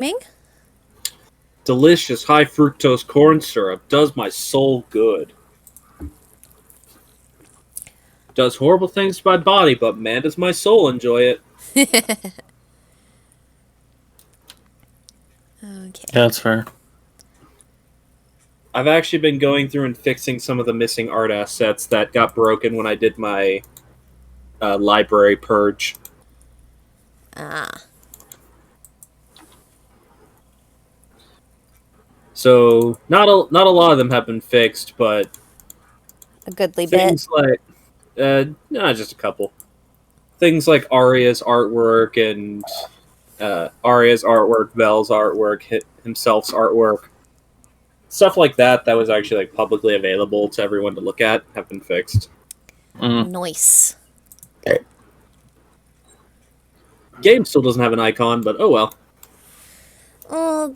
Ming? Delicious high fructose corn syrup does my soul good. Does horrible things to my body, but man, does my soul enjoy it. Okay. That's fair. I've actually been going through and fixing some of the missing art assets that got broken when I did my library purge. Ah. So not a lot of them have been fixed, but A goodly things bit. like just a couple. Things like Arya's artwork and Arya's artwork, Vel's artwork, himself's artwork, stuff like that was actually like publicly available to everyone to look at have been fixed. Nice. Game still doesn't have an icon, but oh well. Well,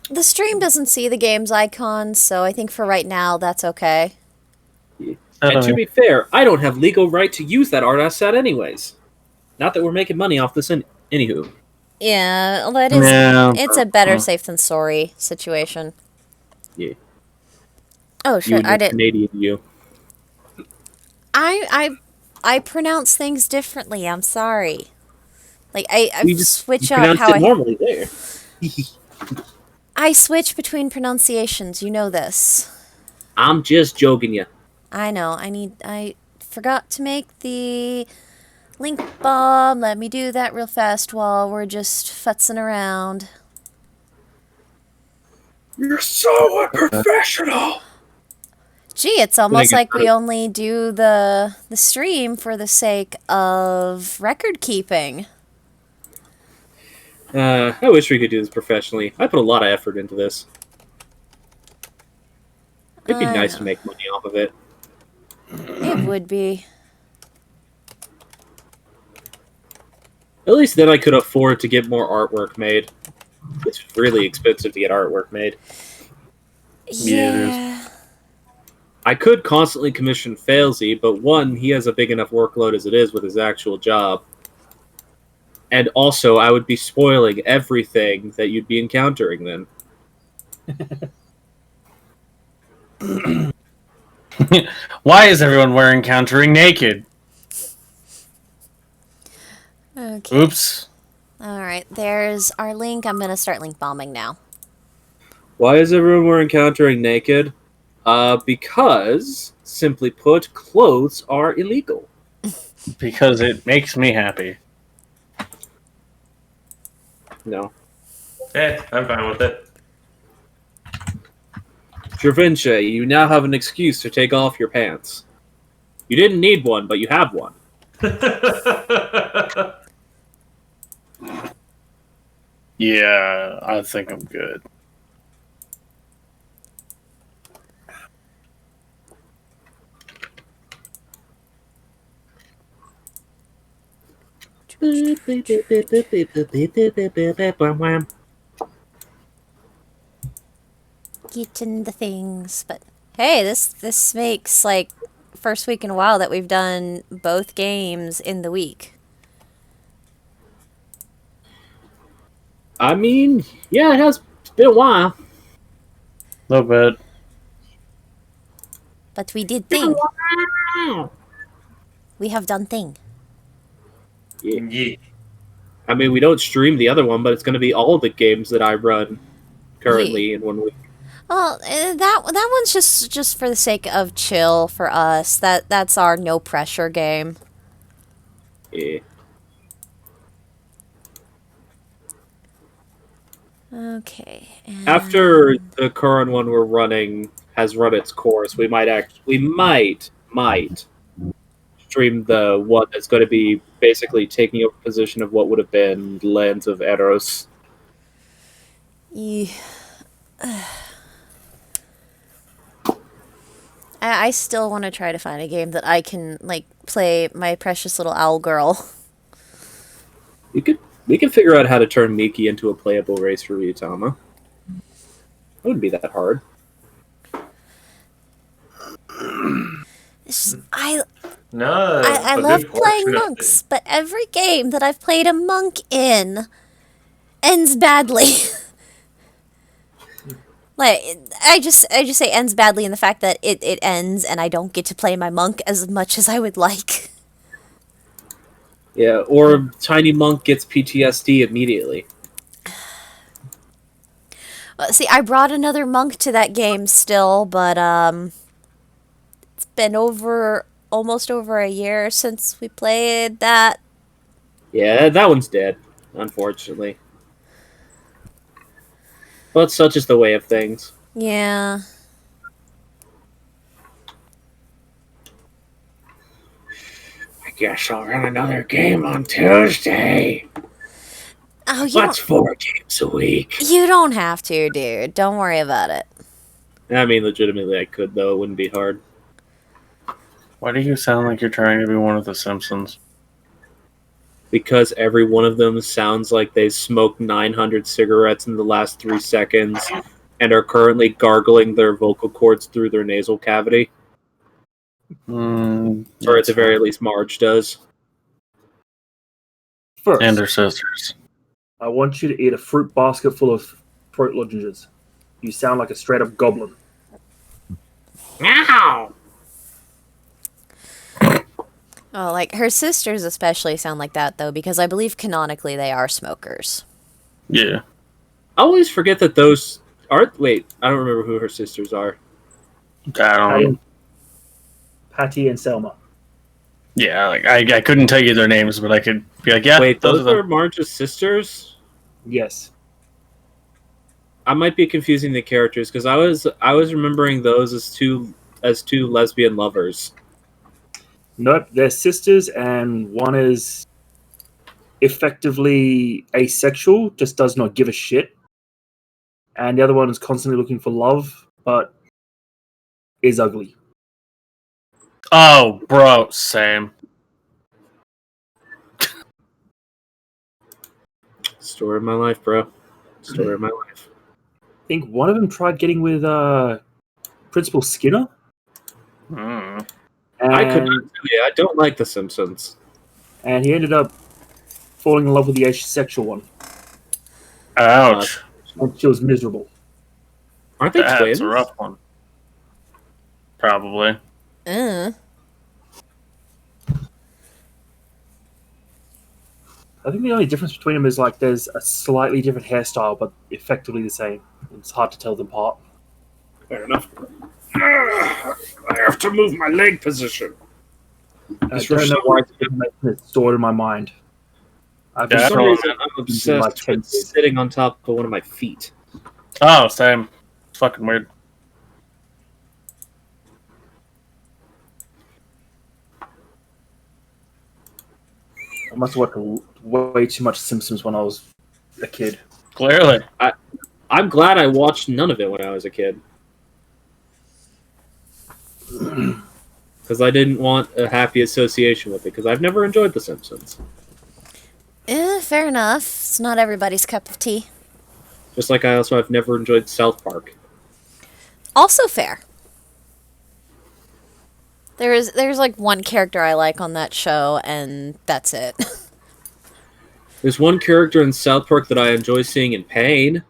the stream doesn't see the game's icon, so I think for right now that's okay. And to be fair, I don't have legal right to use that art asset anyways. Not that we're making money off this anywho. Yeah, well, that is. Yeah. It's a better safe than sorry situation. Yeah. Oh shit! I did. Canadian you. I pronounce things differently. I'm sorry. Like I switch out out how I normally there. I switch between pronunciations. You know this. I'm just joking you. I know. I forgot to make the link bomb. Let me do that real fast while we're just futzing around. You're so unprofessional. Gee, it's almost like we only do the stream for the sake of record keeping. I wish we could do this professionally. I put a lot of effort into this. It'd be nice to make money off of it. It would be. At least then I could afford to get more artwork made. It's really expensive to get artwork made. Yeah. I could constantly commission Failsy, but one, he has a big enough workload as it is with his actual job. And also, I would be spoiling everything that you'd be encountering then. Why is everyone we're encountering naked? Okay. Oops. Alright, there's our link. I'm gonna start link bombing now. Why is everyone we're encountering naked? Because, simply put, clothes are illegal. Because it makes me happy. No. I'm fine with it. Dravinche, you now have an excuse to take off your pants. You didn't need one, but you have one. Yeah, I think I'm good. Getting the things, but hey, this makes like first week in a while that we've done both games in the week. I mean, yeah, it has been a while. A little bit. But we did thing. We have done thing. Yeah. I mean, we don't stream the other one, but it's going to be all the games that I run currently in 1 week. Well, that one's just for the sake of chill for us. That's our no pressure game. Yeah. Okay. After the current one we're running has run its course, we might stream the one that's going to be basically taking over position of what would have been Lands of Eros. Yeah. I still want to try to find a game that I can like play my precious little owl girl. We can figure out how to turn Miki into a playable race for Ryutama. It wouldn't be that hard. I I love playing monks, but every game that I've played a monk in ends badly. Like, I just say ends badly in the fact that it ends and I don't get to play my monk as much as I would like. Yeah, or Tiny Monk gets PTSD immediately. See, I brought another monk to that game still, but it's been almost over a year since we played that. Yeah, that one's dead, unfortunately. But such is the way of things. Yeah. I guess I'll run another game on Tuesday. Oh, That's 4 games a week. you don't have to, dude. Don't worry about it. I mean, legitimately, I could, though. It wouldn't be hard. Why do you sound like you're trying to be one of the Simpsons? Because every one of them sounds like they smoked 900 cigarettes in the last 3 seconds and are currently gargling their vocal cords through their nasal cavity. Or at the very least, Marge does. First, And her sisters. I want you to eat a fruit basket full of fruit lozenges. You sound like a straight-up goblin. Ow! Oh, like, her sisters especially sound like that, though, because I believe canonically they are smokers. Yeah. I always forget that those are... Wait, I don't remember who her sisters are. Patty and Selma. Yeah, like I couldn't tell you their names, but I could be like, yeah, Wait, those are are Marge's sisters? Yes. I might be confusing the characters, because I was remembering those as two lesbian lovers. Nope, they're sisters, and one is effectively asexual, just does not give a shit. And the other one is constantly looking for love, but is ugly. Oh, bro, same. Story of my life, bro. Story of my life. I think one of them tried getting with Principal Skinner. Mm. I could And, not tell you. I don't like The Simpsons. and he ended up falling in love with the asexual one. Ouch. And she was miserable. Aren't they That's twins? a rough one. Probably. I think the only difference between them is like there's a slightly different hairstyle, but effectively the same. It's hard to tell them apart. Fair enough. I have to move my leg position. I don't know why it's been stored in my mind. I've been Yeah, For some I reason, I'm obsessed like 10 with years. sitting on top of one of my feet. Oh, same. It's fucking weird. I must have watched way too much Simpsons when I was a kid. Clearly. I'm glad I watched none of it when I was a kid. Because I didn't want a happy association with it, because I've never enjoyed The Simpsons. Fair enough. It's not everybody's cup of tea. Just like I also have never enjoyed South Park. Also fair. There's like one character I like on that show, and that's it. There's one character in South Park that I enjoy seeing in pain.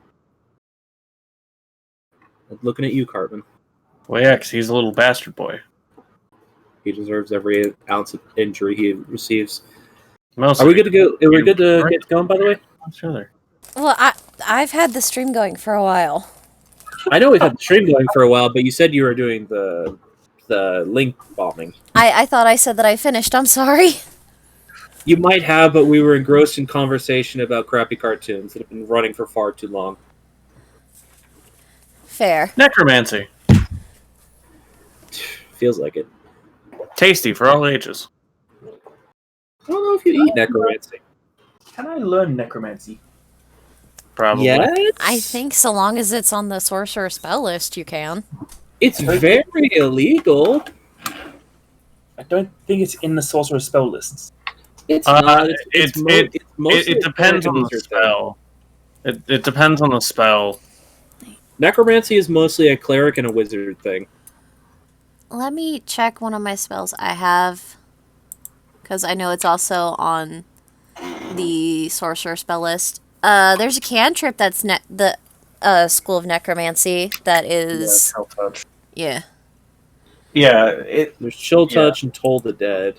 Looking at you, Cartman. Well, yeah, 'cause he's a little bastard boy. He deserves every ounce of injury he receives. Mostly. Are we good to go? Are we good to get going, by the way? Sure. Well, I've had the stream going for a while. I know we've had the stream going for a while, but you said you were doing the link bombing. I thought I said that I finished. I'm sorry. You might have, but we were engrossed in conversation about crappy cartoons that have been running for far too long. Fair. Necromancy. Feels like it. Tasty for all ages. I don't know if you eat necromancy. Can I learn necromancy? Probably. Yes? I think so long as it's on the sorcerer spell list, you can. It's very illegal. I don't think it's in the sorcerer spell lists. It's not. It depends on the spell. It depends on the spell. Necromancy is mostly a cleric and a wizard thing. Let me check one of my spells I have, because I know it's also on the sorcerer spell list. There's a cantrip that's school of necromancy that is. Chill touch. Yeah. Yeah, There's chill touch and toll the dead.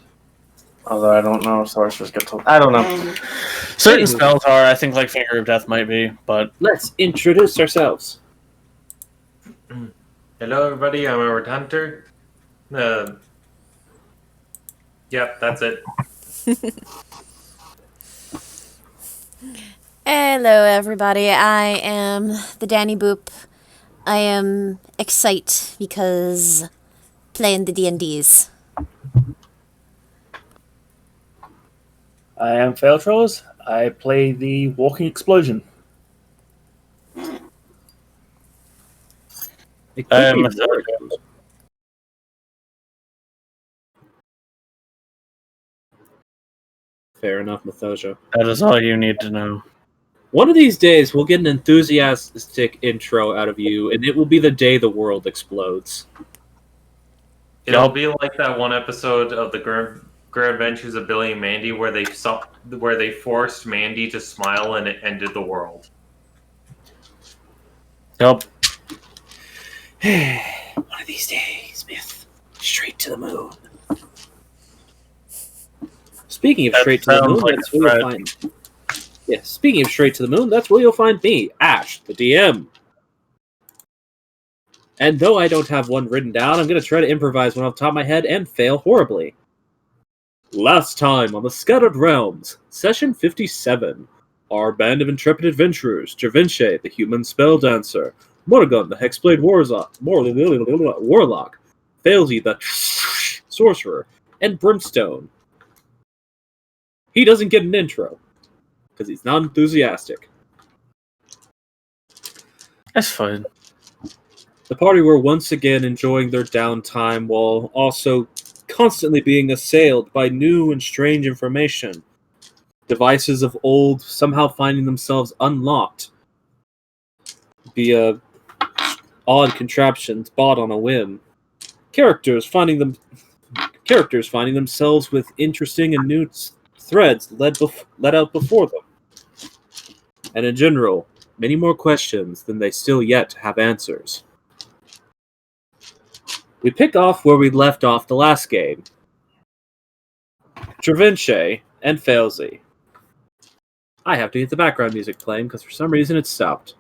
Although I don't know if sorcerers get told. I don't know. Certain spells are, I think, like Finger of Death might be, but let's introduce ourselves. Hello, everybody. I'm Howard Hunter. Yep, that's it. Hello, everybody. I am the Danny Boop. I am excited because playing the D&Ds. I am Failtrolls. I play the Walking Explosion. It could be more. Fair enough, Methosia. That is all you need to know. One of these days, we'll get an enthusiastic intro out of you, and it will be the day the world explodes. It'll be like that one episode of the Great Adventures of Billy and Mandy where they forced Mandy to smile and it ended the world. Yep. One of these days, Myth. Straight to the moon. Speaking of straight to the moon, that's where you'll find. Yeah, speaking of straight to the moon, that's where you'll find me, Ash, the DM. And though I don't have one written down, I'm going to try to improvise one off the top of my head and fail horribly. Last time on the Scattered Realms, Session 57, our band of intrepid adventurers, Javinche, the human spell dancer, Morgan, the hexblade warlock, Failsy, the sorcerer, and Brimstone. He doesn't get an intro, because he's not enthusiastic. That's fine. The party were once again enjoying their downtime while also constantly being assailed by new and strange information. Devices of old somehow finding themselves unlocked via odd contraptions bought on a whim. Characters finding themselves with interesting and new threads led out before them. And in general, many more questions than they still yet have answers. We pick off where we left off the last game. Travinche and Failsy. I have to get the background music playing because for some reason it stopped.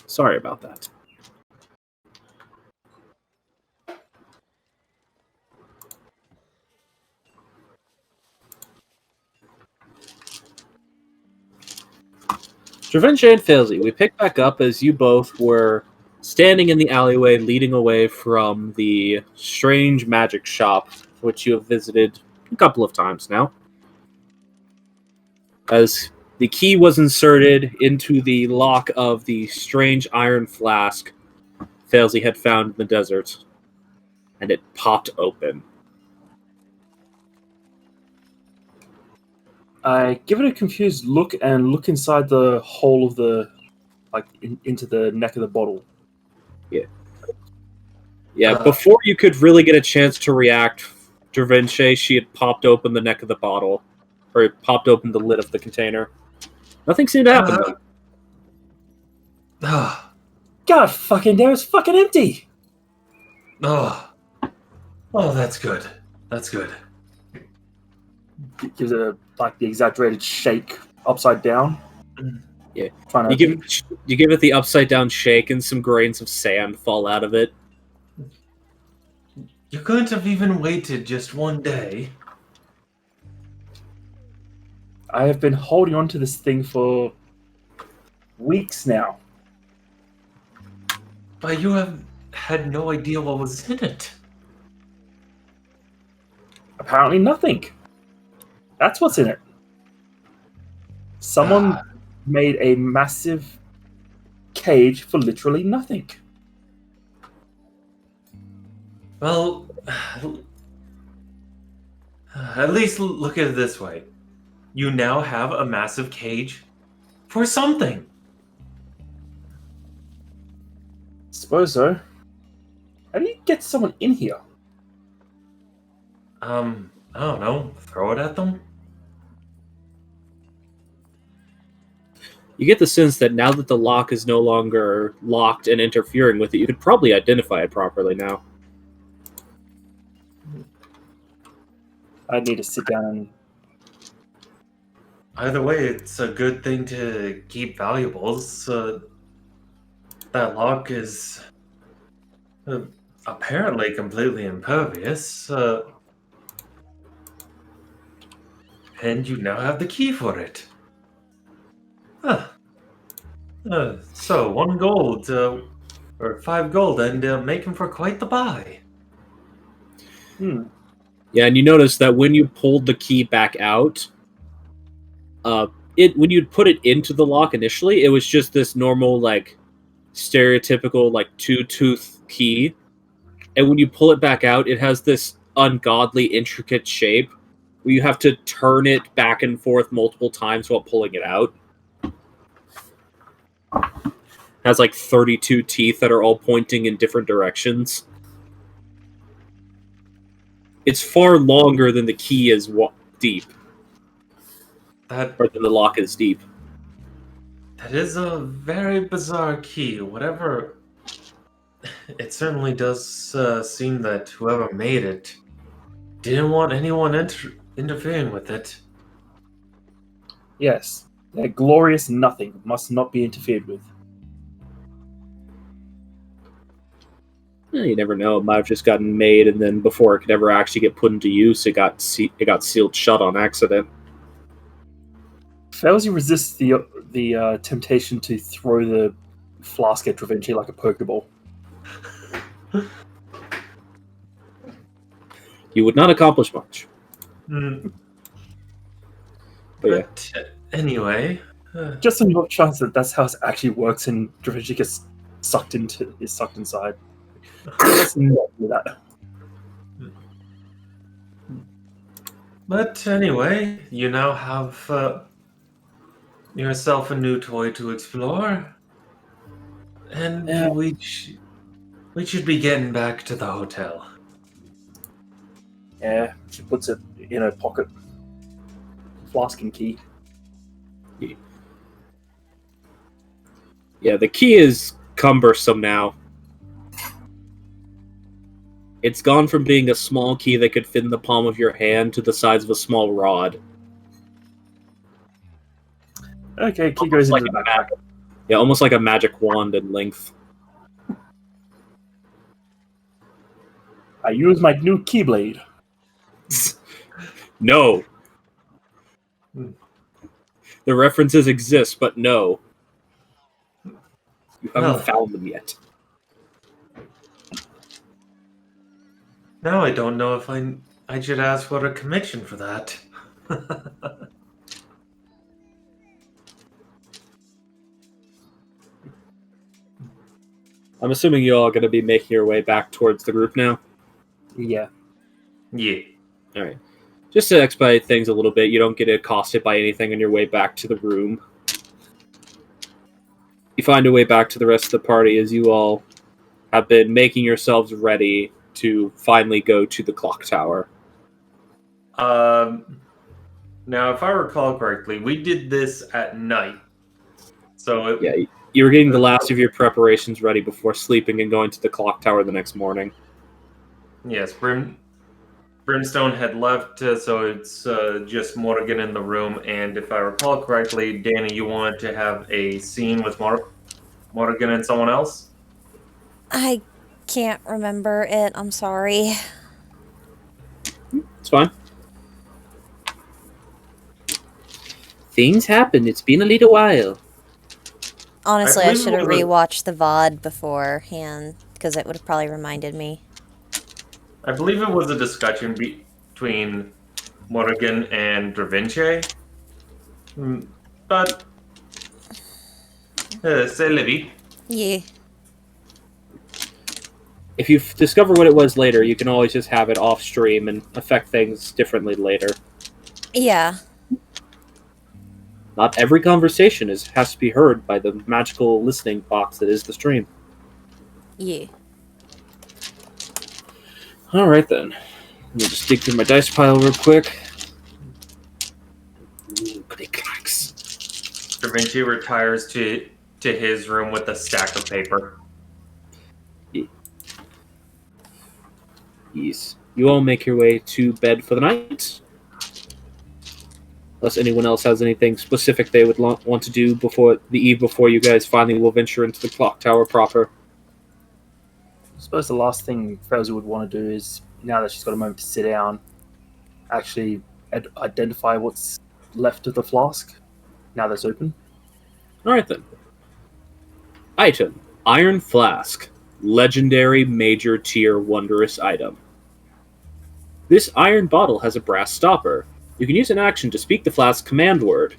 Sorry about that. Travinche and Failsy, we pick back up as you both were standing in the alleyway leading away from the strange magic shop, which you have visited a couple of times now. As the key was inserted into the lock of the strange iron flask Failsy had found in the desert, and it popped open. I give it a confused look and look inside the hole of the, into the neck of the bottle. Yeah, before you could really get a chance to react, Dravinche, she had popped open the neck of the bottle, or popped open the lid of the container. Nothing seemed to happen, though. God fucking damn, it's fucking empty! Oh, that's good. That's good. It gives it the exaggerated shake upside down. Yeah, you give it the upside down shake, and some grains of sand fall out of it. You couldn't have even waited just one day. I have been holding on to this thing for weeks now. But you have had no idea what was in it. Apparently nothing. That's what's in it. Someone made a massive cage for literally nothing. Well, at least look at it this way. You now have a massive cage for something. Suppose so. How do you get someone in here? I don't know. Throw it at them? You get the sense that now that the lock is no longer locked and interfering with it, you could probably identify it properly now. I need to sit down and. Either way, it's a good thing to keep valuables. That lock is apparently completely impervious, and you now have the key for it. Huh. So 1 gold, or 5 gold, and making for quite the buy. Yeah, and you notice that when you pulled the key back out, when you'd put it into the lock initially, it was just this normal, like, stereotypical, like, two-tooth key. And when you pull it back out, it has this ungodly, intricate shape where you have to turn it back and forth multiple times while pulling it out. It has, like, 32 teeth that are all pointing in different directions. It's far longer than the key is deep. Or than the lock is deep. That is a very bizarre key. Whatever. It certainly does seem that whoever made it didn't want anyone interfering with it. Yes, that glorious nothing must not be interfered with. You never know. It might have just gotten made, and then before it could ever actually get put into use, it got sealed shut on accident. Failsy resists the temptation to throw the flask at Dravinci like a Pokeball. You would not accomplish much. Mm. But yeah. Anyway, Just an off chance that that's how it actually works, and Dravinci gets sucked inside. Let's not do that. But anyway, you now have yourself a new toy to explore, and Yeah. we should be getting back to the hotel. Yeah, she puts it in her pocket. Flask and key. Yeah, the key is cumbersome now. It's gone from being a small key that could fit in the palm of your hand to the size of a small rod. Okay, key goes into the backpack. Yeah, almost like a magic wand in length. I use my new keyblade. No. The references exist, but no. You haven't found them yet. Now I don't know if I should ask for a commission for that. I'm assuming you all are going to be making your way back towards the group now? Yeah. Yeah. Alright. Just to expedite things a little bit, you don't get accosted by anything on your way back to the room. You find a way back to the rest of the party as you all have been making yourselves ready to finally go to the clock tower. Now, if I recall correctly, we did this at night. So Yeah, you were getting the last of your preparations ready before sleeping and going to the clock tower the next morning. Yes, Brimstone had left, so it's just Morgan in the room. And if I recall correctly, Danny, you wanted to have a scene with Morgan and someone else? I can't remember it. I'm sorry. It's fine. Things happen. It's been a little while. Honestly, I believe should it have was a- rewatched the VOD beforehand, because it would have probably reminded me. I believe it was a discussion between Morgan and Dravinci. But, c'est la vie. Yeah. If you discover what it was later, you can always just have it off stream and affect things differently later. Yeah. Not every conversation has to be heard by the magical listening box that is the stream. Yeah. Alright then. Let me just dig through my dice pile real quick. Ooh, click clacks. Da Vinci retires to his room with a stack of paper. Yes. You all make your way to bed for the night. Unless anyone else has anything specific they would want to do before the eve before you guys finally will venture into the clock tower proper. I suppose the last thing Frowsy would want to do is, now that she's got a moment to sit down, actually identify what's left of the flask, now that's open. Alright then. Item. Iron Flask. Legendary major tier wondrous item. This iron bottle has a brass stopper. You can use an action to speak the flask's command word.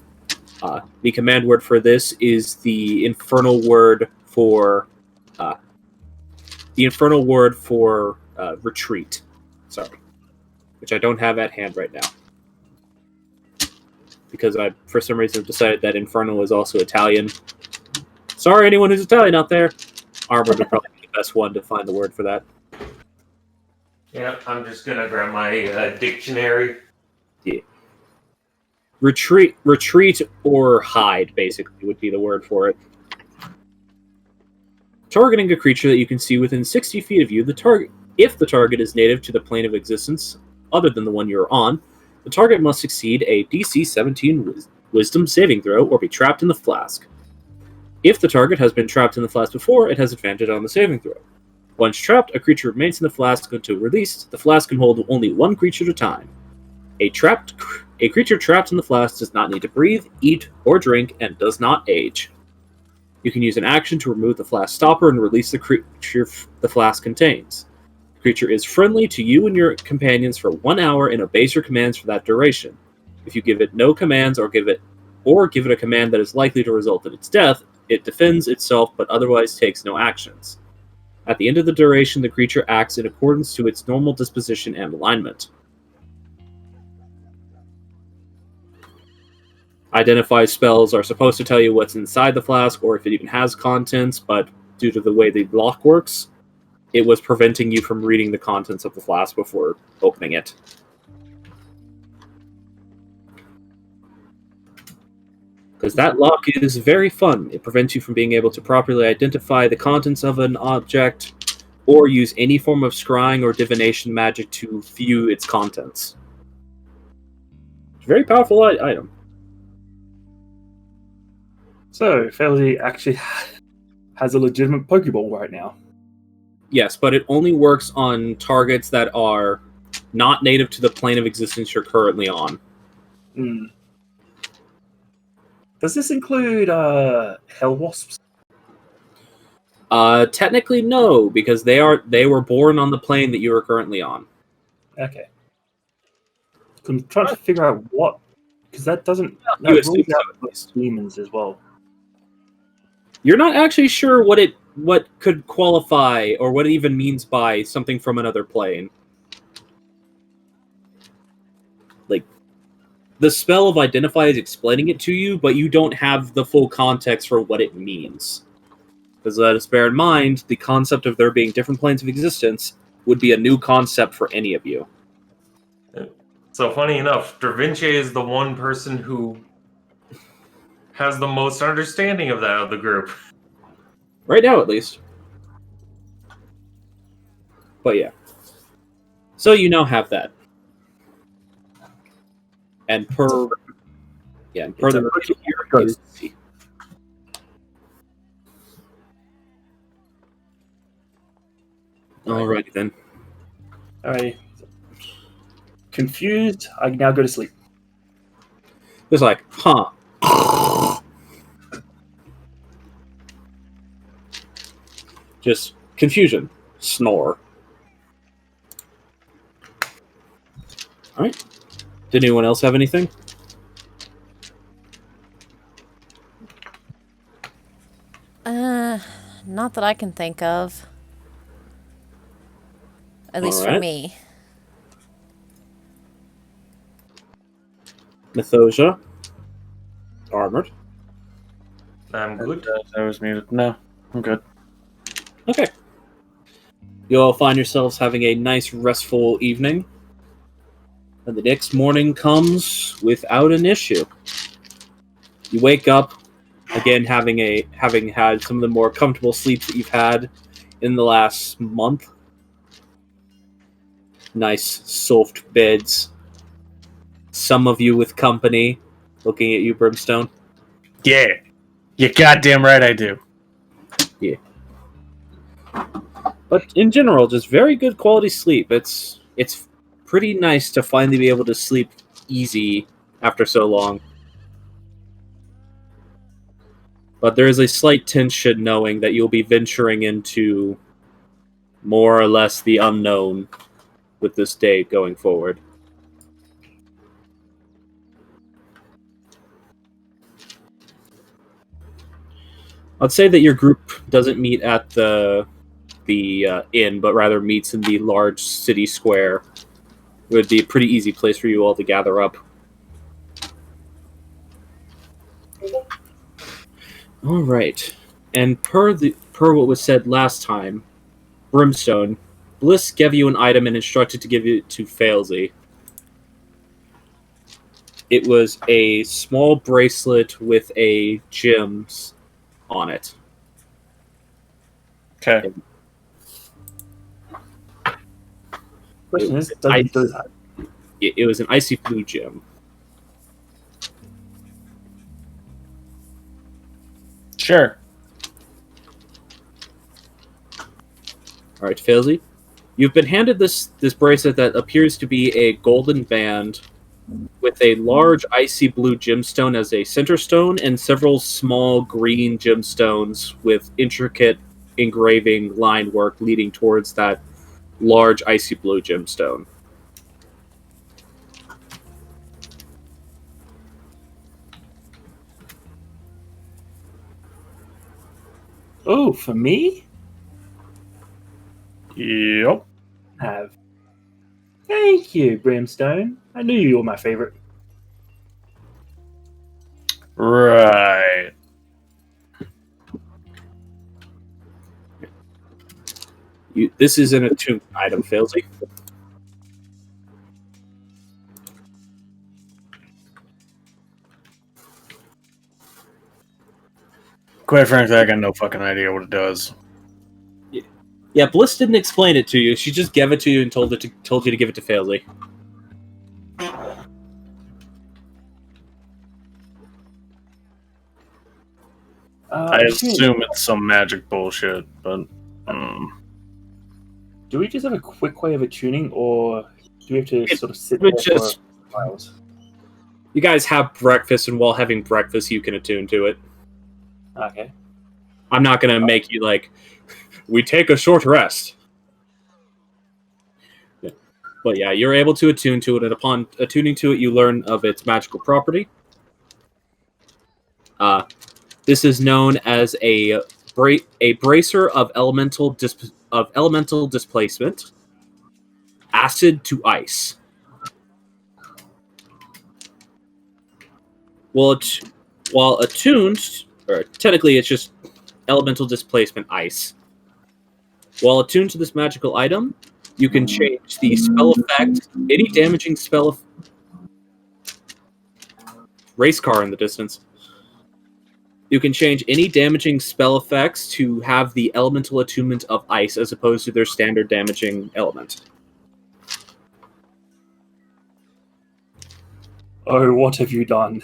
The command word for this is the infernal word for retreat. Sorry, which I don't have at hand right now because I, for some reason, decided that infernal is also Italian. Sorry, anyone who's Italian out there. Armored would probably be the best one to find the word for that. Yeah, I'm just gonna grab my dictionary. Yeah. Retreat or hide, basically, would be the word for it. Targeting a creature that you can see within 60 feet of you, if the target is native to the plane of existence other than the one you're on, the target must succeed a DC 17 Wisdom saving throw or be trapped in the flask. If the target has been trapped in the flask before, it has advantage on the saving throw. Once trapped, a creature remains in the flask until released. The flask can hold only one creature at a time. A creature trapped in the flask does not need to breathe, eat, or drink, and does not age. You can use an action to remove the flask stopper and release the creature the flask contains. The creature is friendly to you and your companions for 1 hour and obeys your commands for that duration. If you give it no commands or give it a command that is likely to result in its death, it defends itself but otherwise takes no actions. At the end of the duration, the creature acts in accordance to its normal disposition and alignment. Identify spells are supposed to tell you what's inside the flask or if it even has contents, but due to the way the lock works, it was preventing you from reading the contents of the flask before opening it. Because that lock is very fun. It prevents you from being able to properly identify the contents of an object or use any form of scrying or divination magic to view its contents. It's a very powerful item. So, Frowsy actually has a legitimate Pokeball right now. Yes, but it only works on targets that are not native to the plane of existence you're currently on. Hmm. Does this include Hell Wasps? Technically, no, because they were born on the plane that you are currently on. Okay. I'm trying to figure out what, because that doesn't. You That assume rules so, out at least. demons as well. You're not actually sure what could qualify or what it even means by something from another plane. Like, the spell of Identify is explaining it to you, but you don't have the full context for what it means. Because let us bear in mind, the concept of there being different planes of existence would be a new concept for any of you. So funny enough, Da Vinci is the one person who has the most understanding of that of the group. Right now, at least. But yeah. So you now have that. And per the review here is Alrighty then. Alright. Confused, I now go to sleep. It's like, huh. Just confusion. Snore. Alright. Did anyone else have anything? Not that I can think of. At least for Alright. me. Mythosia. Armored. I'm good. I was muted. No, I'm good. Okay. You all find yourselves having a nice, restful evening. And the next morning comes without an issue. You wake up again having had some of the more comfortable sleeps that you've had in the last month. Nice soft beds. Some of you with company. Looking at you, Brimstone. Yeah. You're goddamn right I do. Yeah. But in general, just very good quality sleep. It's pretty nice to finally be able to sleep easy after so long. But there is a slight tension knowing that you'll be venturing into more or less the unknown with this day going forward. I'd say that your group doesn't meet at the inn, but rather meets in the large city square. It would be a pretty easy place for you all to gather up. All right, and per what was said last time, Brimstone, Bliss gave you an item and instructed to give it to Failsy. It was a small bracelet with a gems on it. Okay. Question is, does he do that? It was an icy blue gem. Sure. All right, Failsy, you've been handed this bracelet that appears to be a golden band with a large icy blue gemstone as a center stone and several small green gemstones with intricate engraving line work leading towards that large icy blue gemstone. Oh, for me? Yep. Have. Thank you, Brimstone. I knew you were my favorite. Right. This is an attuned item, Failsy. Quite frankly, I got no fucking idea what it does. Yeah, Bliss didn't explain it to you. She just gave it to you and told you to give it to Failsy. I assume it's some magic bullshit, but do we just have a quick way of attuning, or do we have to sort of sit would there just- for miles? You guys have breakfast, and while having breakfast, you can attune to it. Okay. I'm not going to make you, like, we take a short rest. Yeah. But yeah, you're able to attune to it, and upon attuning to it, you learn of its magical property. This is known as a bracer of elemental displacement, acid to ice. While attuned, or technically it's just elemental displacement ice. While attuned to this magical item, you can change the spell effect, any damaging spell race car in the distance. You can change any damaging spell effects to have the elemental attunement of ice as opposed to their standard damaging element. Oh, what have you done?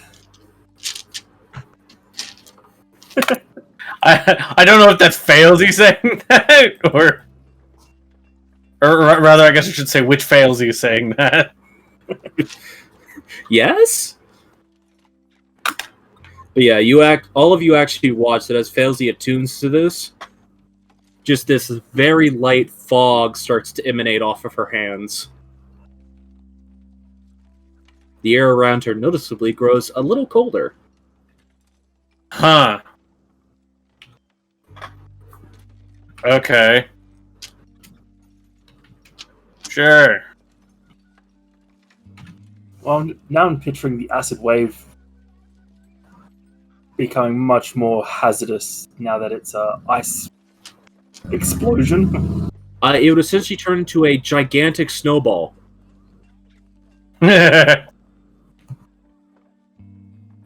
I don't know if that's Failsy saying that, or rather, I guess I should say which Failsy is saying that. Yes? But yeah, all of you actually watch that as Failsy attunes to this. Just this very light fog starts to emanate off of her hands. The air around her noticeably grows a little colder. Huh. Okay. Sure. Well, now I'm picturing the acid wave becoming much more hazardous now that it's a ice explosion. It would essentially turn into a gigantic snowball.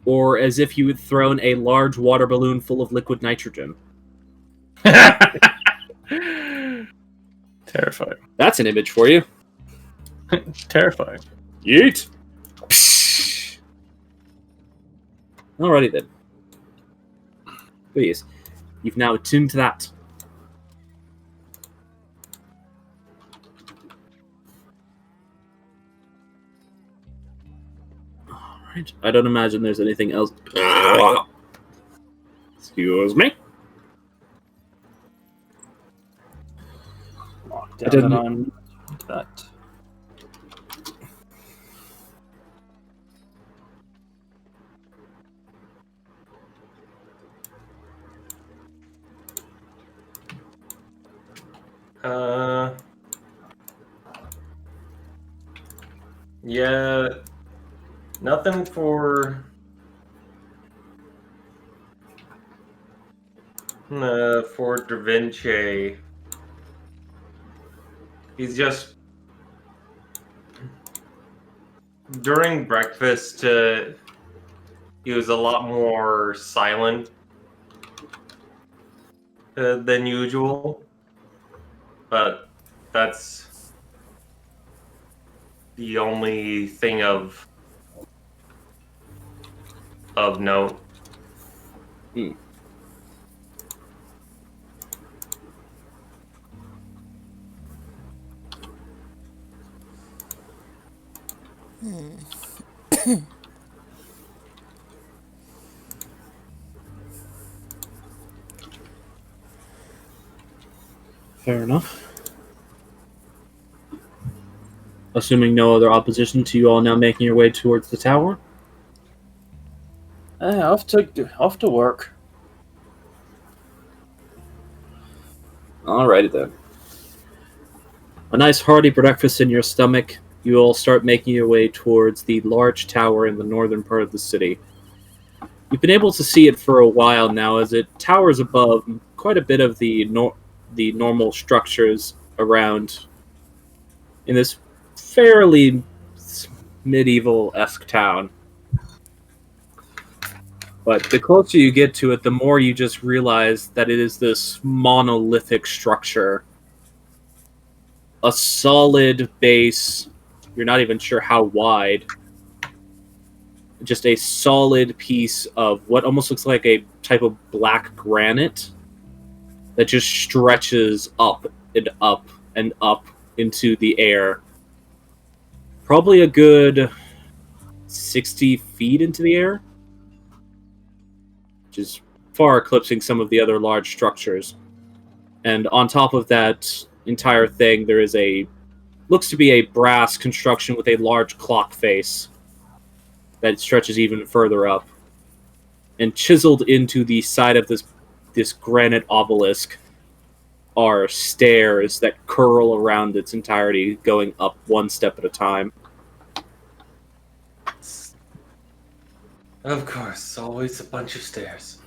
or as if you had thrown a large water balloon full of liquid nitrogen. Terrifying. That's an image for you. Terrifying. Yeet! Psh. Alrighty then. But yes, you've now attuned to that. Alright, I don't imagine there's anything else. Excuse me. Mark I down didn't- that I'm that. Yeah, nothing for Da Vinci. He's just during breakfast. He was a lot more silent than usual, but that's the only thing of note. Fair enough. Assuming no other opposition to you all now making your way towards the tower. Off to work. Alrighty then. A nice hearty breakfast in your stomach, you all start making your way towards the large tower in the northern part of the city. You've been able to see it for a while now as it towers above quite a bit of the normal structures around in this fairly medieval-esque town. But the closer you get to it, the more you just realize that it is this monolithic structure. A solid base, you're not even sure how wide. Just a solid piece of what almost looks like a type of black granite that just stretches up and up and up into the air. Probably a good 60 feet into the air, which is far eclipsing some of the other large structures. And on top of that entire thing, there is looks to be a brass construction with a large clock face that stretches even further up. And chiseled into the side of this granite obelisk are stairs that curl around its entirety, going up one step at a time. Of course, always a bunch of stairs.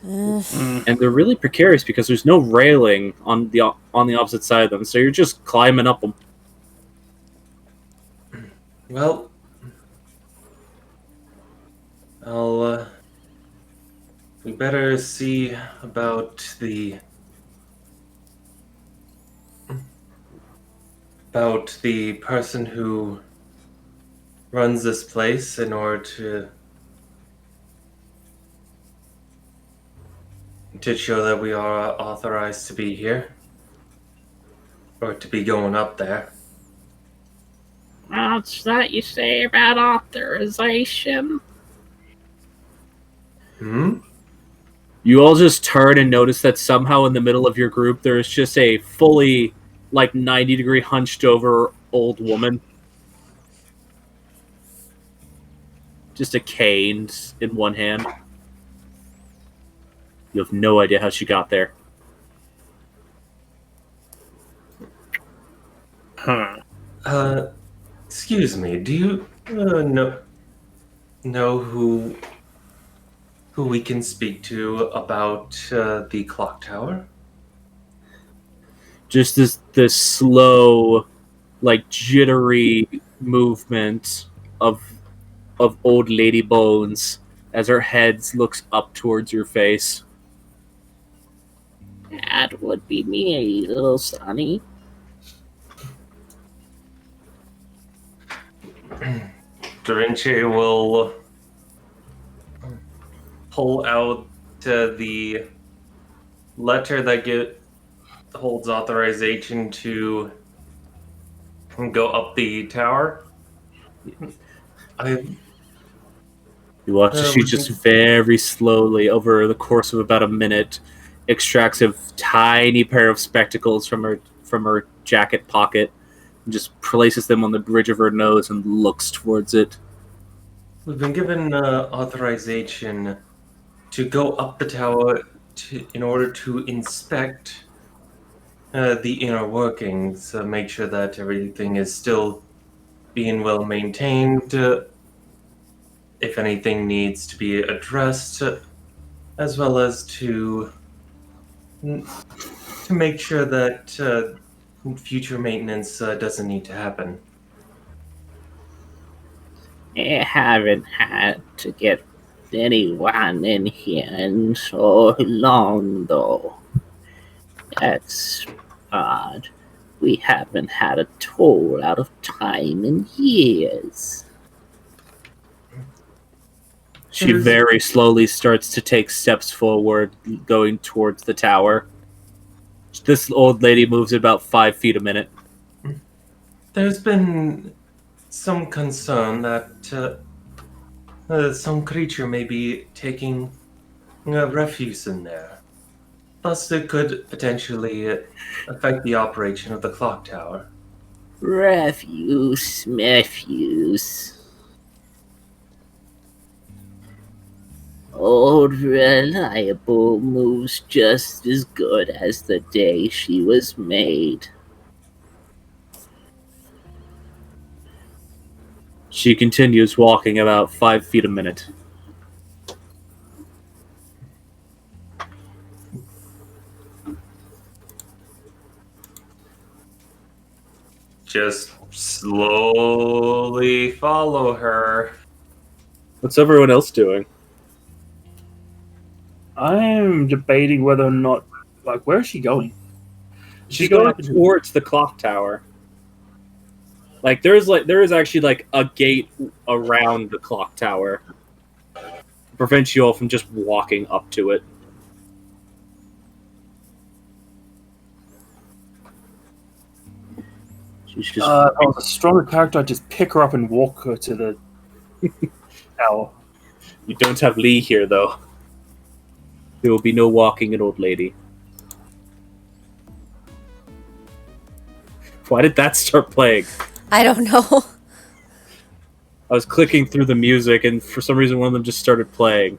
And they're really precarious because there's no railing on the opposite side of them, so you're just climbing up them. Well, we better see about the person who runs this place in order to show that we are authorized to be here or to be going up there. What's that you say about authorization? You all just turn and notice that somehow in the middle of your group there is just a fully 90-degree hunched over old woman. Just a cane in one hand. You have no idea how she got there. Huh. Excuse me, do you know who we can speak to about the clock tower? Just this slow, jittery movement of of old lady bones as her head looks up towards your face. That would be me, little Sonny. Darinche will pull out the letter that holds authorization to go up the tower. I You watch as she would just think very slowly, over the course of about a minute, extracts a tiny pair of spectacles from her jacket pocket and just places them on the bridge of her nose and looks towards it. we've been given authorization to go up the tower in order to inspect the inner workings, make sure that everything is still being well maintained, if anything needs to be addressed, as well as to make sure that future maintenance doesn't need to happen. I haven't had to get anyone in here in so long, though. That's odd. We haven't had a toll out of time in years. She very slowly starts to take steps forward, going towards the tower. This old lady moves at about 5 feet a minute. There's been some concern that some creature may be taking refuse in there. Thus, it could potentially affect the operation of the clock tower. Refuse. Old Reliable moves just as good as the day she was made. She continues walking about 5 feet a minute. Just slowly follow her. What's everyone else doing? I'm debating whether or not, like, where is she going? Is She's she going going up into towards the clock tower. There is actually like a gate around the clock tower to prevent you all from just walking up to it. She's just if I was a stronger character, I'd just pick her up and walk her to the tower. You don't have Lee here though. There will be no walking an old lady. Why did that start playing? I don't know. I was clicking through the music and for some reason one of them just started playing.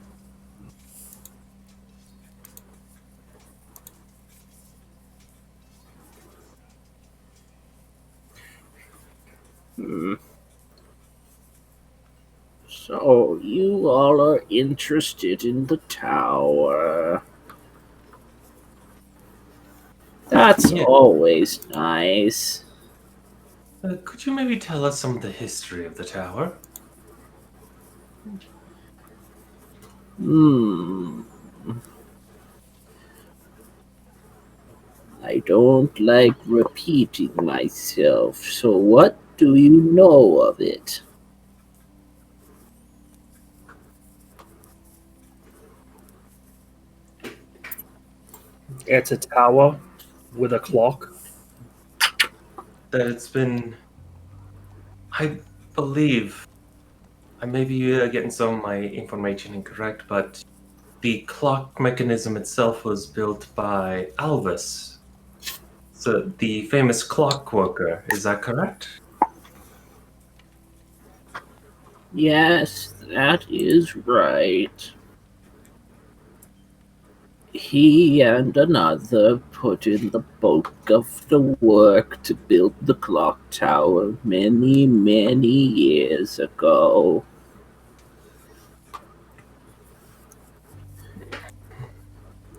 So, you all are interested in the tower. That's Yeah. always nice. Could you maybe tell us some of the history of the tower? I don't like repeating myself, so what do you know of it? It's a tower with a clock. That it's been, I believe, I may be getting some of my information incorrect, but the clock mechanism itself was built by Alvis, so the famous clockworker. Is that correct? Yes, that is right. He and another put in the bulk of the work to build the clock tower many, many years ago.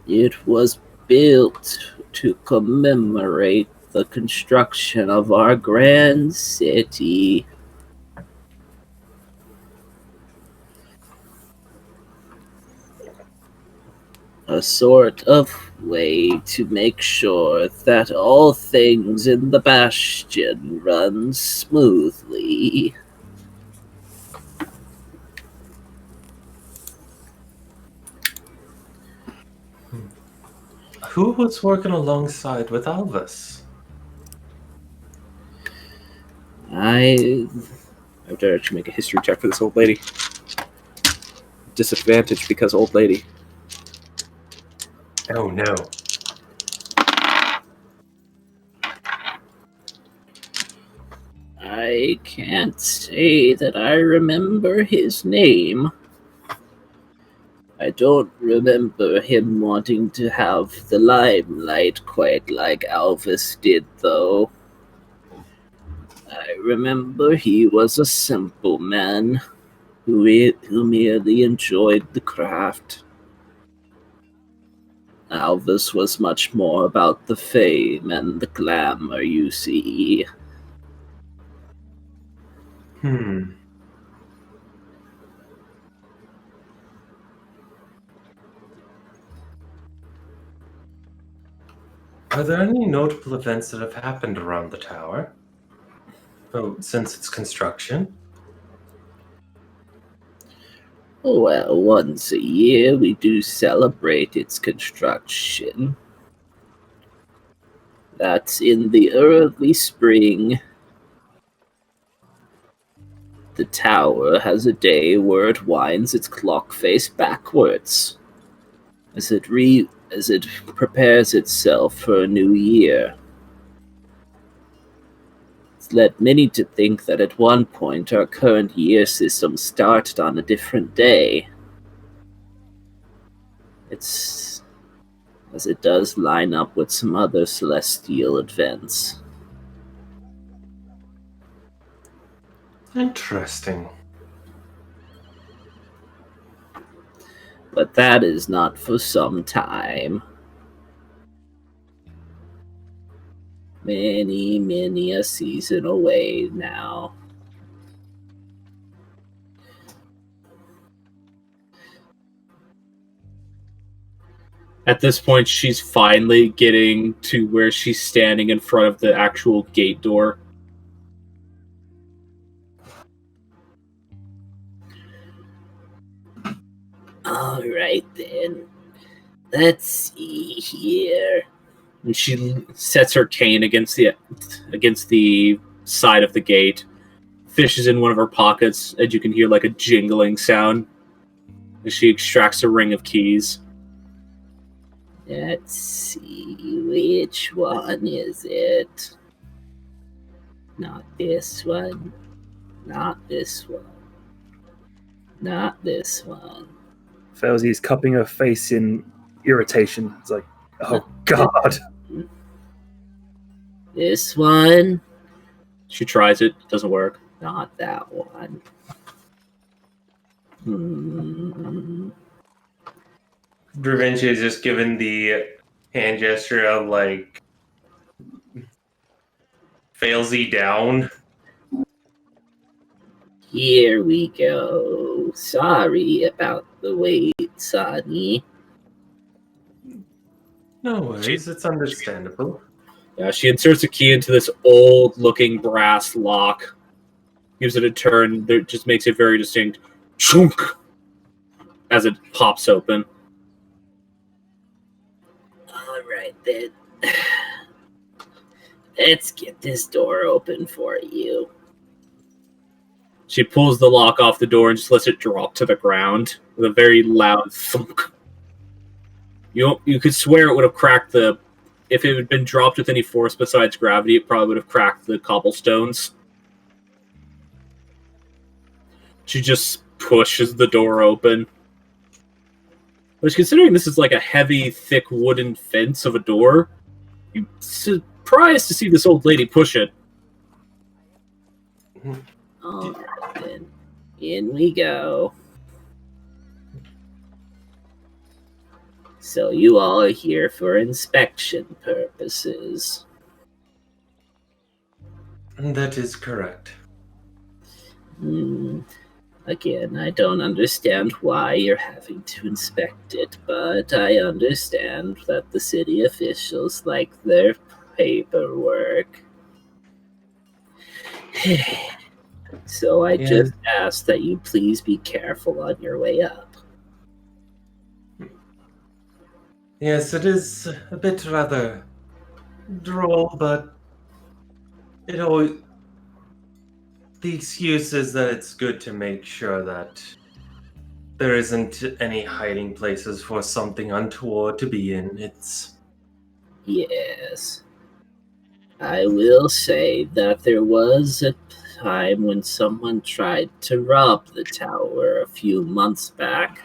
It was built to commemorate the construction of our grand city. a sort of way to make sure that all things in the Bastion run smoothly. Who was working alongside with Elvis? I have to actually make a history check for this old lady. Disadvantage because old lady. Oh no. I can't say that I remember his name. I don't remember him wanting to have the limelight quite like Alvis did, though. I remember he was a simple man who merely enjoyed the craft. Alvis was much more about the fame and the glamour, you see. Are there any notable events that have happened around the tower? Oh, since its construction? Well, once a year we do celebrate its construction. That's in the early spring. The tower has a day where it winds its clock face backwards as it prepares itself for a new year. It's led many to think that at one point our current year system started on a different day. It's as it does line up with some other celestial events. Interesting. But that is not for some time. Many a season away now. At this point, she's finally getting to where she's standing in front of the actual gate door. Alright then. Let's see here. And she sets her cane against the side of the gate, fishes in one of her pockets, and you can hear like a jingling sound as she extracts a ring of keys. Let's see, which one is it? Not this one. Not this one. Not this one. Felzy is cupping her face in irritation. It's like, oh god. This one. She tries it, doesn't work. Not that one. Da Vinci is just given the hand gesture of like failsy down. Here we go. Sorry about the wait, Sonny. No worries, it's understandable. She inserts a key into this old-looking brass lock, gives it a turn that just makes it very distinct, chunk, as it pops open. Alright then. Let's get this door open for you. She pulls the lock off the door and just lets it drop to the ground with a very loud thunk. You could swear it would have cracked the... If it had been dropped with any force besides gravity, it probably would have cracked the cobblestones. She just pushes the door open. Which, considering this is like a heavy, thick wooden fence of a door, you're surprised to see this old lady push it. Alright then. In we go. So you all are here for inspection purposes. That is correct. Again, I don't understand why you're having to inspect it, but I understand that the city officials like their paperwork. So I Yes. just ask that you please be careful on your way up. Yes, it is a bit rather droll, but it always the excuse is that it's good to make sure that there isn't any hiding places for something untoward to be in. It's Yes. I will say that there was a time when someone tried to rob the tower a few months back.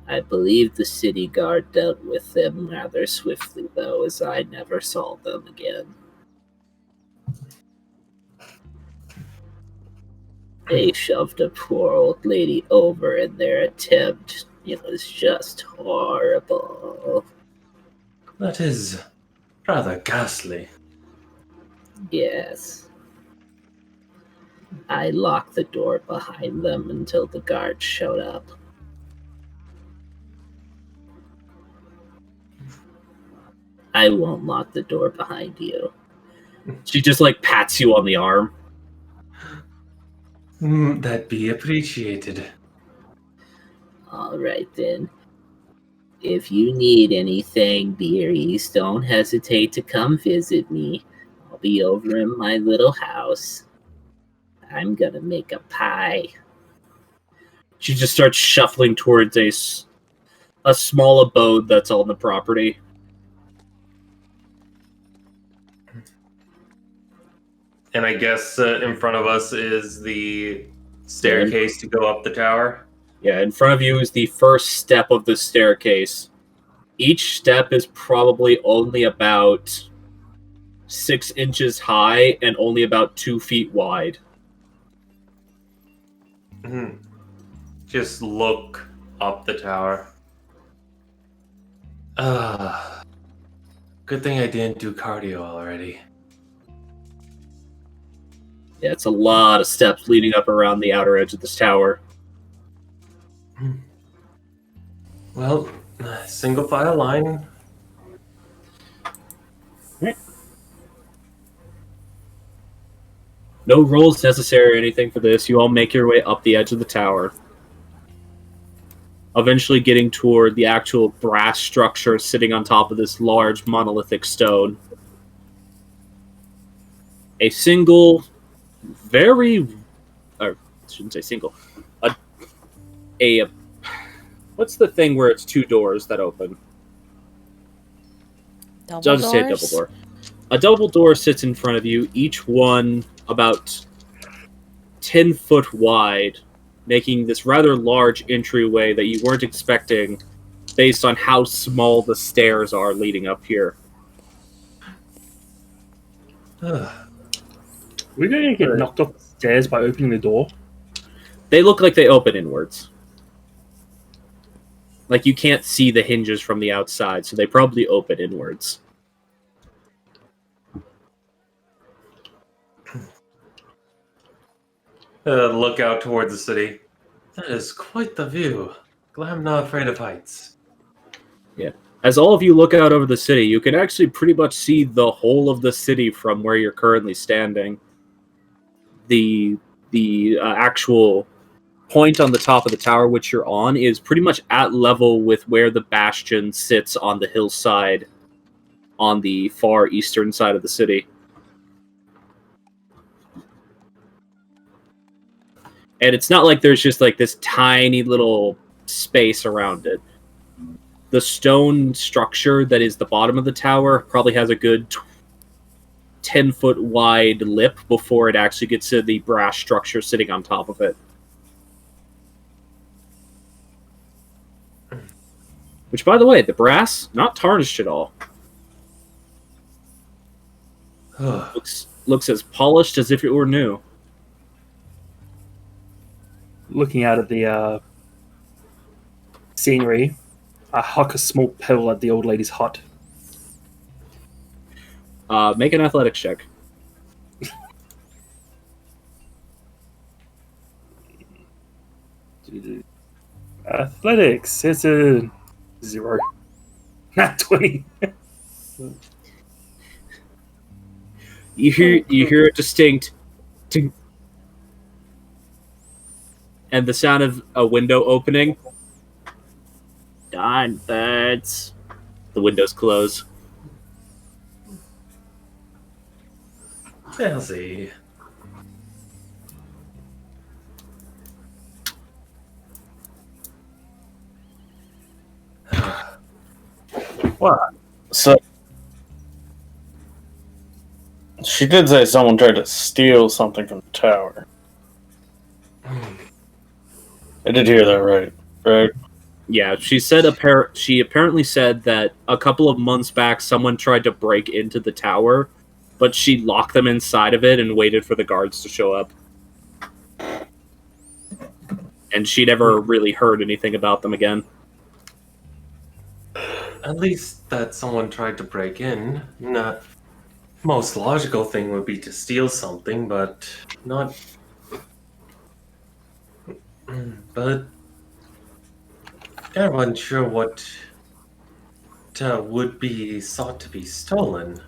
I believe the city guard dealt with them rather swiftly, though, as I never saw them again. They shoved a poor old lady over in their attempt. It was just horrible. that is rather ghastly. Yes. I locked the door behind them until the guards showed up. I won't lock the door behind you. She just like pats you on the arm. That'd be appreciated. All right then. If you need anything, Beeries, don't hesitate to come visit me. I'll be over in my little house. I'm gonna make a pie. She just starts shuffling towards a small abode that's on the property. And I guess in front of us is the staircase to go up the tower. Yeah, in front of you is the first step of the staircase. Each step is probably only about 6 inches high and only about 2 feet wide. Just look up the tower. Good thing I didn't do cardio already. Yeah, it's a lot of steps leading up around the outer edge of this tower. Well, single file line. No rolls necessary or anything for this. You all make your way up the edge of the tower, eventually getting toward the actual brass structure sitting on top of this large monolithic stone. A single, very, or I shouldn't say single, a what's the thing where it's two doors that open? Double I'll just say a double doors? door. A double door sits in front of you, each one about 10 foot wide, making this rather large entryway that you weren't expecting based on how small the stairs are leading up here. We're going to get knocked off the stairs by opening the door. They look like they open inwards. Like you can't see the hinges from the outside, so they probably open inwards. Look out towards the city. That is quite the view. Glad I'm not afraid of heights. Yeah. As all of you look out over the city, you can actually pretty much see the whole of the city from where you're currently standing. The actual point on the top of the tower which you're on is pretty much at level with where the bastion sits on the hillside on the far eastern side of the city. And it's not like there's just like this tiny little space around it. The stone structure that is the bottom of the tower probably has a good 10-foot wide lip before it actually gets to the brass structure sitting on top of it. Which, by the way, the brass, not tarnished at all. Looks as polished as if it were new. Looking out at the scenery, I huck a small pebble at the old lady's hut. Make an athletics check. Athletics. It's a 0. Not 20. You hear a distinct ting, and the sound of a window opening. Darn birds. The windows close. Elsie. What? So she did say someone tried to steal something from the tower. I did hear that right. Right? Yeah, she apparently said that a couple of months back someone tried to break into the tower, but she locked them inside of it and waited for the guards to show up. And she never really heard anything about them again. At least that someone tried to break in. Not most logical thing would be to steal something, but not. But everyone's sure what would be sought to be stolen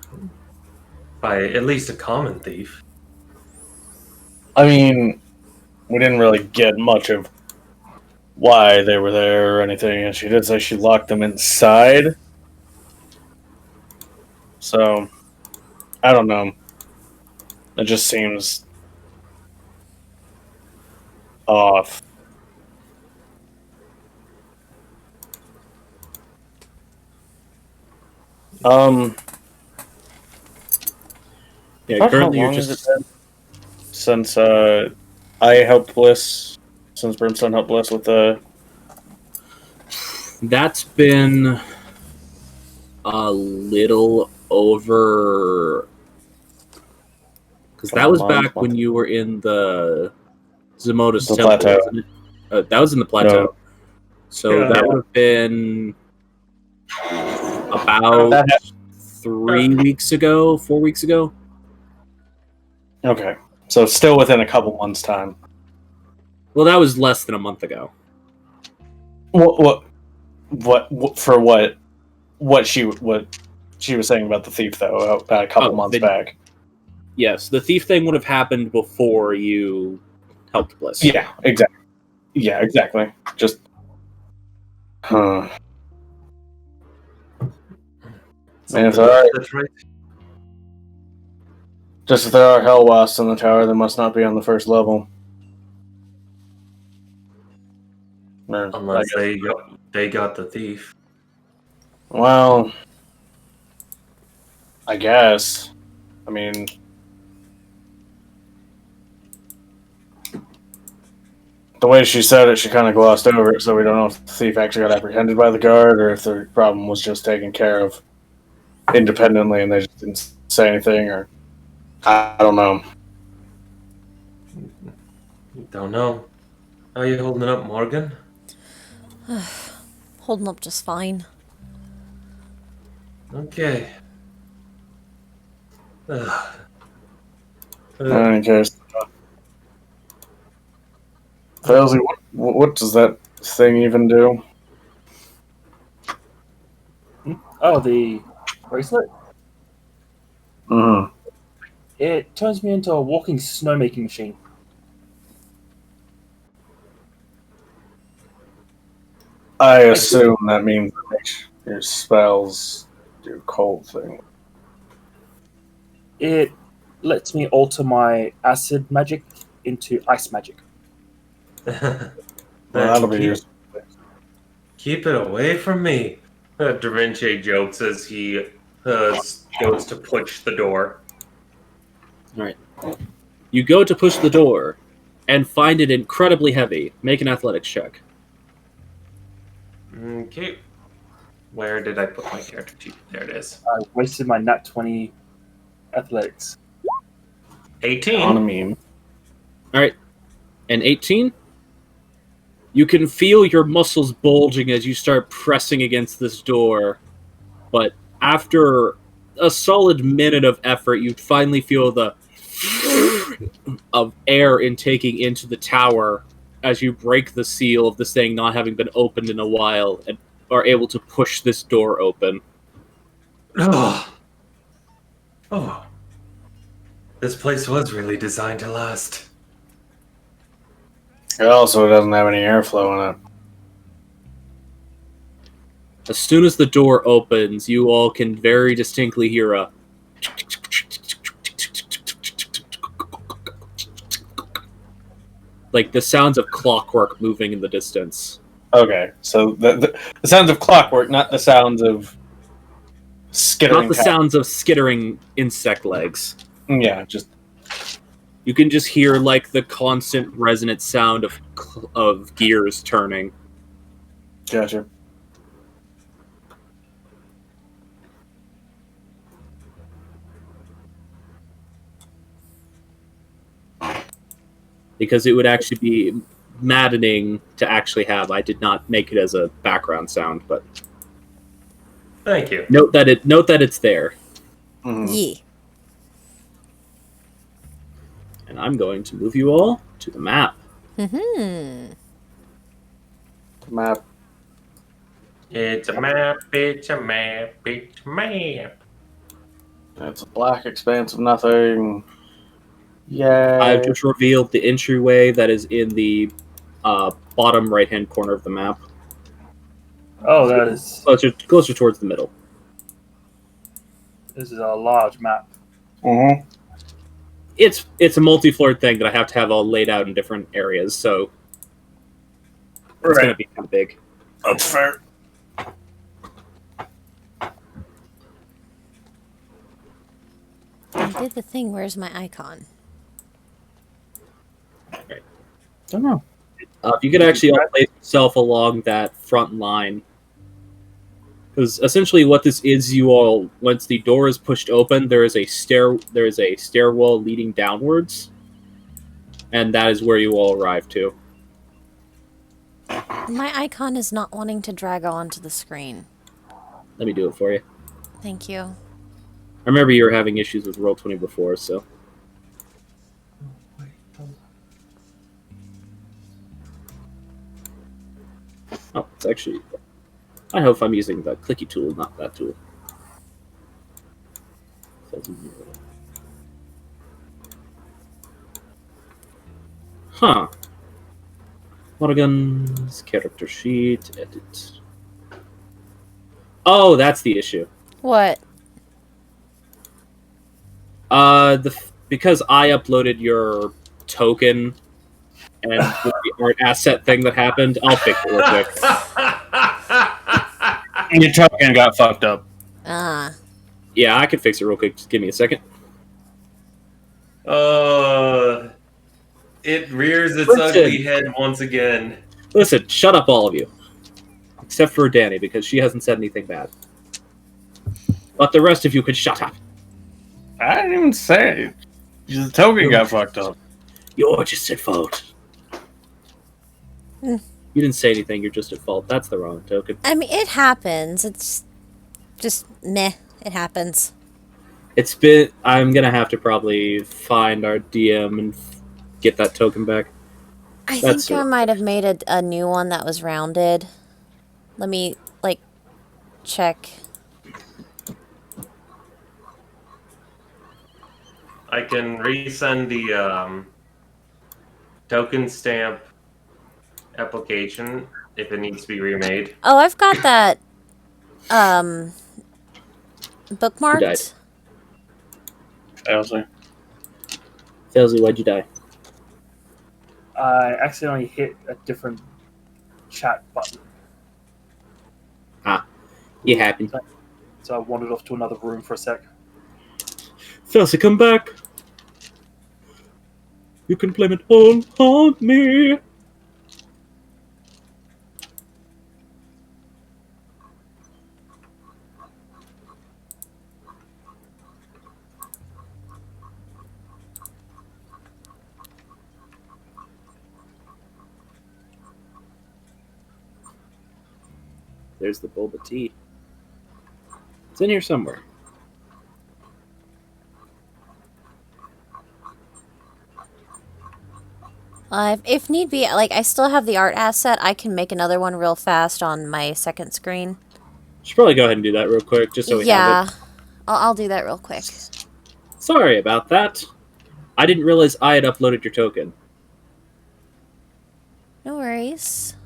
by at least a common thief. I mean, we didn't really get much of why they were there or anything, and she did say she locked them inside. So, I don't know. It just seems off. Yeah, currently how you're long has just it been since I helped Bliss, since Brimstone helped Bliss with the. That's been a little over, because that was back when you were in the Zemoda's The temple, plateau. wasn't it? That was in the plateau. No. So Yeah. that would have been about 3 weeks ago, 4 weeks ago. Okay, so still within a couple months' time. Well, that was less than a month ago. What for what she was saying about the thief though about a couple months back. Yes, the thief thing would have happened before you helped Bliss. Yeah, exactly. Yeah, exactly. Just, man, it's alright. That's right. Just if there are hell wasps in the tower, they must not be on the first level. Unless they got the thief. Well, I guess. I mean, the way she said it, she kind of glossed over it, so we don't know if the thief actually got apprehended by the guard or if the problem was just taken care of independently and they just didn't say anything, or I don't know. Don't know. How you holding up, Morgan? Holding up just fine. Okay. In any case, Failsy, what does that thing even do? Oh, the bracelet? Mm-hmm. It turns me into a walking snowmaking machine. I assume that means it makes your spells do cold thing. It lets me alter my acid magic into ice magic. Well, that'll be useful. Keep it away from me. Da Vinci jokes as he goes to push the door. Alright. You go to push the door and find it incredibly heavy. Make an athletics check. Okay. Where did I put my character sheet? There it is. I wasted my nat 20 athletics. 18. On a meme. Alright. And 18? You can feel your muscles bulging as you start pressing against this door. But after a solid minute of effort, you finally feel the of air intaking into the tower. as you break the seal of this thing not having been opened in a while and are able to push this door open. Oh. Oh. This place was really designed to last. It also doesn't have any airflow in it. As soon as the door opens, you all can very distinctly hear a like the sounds of clockwork moving in the distance. Okay, so the sounds of clockwork, not the sounds of skittering. Not the sounds of skittering insect legs. Yeah, just You can just hear like the constant resonant sound of gears turning. gotcha. Because it would actually be maddening to actually have. I did not make it as a background sound, but Thank you. note that it's there. Mhm. Yee. And I'm going to move you all to the map. Hmm. Map. It's a map, it's a map, it's a map. It's a black expanse of nothing. Yay. I've just revealed the entryway that is in the bottom right-hand corner of the map, Oh, that is. closer towards the middle. This is a large map. Mm-hmm. It's a multi-floored thing that I have to have all laid out in different areas, so it's going to be kind of big. That's fair. I did the thing. Where's my icon? Don't know. If you could actually all place yourself along that front line. Because essentially what this is, you all, once the door is pushed open, there is a stairwell leading downwards. And that is where you all arrive to. My icon is not wanting to drag onto the screen. Let me do it for you. Thank you. I remember you were having issues with Roll20 before, so. Oh, it's actually... I hope I'm using the clicky tool, not that tool. Huh. Morgan's character sheet, edit. Oh, that's the issue. What? Because I uploaded your token and with the art asset thing that happened, I'll fix it real quick. Your token got fucked up. Ah. Yeah, I can fix it real quick. Just give me a second. It rears its Listen. ugly head once again. Listen, shut up, all of you. Except for Danny, because she hasn't said anything bad. But the rest of you could shut up. I didn't even say it. The token got fucked up. You're just at fault. Mm. You didn't say anything, you're just at fault. That's the wrong token. I mean, it happens. It's just meh. It happens. It's been... I'm gonna have to probably find our DM and get that token back. I That's think I it. might have made a new one that was rounded. Let me, like, check. I can resend the token stamp application if it needs to be remade. Oh, I've got that, Who bookmarked. died? Elsie. Felsley, why'd you die? I accidentally hit a different chat button. You happy? So I wandered off to another room for a sec. Felsley, come back! You can blame it all on me! There's the boba tea. It's in here somewhere. If need be, like, I still have the art asset. I can make another one real fast on my second screen. Should probably go ahead and do that real quick, just so we have Yeah, it. I'll do that real quick. Sorry about that. I didn't realize I had uploaded your token. No worries.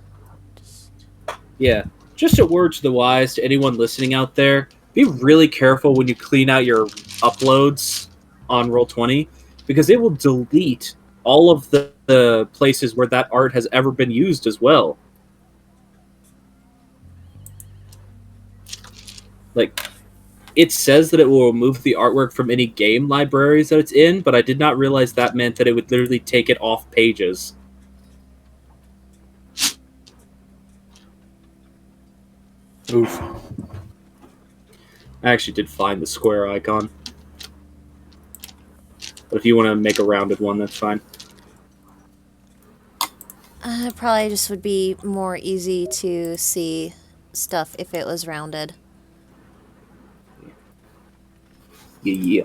Yeah. Just a word to the wise to anyone listening out there. Be really careful when you clean out your uploads on Roll20, because it will delete all of the places where that art has ever been used as well. Like, it says that it will remove the artwork from any game libraries that it's in, but I did not realize that meant that it would literally take it off pages. Oof. I actually did find the square icon. But if you want to make a rounded one, that's fine. Probably just would be more easy to see stuff if it was rounded. Yeah.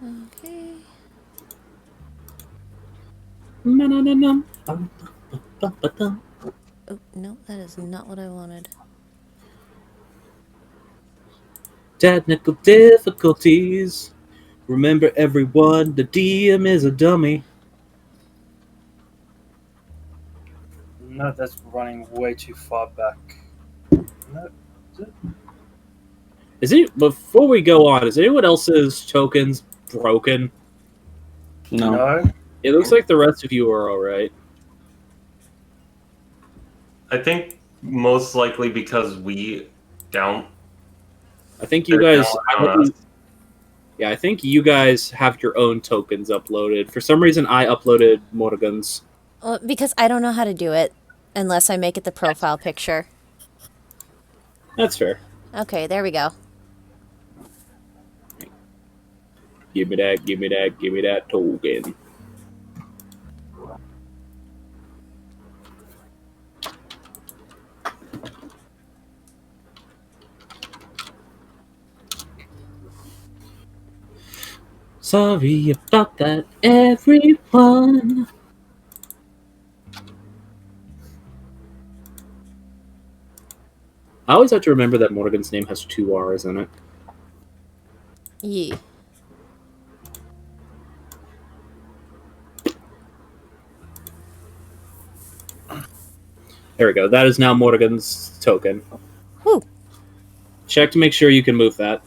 Okay. Oh, no, that is not what I wanted. Technical difficulties. Remember, everyone, the DM is a dummy. No, that's running way too far back. No, is it? Is it before we go on? Is anyone else's tokens broken? No. It looks like the rest of you are all right. I think most likely because we down. I think you they're guys. down on us. Yeah, I think you guys have your own tokens uploaded. For some reason, I uploaded Morgan's. Well, because I don't know how to do it unless I make it the profile picture. That's fair. Okay, there we go. Give me that. Give me that. Give me that token. Sorry about that, everyone. I always have to remember that Morgan's name has 2 R's in it. Yeah. There we go. That is now Morgan's token. Whew. Check to make sure you can move that.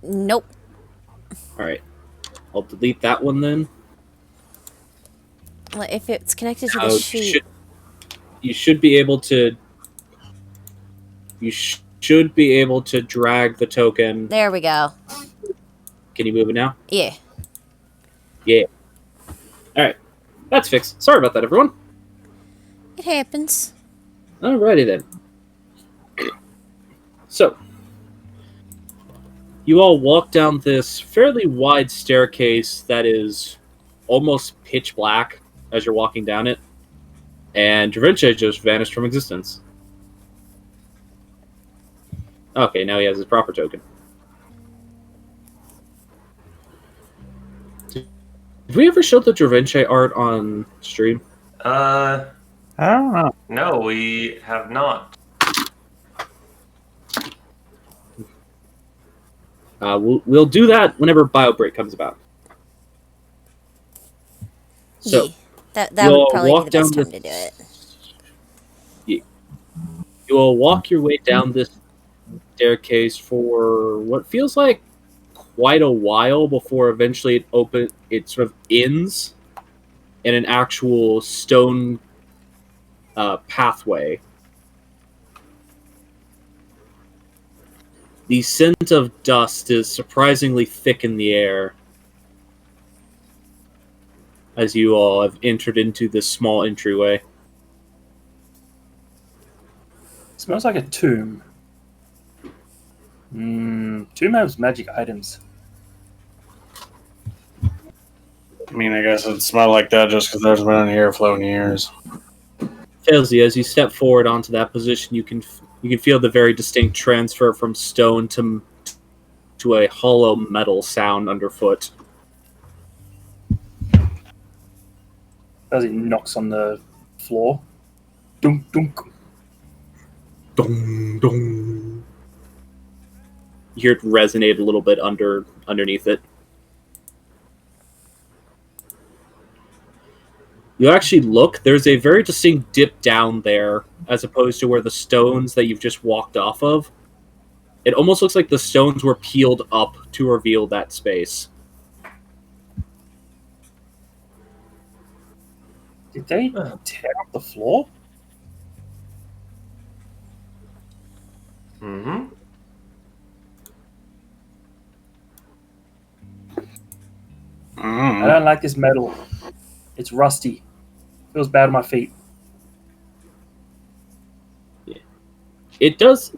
Nope. Alright. I'll delete that one then. Well, if it's connected to Now, the sheet. you should be able to... You should be able to drag the token. There we go. Can you move it now? Yeah. Yeah. Alright. That's fixed. Sorry about that, everyone. It happens. Alrighty then. So, you all walk down this fairly wide staircase that is almost pitch black as you're walking down it, and Dravince just vanished from existence. Okay, now he has his proper token. Did we ever show the Dravince art on stream? I don't know. No, we have not. We'll do that whenever BioBreak comes about. So, yeah. That you'll would probably be walk the down best time this- to do it. You will walk your way down this staircase for what feels like quite a while before eventually it sort of ends in an actual stone pathway. The scent of dust is surprisingly thick in the air as you all have entered into this small entryway. Smells like a tomb. Tomb has magic items. I mean, I guess it smelled like that just because there's been an airflow in years. Failsy, as you step forward onto that position, you can You can feel the very distinct transfer from stone to a hollow metal sound underfoot. As it knocks on the floor. Dunk, dunk. Dong, dong. You hear it resonate a little bit underneath it. You actually look, there's a very distinct dip down there, as opposed to where the stones that you've just walked off of. It almost looks like the stones were peeled up to reveal that space. Did they tear up the floor? Mm-hmm. I don't like this metal. It's rusty. Feels bad on my feet. It does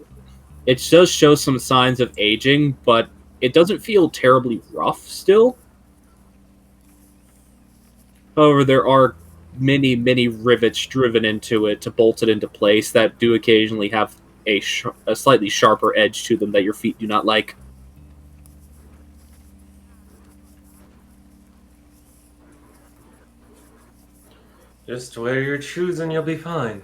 show some signs of aging, but it doesn't feel terribly rough still. However, there are many, many rivets driven into it to bolt it into place that do occasionally have a slightly sharper edge to them that your feet do not like. Just wear your shoes and you'll be fine.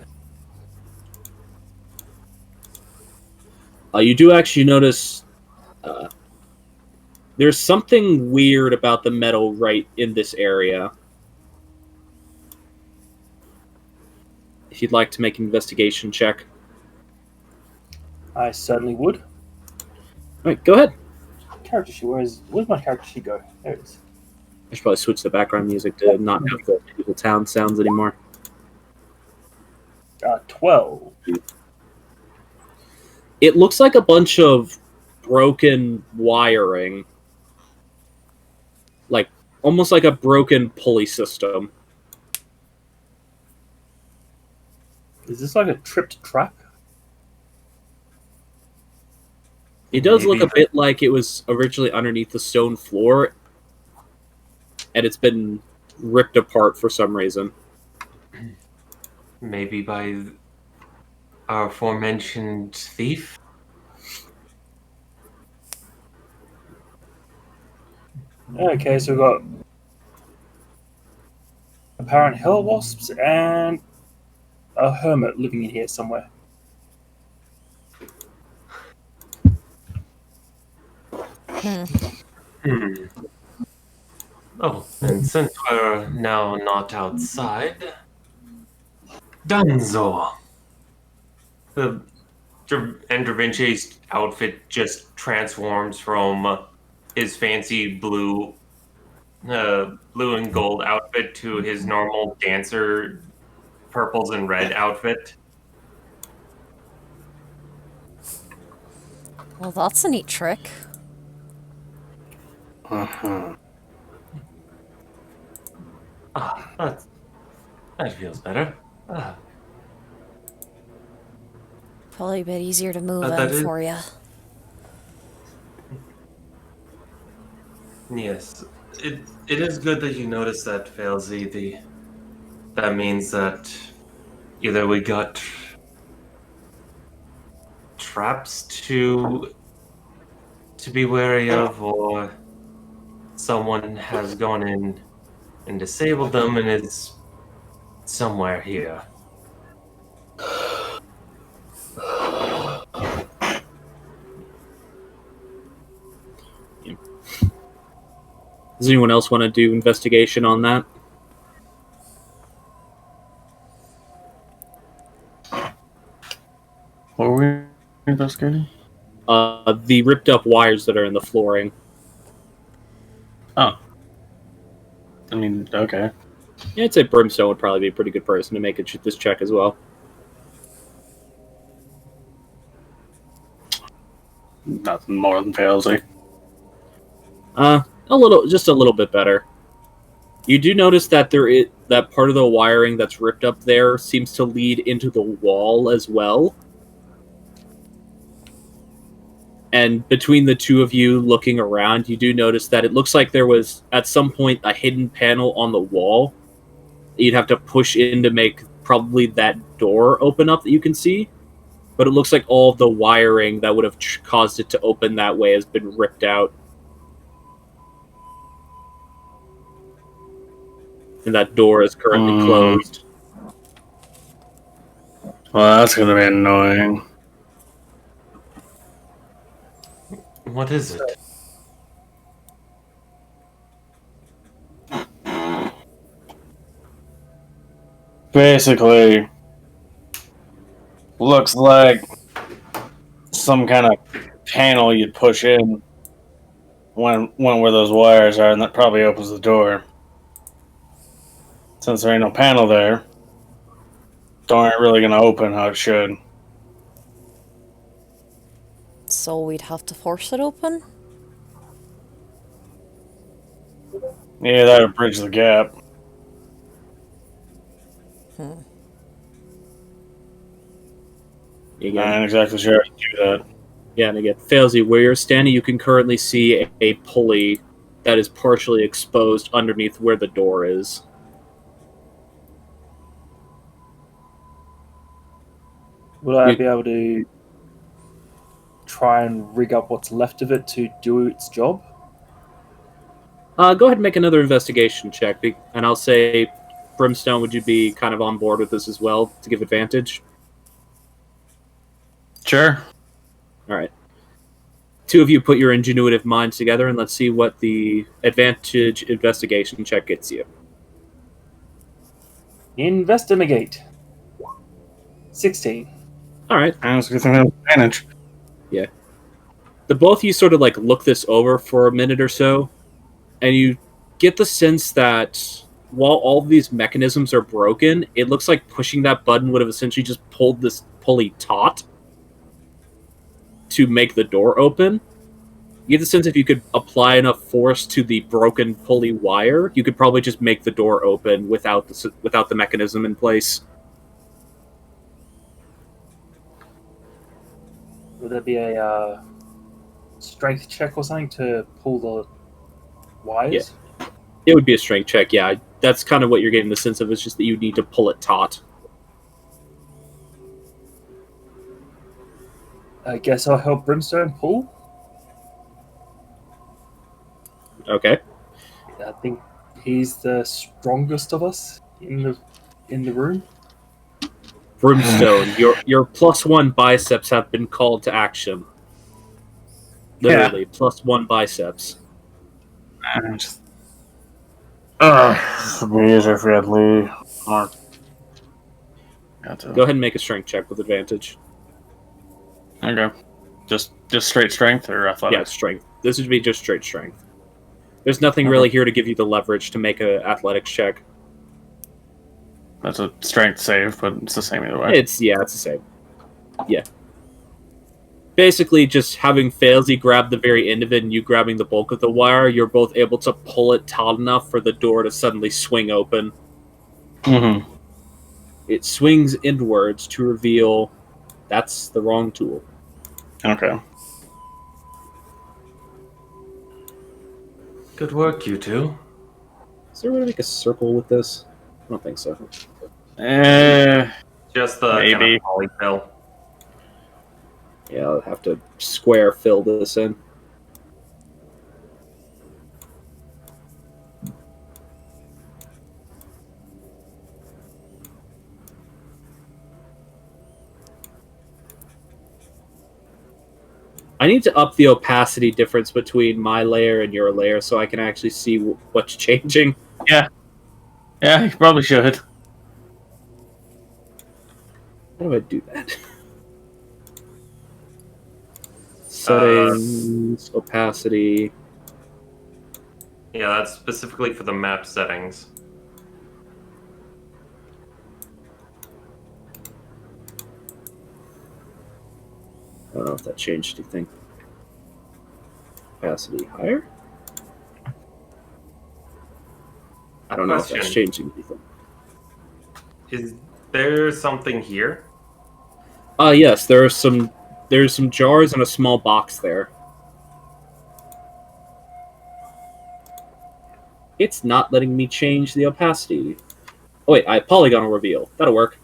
You do actually notice there's something weird about the metal right in this area. If you'd like to make an investigation check. I certainly would. Alright, go ahead. Character sheet. Where's my character sheet go? There it is. I should probably switch the background music to not have the medieval town sounds anymore. 12. It looks like a bunch of broken wiring. Like, almost like a broken pulley system. Is this like a tripped track? It does look Maybe. a bit like it was originally underneath the stone floor, and it's been ripped apart for some reason. Maybe by our aforementioned thief? Okay, so we've got apparent hell wasps and a hermit living in here somewhere. Oh, and since we're now not outside, Danzo. And Da Vinci's outfit just transforms from his fancy blue and gold outfit to his normal dancer purples and red outfit. Well, that's a neat trick. Uh-huh. That feels better. Probably a bit easier to move That in is- for you. Yes, it is good that you noticed that, Failsy. That means that either we got traps to be wary of, or someone has gone in and disabled them and is somewhere here. Does anyone else want to do investigation on that? What were we investigating? The ripped up wires that are in the flooring. Oh. I mean, okay. Yeah, I'd say Brimstone would probably be a pretty good person to make this check as well. Nothing more than Palsy. Just a little bit better. You do notice that that part of the wiring that's ripped up there seems to lead into the wall as well. And between the two of you looking around, you do notice that it looks like there was, at some point, a hidden panel on the wall that you'd have to push in to make probably that door open up that you can see. but it looks like all of the wiring that would have caused it to open that way has been ripped out. And that door is currently closed. Well, that's gonna be annoying. What is it? Basically, looks like some kind of panel you'd push in when where those wires are, and that probably opens the door. Since there ain't no panel there, door ain't really gonna open how it should. So we'd have to force it open? Yeah, that would bridge the gap. I ain't exactly sure how to do that. Yeah, and again, Failsy, where you're standing, you can currently see a pulley that is partially exposed underneath where the door is. Would I be able to try and rig up what's left of it to do its job? Go ahead and make another investigation check, and I'll say, Brimstone, would you be kind of on board with this as well to give advantage? Sure. All right. Two of you put your ingenuitive minds together, and let's see what the advantage investigation check gets you. Investigate. 16. All right. I was gonna think that was advantage. Yeah. The both of you sort of like look this over for a minute or so, and you get the sense that while all of these mechanisms are broken, it looks like pushing that button would have essentially just pulled this pulley taut to make the door open. You get the sense if you could apply enough force to the broken pulley wire, you could probably just make the door open without the mechanism in place. Would there be a strength check or something to pull the wires? Yeah. It would be a strength check, yeah. That's kind of what you're getting the sense of, is just that you need to pull it taut. I guess I'll help Brimstone pull. Okay. I think he's the strongest of us in the room. Brimstone, your +1 biceps have been called to action. Literally, +1 biceps. It'd be easier if we had Lee. Mark. Go ahead and make a strength check with advantage. Okay. Just straight strength or athletics? Yeah, strength. This would be just straight strength. There's nothing really here to give you the leverage to make an athletics check. That's a strength save, but it's the same either way. It's the same. Yeah. Basically, just having Failsy grab the very end of it and you grabbing the bulk of the wire, you're both able to pull it taut enough for the door to suddenly swing open. Mm-hmm. It swings inwards to reveal that's the wrong tool. Okay. Good work, you two. Is there a way to make a circle with this? I don't think so. Just the Maybe. kind of polyfill. Yeah, I'll have to square fill this in. I need to up the opacity difference between my layer and your layer so I can actually see what's changing. Yeah, you probably should. How do I do that? Settings, opacity. Yeah, that's specifically for the map settings. I don't know if that changed anything. Opacity higher? I don't know if that's changing anything. Is there something here? Yes, there's some jars and a small box there. It's not letting me change the opacity. Oh wait, polygonal reveal. That'll work.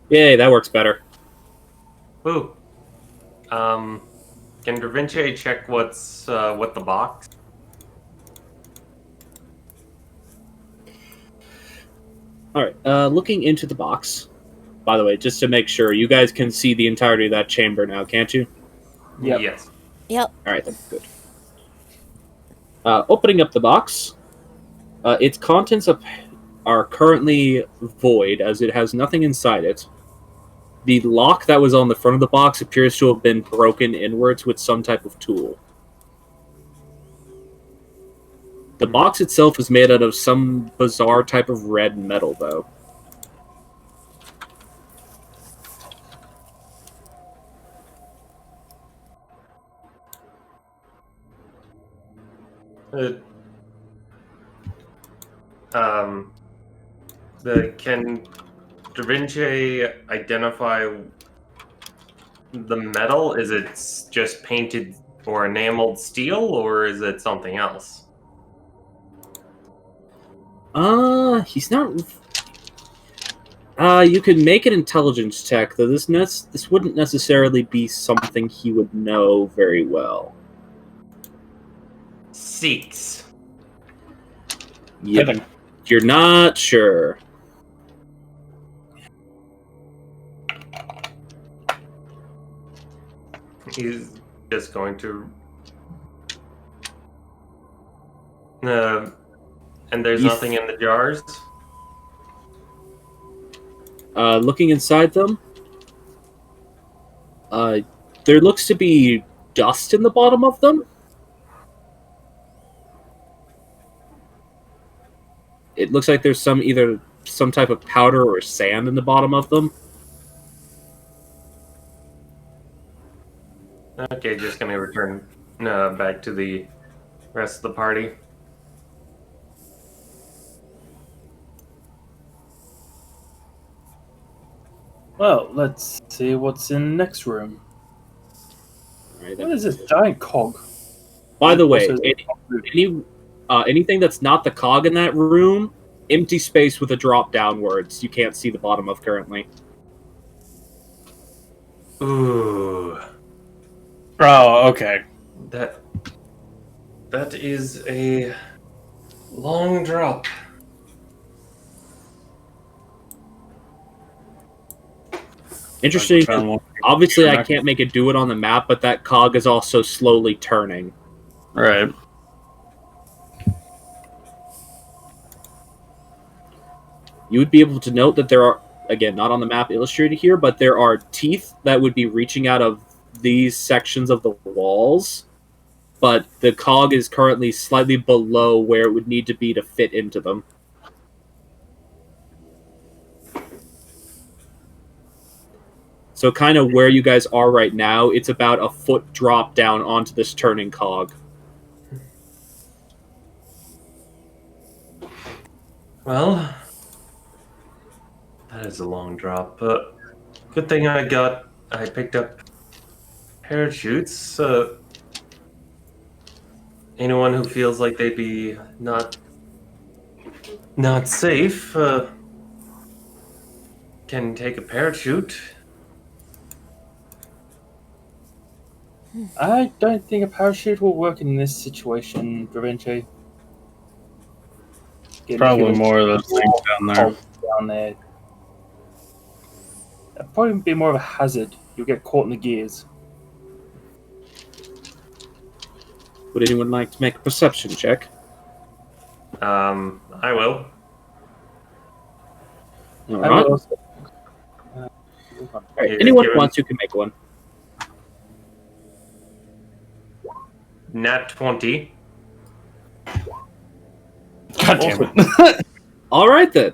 Yay, that works better. Ooh. Can Da Vinci check what's what the box? All right. Looking into the box. By the way, just to make sure, you guys can see the entirety of that chamber now, can't you? Yep. Yes. Yep. All right, then. Good. Opening up the box, its contents are currently void, as it has nothing inside it. The lock that was on the front of the box appears to have been broken inwards with some type of tool. The box itself is made out of some bizarre type of red metal, though. Uh, can Da Vinci identify the metal? Is it just painted or enameled steel, or is it something else? He's not. You could make an intelligence check, though this wouldn't necessarily be something he would know very well. 6. Yeah, you're not sure. He's just going to. And there's You nothing in the jars. Looking inside them, there looks to be dust in the bottom of them. It looks like there's either some type of powder or sand in the bottom of them. Okay, just gonna return back to the rest of the party. Well, let's see what's in the next room. Right, What is this giant cog? by the way, Also, anything that's not the cog in that room, empty space with a drop downwards. You can't see the bottom of currently. Ooh, Oh, okay. that is a long drop. Interesting. Found one. Obviously, I can't make it do it on the map, but that cog is also slowly turning. Right. You would be able to note that there are, again, not on the map illustrated here, but there are teeth that would be reaching out of these sections of the walls, but the cog is currently slightly below where it would need to be to fit into them. So kind of where you guys are right now, it's about a foot drop down onto this turning cog. Well, that is a long drop, but good thing I picked up parachutes. Anyone who feels like they'd be not safe can take a parachute. I don't think a parachute will work in this situation, Da Vinci. Probably more of those things down there. Down there. That'd probably be more of a hazard. You'll get caught in the gears. Would anyone like to make a perception check? I will. All I right. will also- All right. You're Anyone who given- wants to can make one. Nat 20. God damn it. All right then.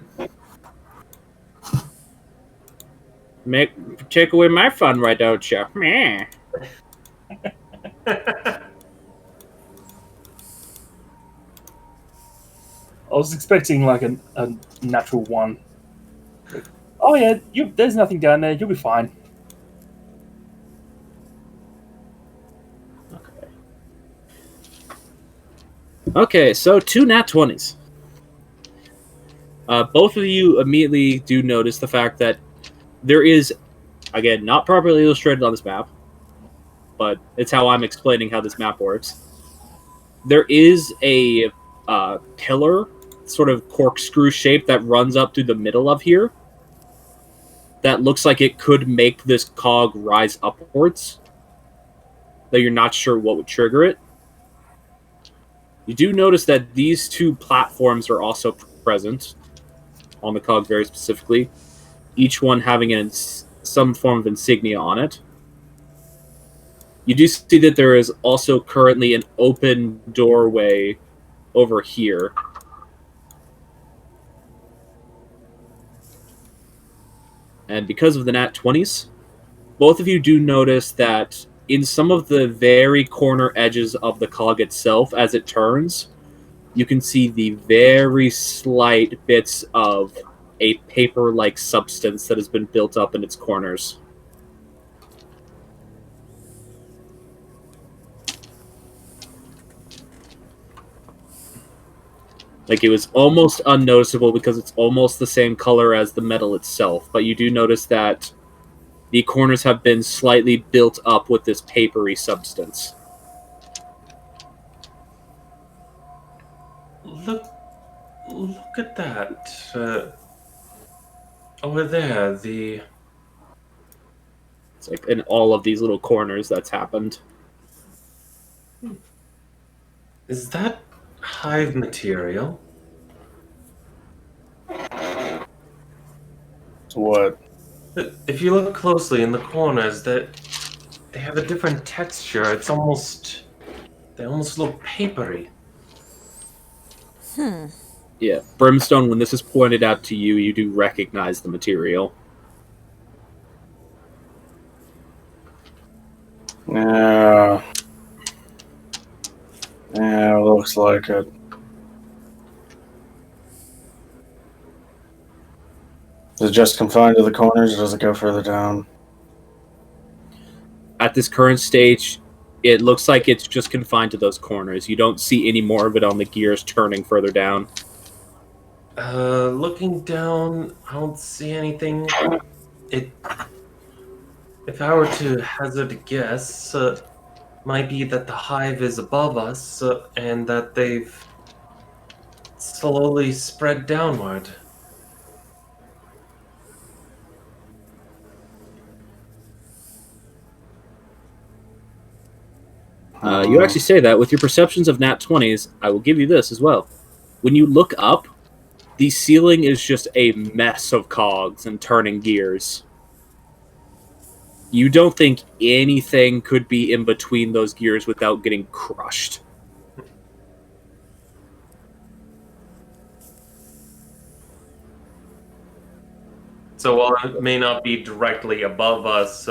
Take away my fun, right, don't you? Meh. I was expecting like a natural one. Oh yeah, there's nothing down there. You'll be fine. Okay, so 2 nat 20s. Both of you immediately do notice the fact that there is, again, not properly illustrated on this map, but it's how I'm explaining how this map works. There is a pillar, sort of corkscrew shape, that runs up through the middle of here that looks like it could make this cog rise upwards, though you're not sure what would trigger it. You do notice that these two platforms are also present on the cog very specifically, each one having some form of insignia on it. You do see that there is also currently an open doorway over here. And because of the nat 20s, both of you do notice that in some of the very corner edges of the cog itself, as it turns, you can see the very slight bits of a paper-like substance that has been built up in its corners. Like, it was almost unnoticeable because it's almost the same color as the metal itself, but you do notice that the corners have been slightly built up with this papery substance. Look at that. Over there, It's like in all of these little corners that's happened. is that hive material? What? If you look closely in the corners, that they have a different texture. They almost look papery. Yeah, Brimstone, when this is pointed out to you, you do recognize the material. Yeah. Yeah, looks like it. Is it just confined to the corners, or does it go further down? At this current stage, it looks like it's just confined to those corners. You don't see any more of it on the gears turning further down. Looking down, I don't see anything. If I were to hazard a guess, might be that the hive is above us, and that they've slowly spread downward. You actually say that with your perceptions of nat 20s. I will give you this as well. When you look up, the ceiling is just a mess of cogs and turning gears. You don't think anything could be in between those gears without getting crushed. So while it may not be directly above us,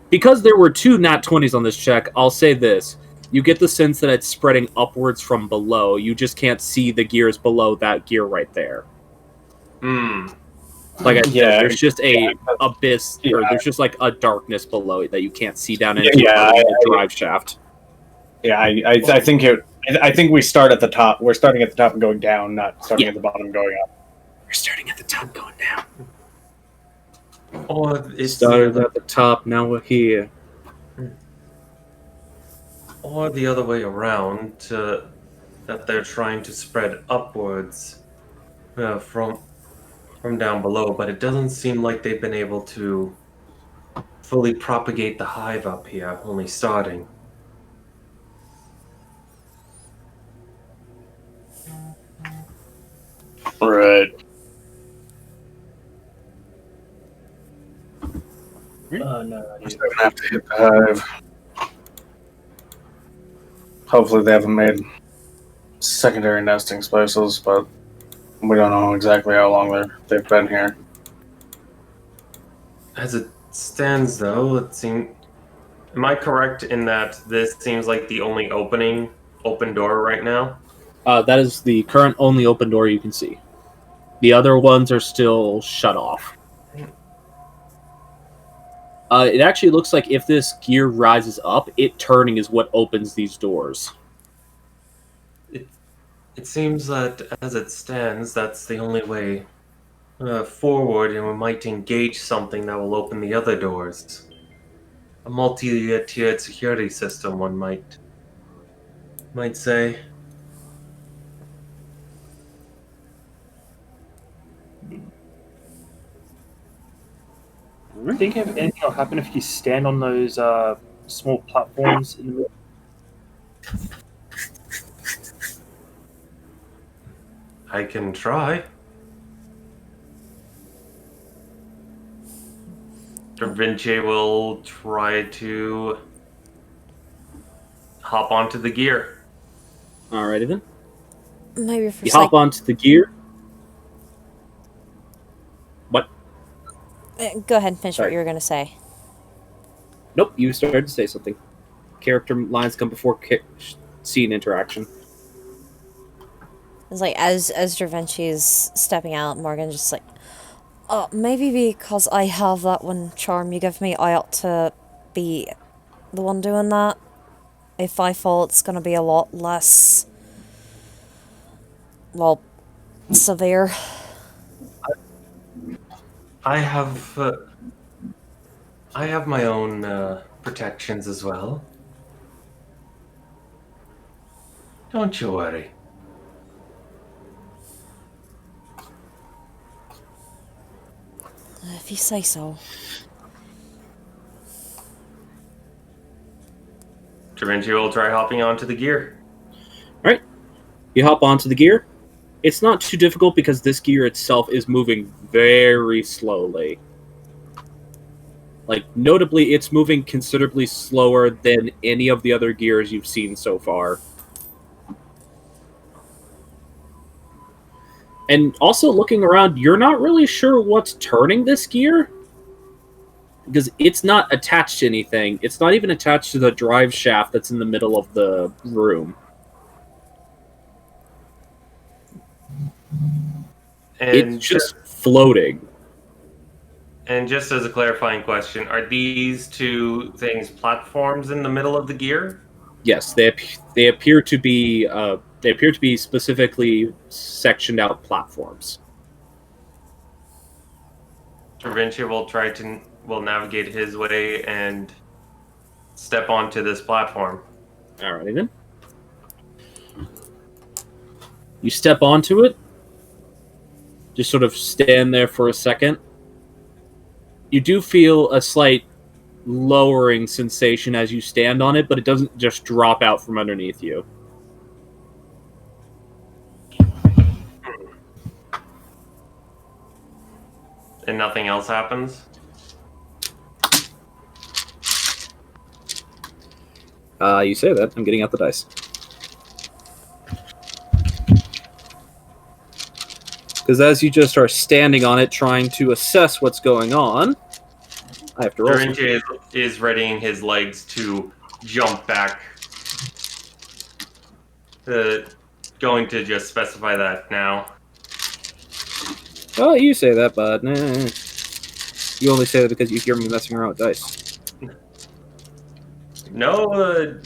Because there were two nat 20s on this check, I'll say this. You get the sense that it's spreading upwards from below. You just can't see the gears below that gear right there. Like I said, there's just a abyss, or there's just like a darkness below it that you can't see down into the drive shaft. Yeah, I think it. I think we start at the top. We're starting at the top and going down, not starting at the bottom and going up. We're starting at the top, going down. or it's Started at the top, now we're here. or the other way around, that they're trying to spread upwards from down below, but it doesn't seem like they've been able to fully propagate the hive up here, only starting. Right. No, We're still gonna have to hit the hive. Hopefully, they haven't made secondary nesting spaces, but we don't know exactly how long they've been here. As it stands, though, it seems. Am I correct in that this seems like the only open door right now? That is the current only open door you can see. The other ones are still shut off. It actually looks like if this gear rises up, it turning is what opens these doors. It seems that as it stands, that's the only way forward, and we might engage something that will open the other doors. A multi-tiered security system, one might say. I think if anything will happen if you stand on those small platforms in the middle. I can try. Da Vinci will try to hop onto the gear. Alrighty then. Maybe for You hop onto the gear. What? Go ahead and finish what Sorry. you were gonna say. Nope, you started to say something. Character lines come before scene interaction. It's like as Da Vinci's stepping out, Morgan just like, oh, maybe because I have that one charm you give me, I ought to be the one doing that. If I fall, it's gonna be a lot less, well, severe. I have my own protections as well. Don't you worry. If you say so. Da Vinci will try hopping onto the gear. Alright. You hop onto the gear. It's not too difficult because this gear itself is moving very slowly. Like, notably, it's moving considerably slower than any of the other gears you've seen so far. And also, looking around, you're not really sure what's turning this gear. Because it's not attached to anything. It's not even attached to the drive shaft that's in the middle of the room. And It's just floating. And just as a clarifying question, are these two things platforms in the middle of the gear? Yes, they appear to be specifically sectioned out platforms. Da Vinci will navigate his way and step onto this platform. Alrighty then. You step onto it. Just sort of stand there for a second. You do feel a slight lowering sensation as you stand on it, but it doesn't just drop out from underneath you. And nothing else happens? You say that. I'm getting out the dice. Because as you just are standing on it, trying to assess what's going on, I have to roll. Da Vinci is readying his legs to jump back. Going to just specify that now. Oh, you say that, but nah. You only say that because you hear me messing around with dice. No,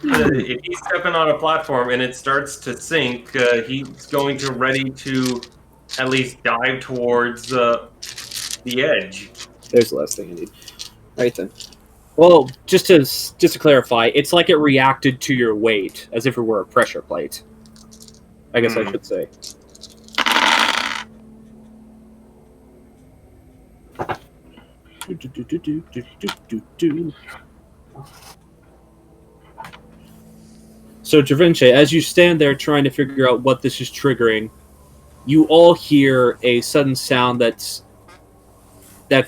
if he's stepping on a platform and it starts to sink, he's going to ready to at least dive towards the edge. There's the last thing I need. Right then. Well, just to clarify, it's like it reacted to your weight, as if it were a pressure plate. I guess I should say. So, Da Vinci, as you stand there trying to figure out what this is triggering, you all hear a sudden sound that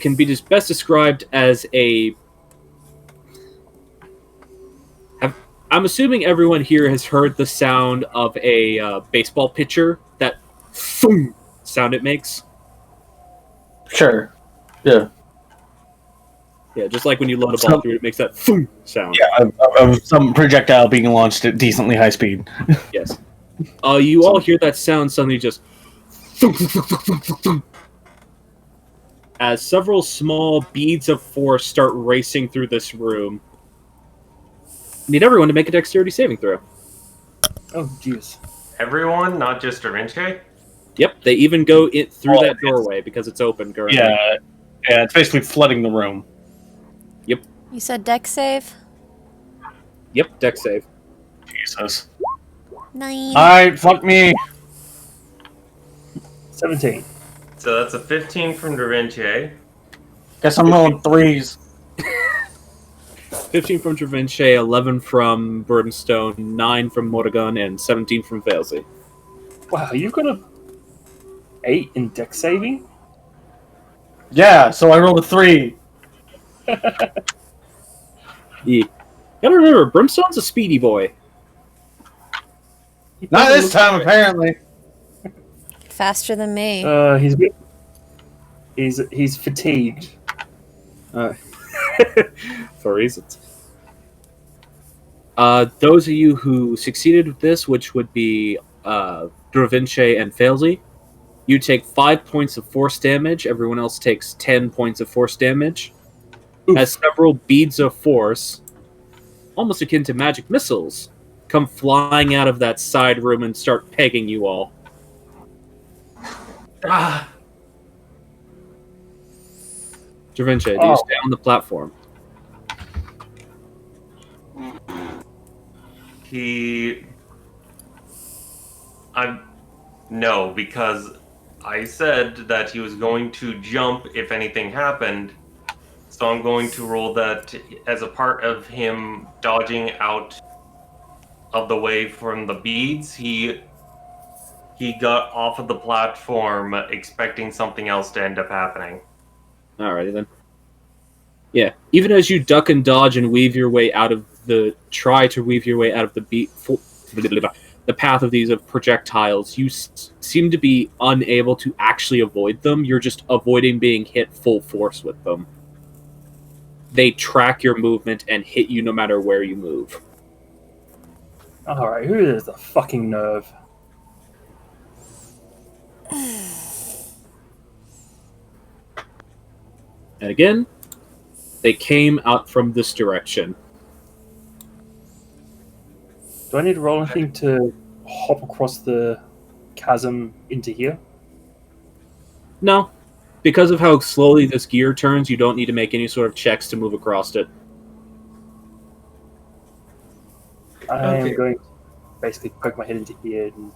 can be best described as a... I'm assuming everyone here has heard the sound of a baseball pitcher, that thum sound it makes. Sure. Yeah. Yeah, just like when you load a ball through it, makes that thum sound. Yeah, of some projectile being launched at decently high speed. Yes. You all hear that sound suddenly just thum, thum, thum, thum, thum, thum, as several small beads of force start racing through this room. I need everyone to make a dexterity saving throw. Oh, jeez. everyone, not just Da Vinci? Yep, they even go through Oh, that doorway because it's open currently. Yeah, it's basically flooding the room. You said deck save? Yep, deck save. Jesus. 9. Alright, fuck me. 17. So that's a 15 from Da Vinci. Guess I'm rolling 3s. 15 from Travinche, 11 from Burdenstone, 9 from Morgan, and 17 from Failsy. Wow, you've got a 8 in deck saving? Yeah, so I rolled a 3. You gotta remember, Brimstone's a speedy boy. Not this time, apparently. Faster than me. He's fatigued. For reasons. Those of you who succeeded with this, which would be Dravinche and Failsy, you take 5 points of force damage. Everyone else takes 10 points of force damage. Oof. As several beads of force, almost akin to magic missiles, come flying out of that side room and start pegging you all. Ah! Dravinche, do you Oh. stay on the platform? No, because I said that he was going to jump if anything happened. So I'm going to roll that as a part of him dodging out of the way from the beads. He got off of the platform expecting something else to end up happening. Alrighty then. Yeah, even as you duck and dodge and weave your way out of the the path of these projectiles, you seem to be unable to actually avoid them. You're just avoiding being hit full force with them. They track your movement and hit you no matter where you move. Alright, who is the fucking nerve? And again, they came out from this direction. Do I need to roll anything to hop across the chasm into here? No. Because of how slowly this gear turns, you don't need to make any sort of checks to move across it. I Okay. am going to basically poke my head into here and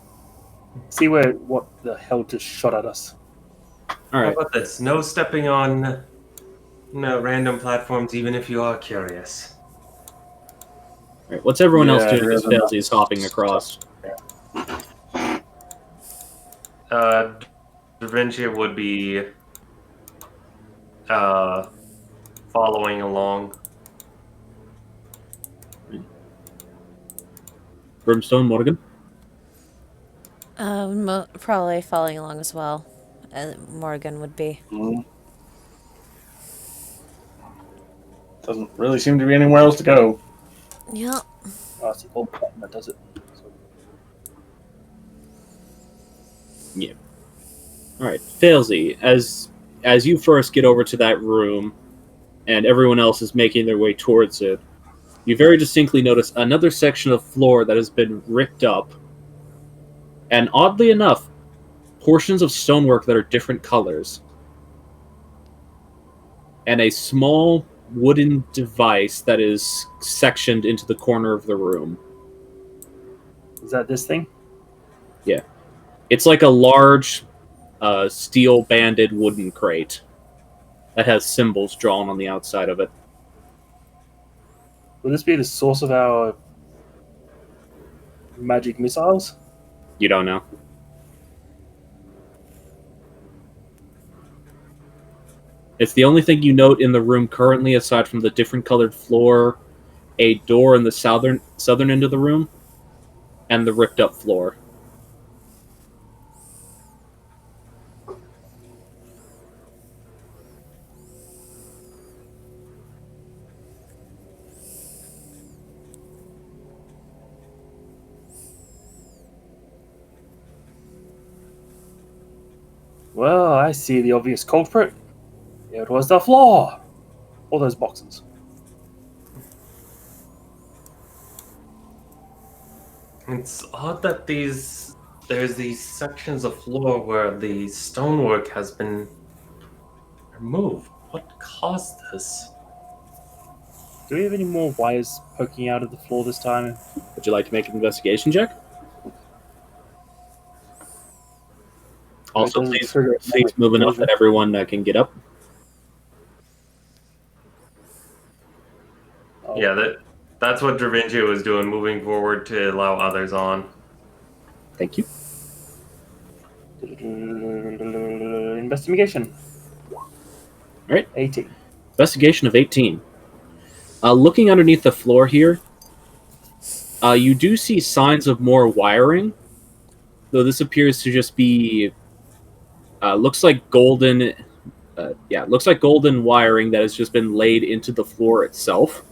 see what the hell just shot at us. How Alright. about this? No stepping on random platforms, even if you are curious. Alright, what's everyone else doing there as is Failsy is hopping across? Da Vinci would be following along. Brimstone, Morgan? Probably following along as well. Morgan would be. Doesn't really seem to be anywhere else to go. Yeah. Oh, it's the old button that does it. So, Alright, Failsy, as you first get over to that room, and everyone else is making their way towards it, you very distinctly notice another section of floor that has been ripped up, and oddly enough, portions of stonework that are different colors, and a small wooden device that is sectioned into the corner of the room. is that this thing? It's like a large steel-banded wooden crate that has symbols drawn on the outside of it. Will this be the source of our magic missiles? You don't know. It's the only thing you note in the room currently, aside from the different colored floor, a door in the southern end of the room, and the ripped up floor. Well, I see the obvious culprit. It was the floor. All those boxes. It's odd that these there's these sections of floor where the stonework has been removed. What caused this? Do we have any more wires poking out of the floor this time? Would you like to make an investigation check? Also, doesn't please, trigger a please move enough that everyone can get up. Oh, Yeah, that's what Da Vinci was doing, moving forward to allow others on. Thank you. Investigation. Right. 18. Investigation of 18. Looking underneath the floor here, you do see signs of more wiring, though this appears to just be looks like golden. Looks like golden wiring that has just been laid into the floor itself.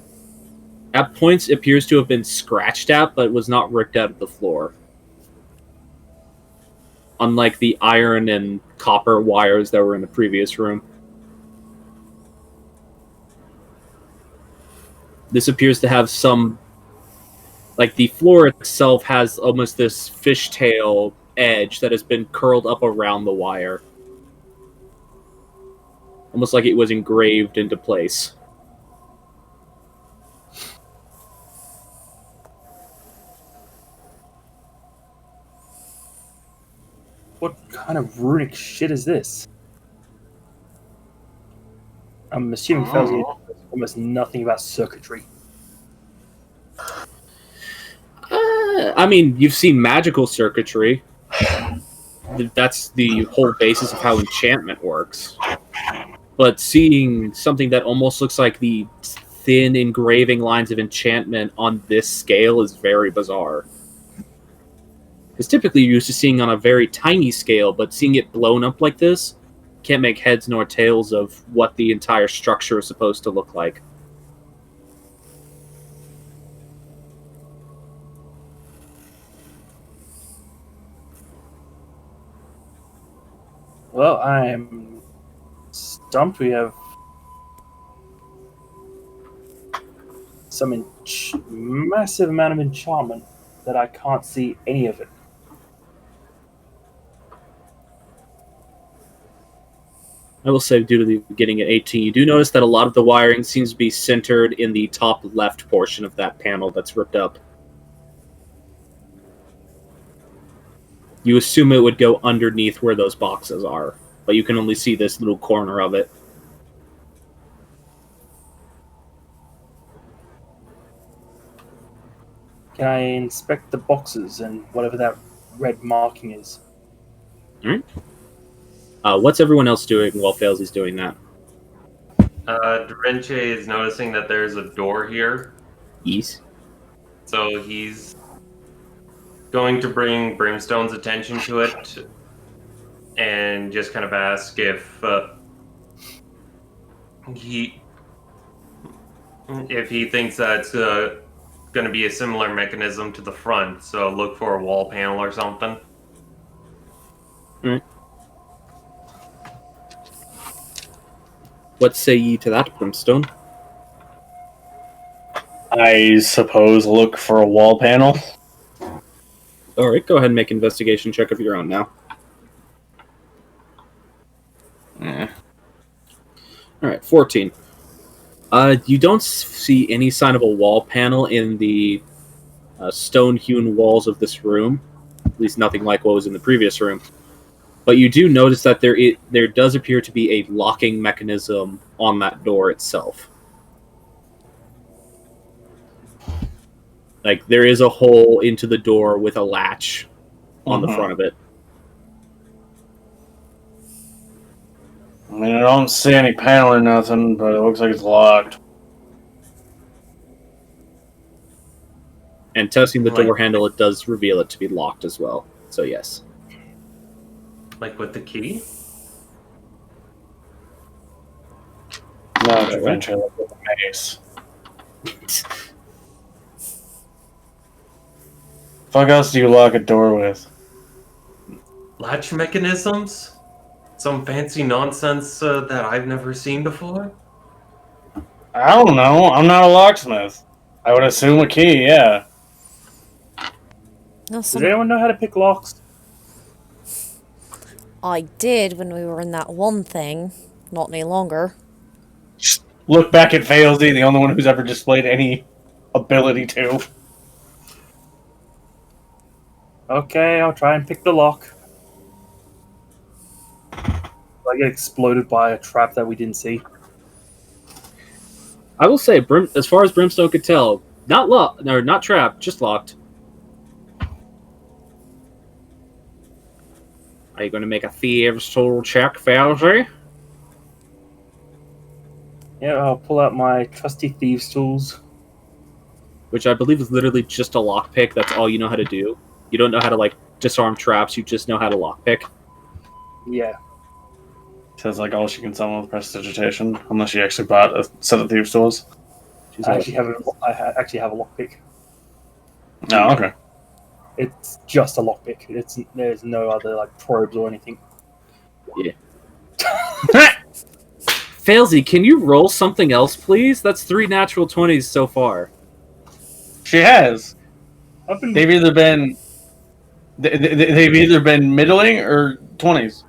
At points, it appears to have been scratched at, but was not ripped out of the floor. Unlike the iron and copper wires that were in the previous room. This appears to have some... Like, the floor itself has almost this fishtail edge that has been curled up around the wire. Almost like it was engraved into place. What kind of runic shit is this? I'm assuming Felzy knows almost nothing about circuitry. I mean, you've seen magical circuitry. That's the whole basis of how enchantment works. But seeing something that almost looks like the thin engraving lines of enchantment on this scale is very bizarre. Because typically you're used to seeing on a very tiny scale, but seeing it blown up like this can't make heads nor tails of what the entire structure is supposed to look like. Well, I'm stumped. We have some massive amount of enchantment that I can't see any of it. I will say, due to the getting at 18, you do notice that a lot of the wiring seems to be centered in the top left portion of that panel that's ripped up. You assume it would go underneath where those boxes are, but you can only see this little corner of it. Can I inspect the boxes and whatever that red marking is? What's everyone else doing while Failsy's doing that? Da Vinci is noticing that there's a door here, Yes. so he's going to bring Brimstone's attention to it and just kind of ask if he thinks that's going to be a similar mechanism to the front. So look for a wall panel or something. Alright. What say ye to that, Brimstone? I suppose look for a wall panel. Alright, go ahead and make an investigation check of your own now. Alright, 14. You don't see any sign of a wall panel in the stone-hewn walls of this room. At least nothing like what was in the previous room. But you do notice that there does appear to be a locking mechanism on that door itself. Like, there is a hole into the door with a latch on the front of it. I mean, I don't see any panel or nothing, but it looks like it's locked. And testing the door handle, it does reveal it to be locked as well. So, yes. Like with the key? No, to venture like with the mace. Fuck else do you lock a door with? Latch mechanisms? Some fancy nonsense that I've never seen before? I don't know. I'm not a locksmith. I would assume a key, yeah. No, Does anyone know how to pick locks? I did when we were in that one thing. Not any longer. Just look back at Failsy, the only one who's ever displayed any ability to. Okay, I'll try and pick the lock. I get exploded by a trap that we didn't see. I will say, as far as Brimstone could tell, not locked, or not trapped, just locked. Are you going to make a thieves' tool check, Failsy? Yeah, I'll pull out my trusty thieves' tools. Which I believe is literally just a lockpick. That's all you know how to do. You don't know how to, like, disarm traps. You just know how to lockpick. Yeah. Says like all she can summon with prestidigitation, unless she actually bought a set of thieves tools. She's I like, actually have a lockpick. Oh, okay. It's just a lockpick. There's no other like probes or anything. yeah. Failsy, can you roll something else, please? That's 3 natural 20s so far. She has. I've been They've either been middling or 20s.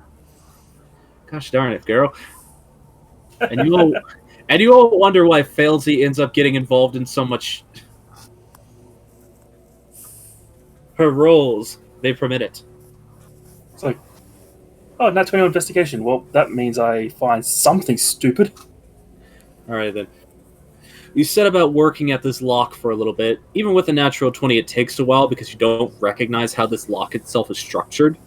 Gosh darn it, girl. And you all wonder why Failsy ends up getting involved in so much. Her roles, they permit it. It's like, oh, nat 20 investigation. Well, that means I find something stupid. Alright then. You set about working at this lock for a little bit. Even with a natural 20, it takes a while because you don't recognize how this lock itself is structured.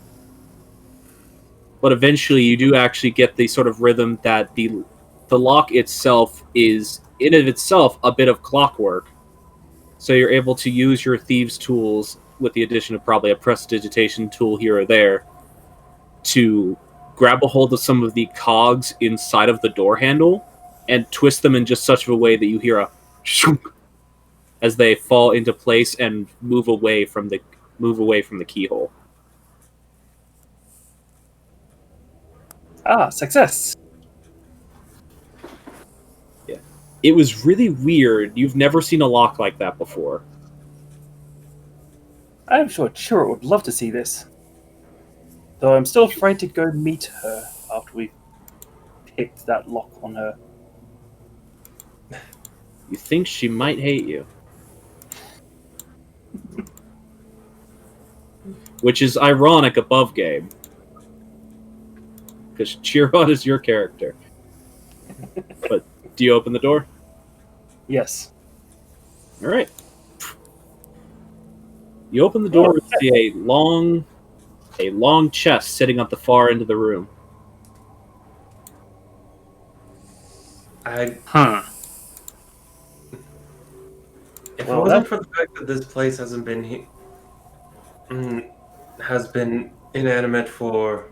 But eventually you do actually get the sort of rhythm that the lock itself is, in of itself, a bit of clockwork. So you're able to use your thieves' tools, with the addition of probably a prestidigitation tool here or there, to grab a hold of some of the cogs inside of the door handle and twist them in just such a way that you hear a shunk as they fall into place and move away from the keyhole. Ah, success. Yeah. It was really weird. You've never seen a lock like that before. I'm sure Chiro would love to see this. Though I'm still afraid to go meet her after we picked that lock on her. You think she might hate you. Which is ironic above game. Because Chirot is your character. But do you open the door? Yes. Alright. You open the door and see a long chest sitting at the far end of the room. Huh. If Well, it wasn't that- for the fact that this place hasn't been has been inanimate for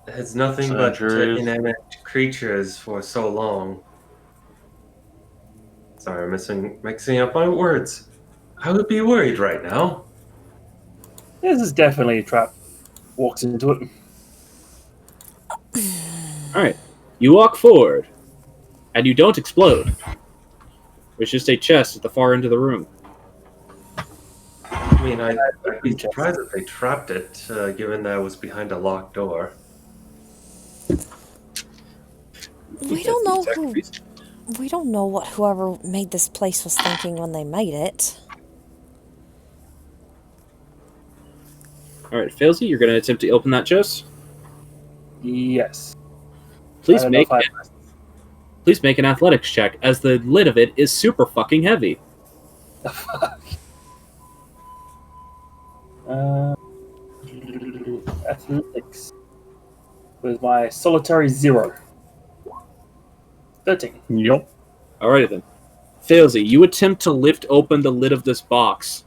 has nothing but Centuries. inanimate creatures for so long. Sorry, I'm mixing up my words. I would be worried right now. This is definitely a trap. Walks into it. Alright. You walk forward. And you don't explode. There's just a chest at the far end of the room. I mean, I'd be surprised if they trapped it, given that it was behind a locked door. We don't know who. We don't know what whoever made this place was thinking when they made it. Alright, Failsy, you're going to attempt to open that chest? Yes. Please I don't know make if I- Please make an athletics check, as the lid of it is super fucking heavy. Athletics. With my solitary 0. 13. Yup. Alrighty then. Failsy, you attempt to lift open the lid of this box,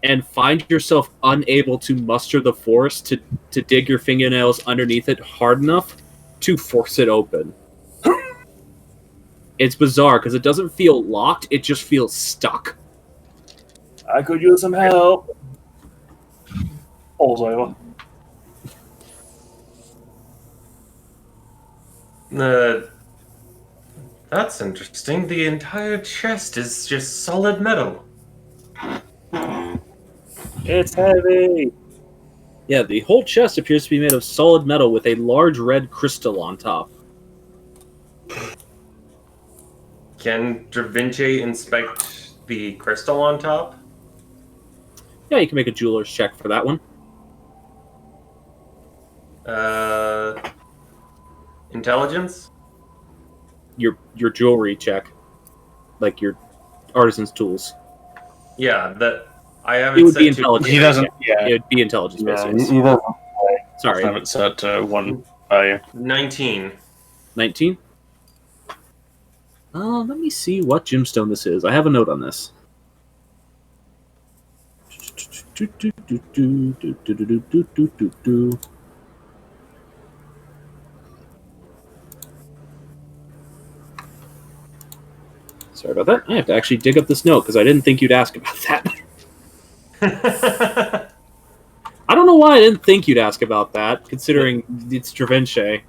and find yourself unable to muster the force to dig your fingernails underneath it hard enough to force it open. It's bizarre, because it doesn't feel locked, it just feels stuck. I could use some help. All's over. That's interesting. The entire chest is just solid metal. It's heavy. Yeah, the whole chest appears to be made of solid metal with a large red crystal on top. Can Da Vinci inspect the crystal on top? Yeah, you can make a jeweler's check for that one. Intelligence? Your jewelry check, like your artisan's tools. Yeah, that I have It it would be set to. intelligence. He doesn't. Yeah, It would be intelligence based. yeah. Yes. He doesn't Sorry, have it set to one value. 19. 19. Let me see what gemstone this is. I have a note on this. Sorry about that. I have to actually dig up this note because I didn't think you'd ask about that. I don't know why I didn't think you'd ask about that, considering it's Da Vinci.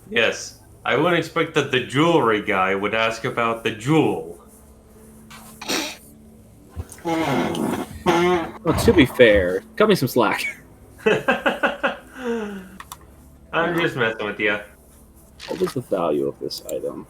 Yes, I wouldn't expect that the jewelry guy would ask about the jewel. Well, to be fair, cut me some slack. I'm just messing with you. What was the value of this item?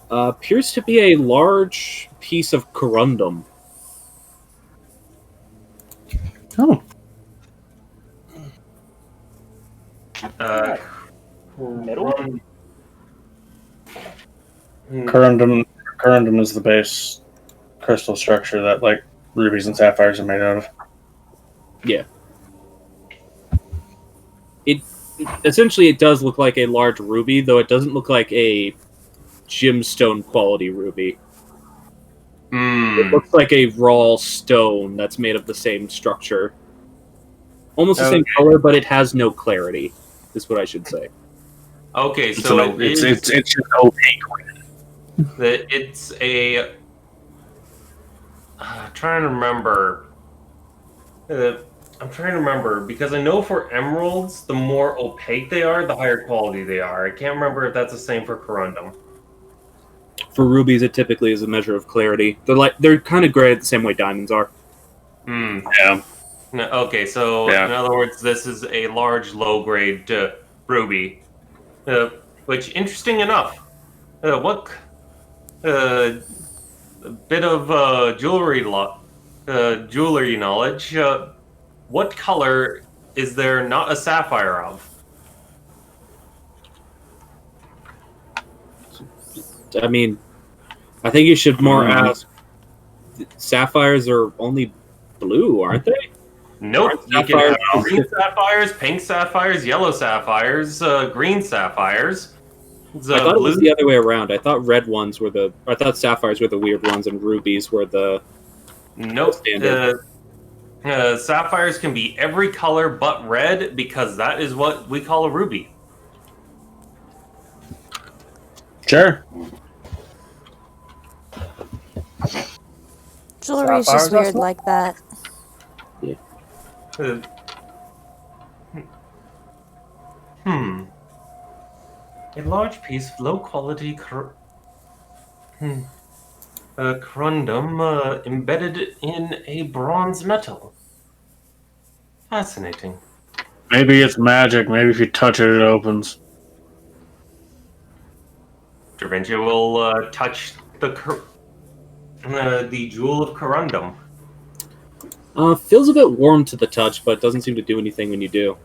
Appears to be a large piece of corundum. Oh, Uh, Metal? corundum is the base crystal structure that like rubies and sapphires are made out of. Yeah. It essentially it does look like a large ruby, though it doesn't look like a gemstone quality ruby. It looks like a raw stone that's made of the same structure. Almost the same color, but it has no clarity, is what I should say. Okay, so It's just opaque. it's a. Trying to remember. I'm trying to remember because I know for emeralds, the more opaque they are, the higher quality they are. I can't remember if that's the same for corundum. For rubies, it typically is a measure of clarity. They're kind of gray the same way diamonds are. Yeah. No, okay, so Yeah. in other words, this is a large, low-grade ruby. Which, interesting enough, what a bit of jewelry knowledge. What color is there not a sapphire of? I mean, I think you should more ask. Sapphires are only blue, aren't they? Nope. Aren't You can have sapphires- green sapphires, pink sapphires, yellow sapphires, green sapphires. I thought it was the other way around. I thought I thought sapphires were the weird ones, and rubies were the. Nope. Standard. Sapphires can be every color but red because that is what we call a ruby. Sure. Jewelry's just Sapphires, weird that's not- like that. Uh, A large piece of low quality corundum embedded in a bronze metal. Fascinating. Maybe it's magic. Maybe if you touch it, it opens. Da Vinci will touch the jewel of corundum. Feels a bit warm to the touch, but doesn't seem to do anything when you do.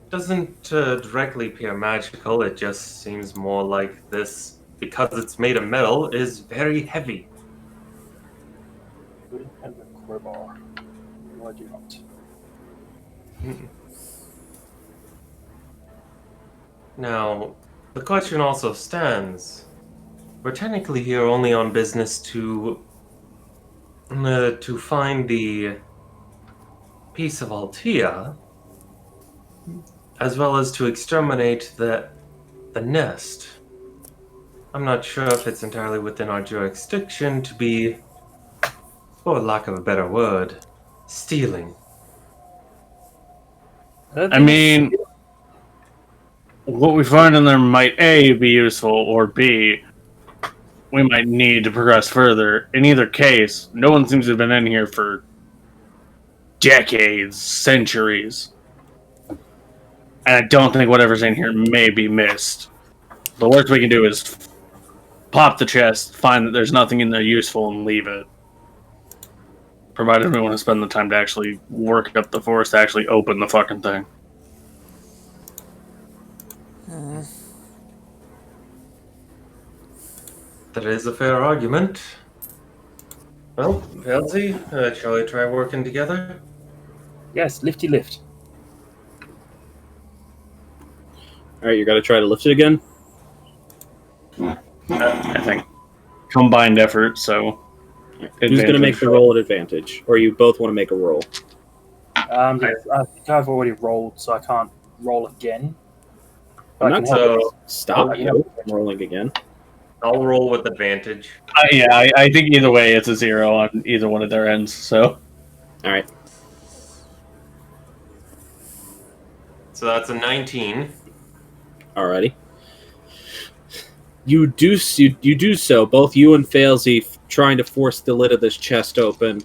Doesn't directly appear magical. It just seems more like this, because it's made of metal, is very heavy. And the crowbar. No, I do not. Now, the question also stands. We're technically here only on business to find the piece of Altea. as well as to exterminate the nest. I'm not sure if it's entirely within our jurisdiction to be, for lack of a better word, stealing. I mean, what we find in there might A, be useful, or B, we might need to progress further. In either case, no one seems to have been in here for decades, centuries. And I don't think whatever's in here may be missed. The worst we can do is pop the chest, find that there's nothing in there useful, and leave it. Provided we want to spend the time to actually work up the force to actually open the fucking thing. That is a fair argument. Well, Velzy, shall we try working together? Yes, lifty lift. Alright, you gotta try to lift it again. I think combined effort, so... Who's gonna make the roll at advantage? Or you both want to make a roll? I think I've already rolled, so I can't roll again. I'm I not can help. gonna stop I can you from rolling again. I'll roll with advantage. I think either way it's a 0 on either one of their ends, so... Alright. So that's a 19. Alrighty. You do so, both you and Failsy, trying to force the lid of this chest open,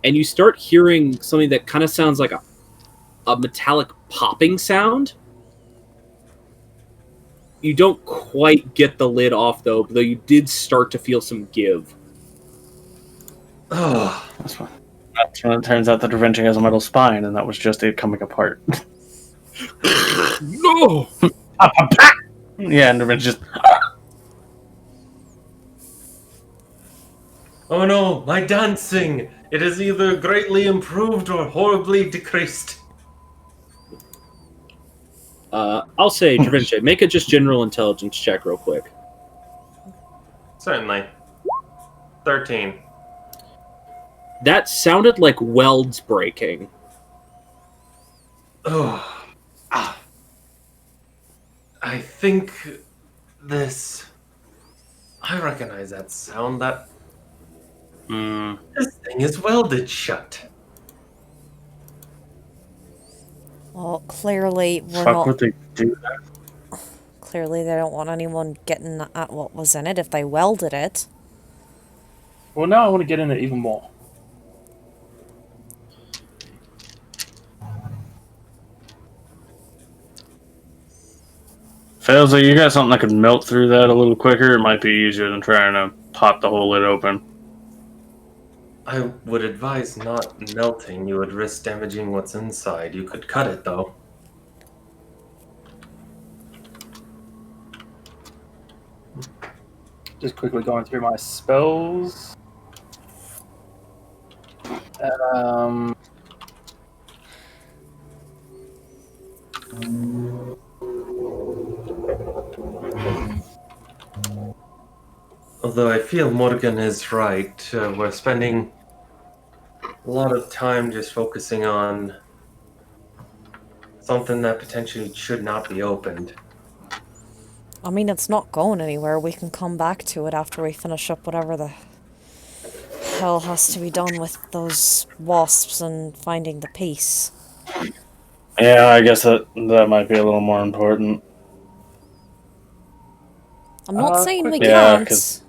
and you start hearing something that kind of sounds like a metallic popping sound. You don't quite get the lid off, though you did start to feel some give. Oh, That's when it turns out that Da Vinci has a metal spine, and that was just it coming apart. No! Yeah, and Da Vinci just... oh no, my dancing! It is either greatly improved or horribly decreased. I'll say, Da Vinci, make a just general intelligence check real quick. Certainly. 13. That sounded like welds breaking. Oh. Ah. I think this... I recognize that sound. This thing is welded shut. Well, clearly we're Fuck not. would they do that? Clearly, they don't want anyone getting at what was in it if they welded it. Well, now I want to get in it even more. Fails like you got something that could melt through that a little quicker. It might be easier than trying to pop the whole lid open. I would advise not melting. You would risk damaging what's inside. You could cut it, though. Just quickly going through my spells. Although I feel Morgan is right. We're spending a lot of time just focusing on something that potentially should not be opened. I mean, it's not going anywhere. We can come back to it after we finish up whatever the hell has to be done with those wasps and finding the piece. Yeah, I guess that might be a little more important. I'm not saying we quickly. Yeah, can't. 'cause-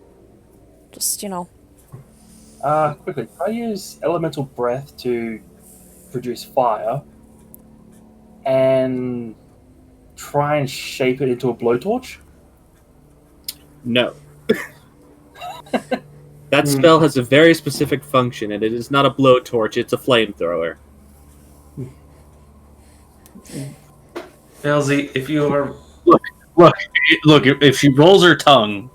Just, you know. Quickly, can I use elemental breath to produce fire and try and shape it into a blowtorch? No. That spell has a very specific function, and it is not a blowtorch, it's a flamethrower. Elsie, if you are... Look, if she rolls her tongue...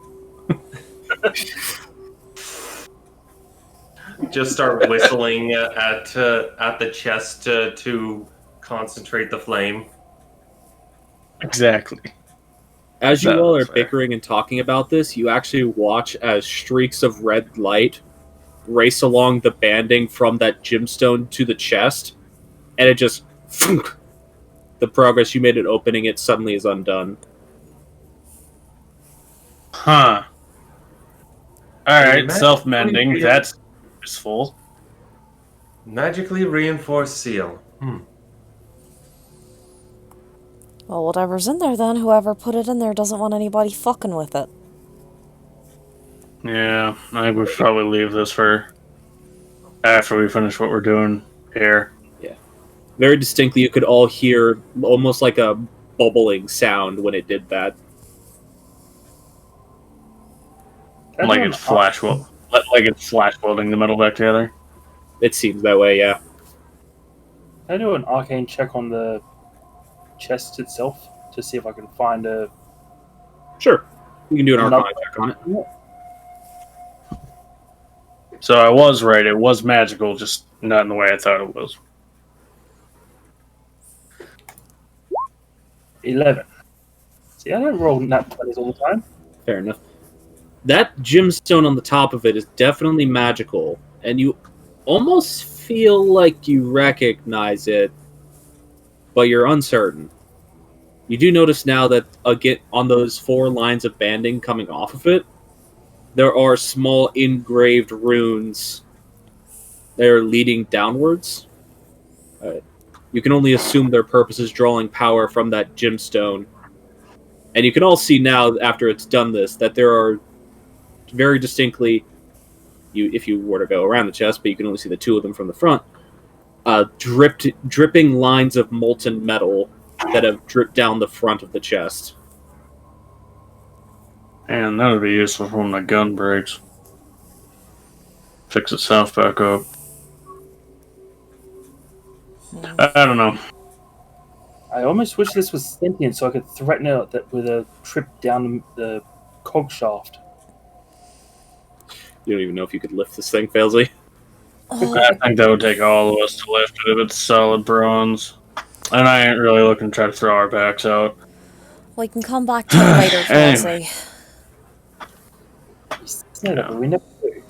just start whistling at the chest to concentrate the flame. Exactly. As you No, all are fair. bickering and talking about this, you actually watch as streaks of red light race along the banding from that gemstone to the chest, and it just the progress you made in opening it suddenly is undone. Huh. Alright, Magically self-mending. re- That's useful. Magically reinforced seal. Well, whatever's in there then, whoever put it in there doesn't want anybody fucking with it. Yeah, I think we should probably leave this for after we finish what we're doing here. Very distinctly, you could all hear almost like a bubbling sound when it did that. Like it's flash welding the metal back together. It seems that way, yeah. Can I do an arcane check on the chest itself to see if I can find a... Sure. You can do an Another- Arcana check on it. So I was right, it was magical, just not in the way I thought it was. 11. See, I don't roll nat 20s all the time. Fair enough. That gemstone on the top of it is definitely magical, and you almost feel like you recognize it, but you're uncertain. You do notice now that again on those 4 lines of banding coming off of it, there are small engraved runes that are leading downwards. You can only assume their purpose is drawing power from that gemstone. And you can all see now, after it's done this, that there are very distinctly, if you were to go around the chest, but you can only see the 2 of them from the front, dripping lines of molten metal that have dripped down the front of the chest. And that would be useful for when my gun breaks. Fix itself back up. I don't know. I almost wish this was sentient so I could threaten it with a trip down the cog shaft. You don't even know if you could lift this thing, Failsy. I think that would take all of us to lift it if it's solid bronze. And I ain't really looking to try to throw our backs out. We can come back to it later, Anyway. Felzy. He said it, but we never do.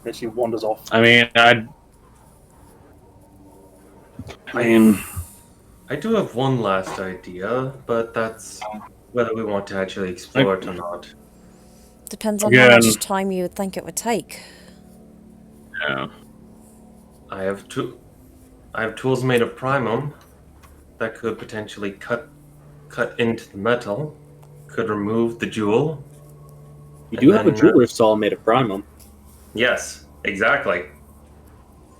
Then she wanders off. I mean, I do have one last idea, but that's whether we want to actually explore it or not. Depends on how Again. much time you would think it would take. yeah. I have tools made of primum that could potentially cut into the metal, could remove the jewel. You do And have a then, jeweler's saw made of primum. Yes, exactly.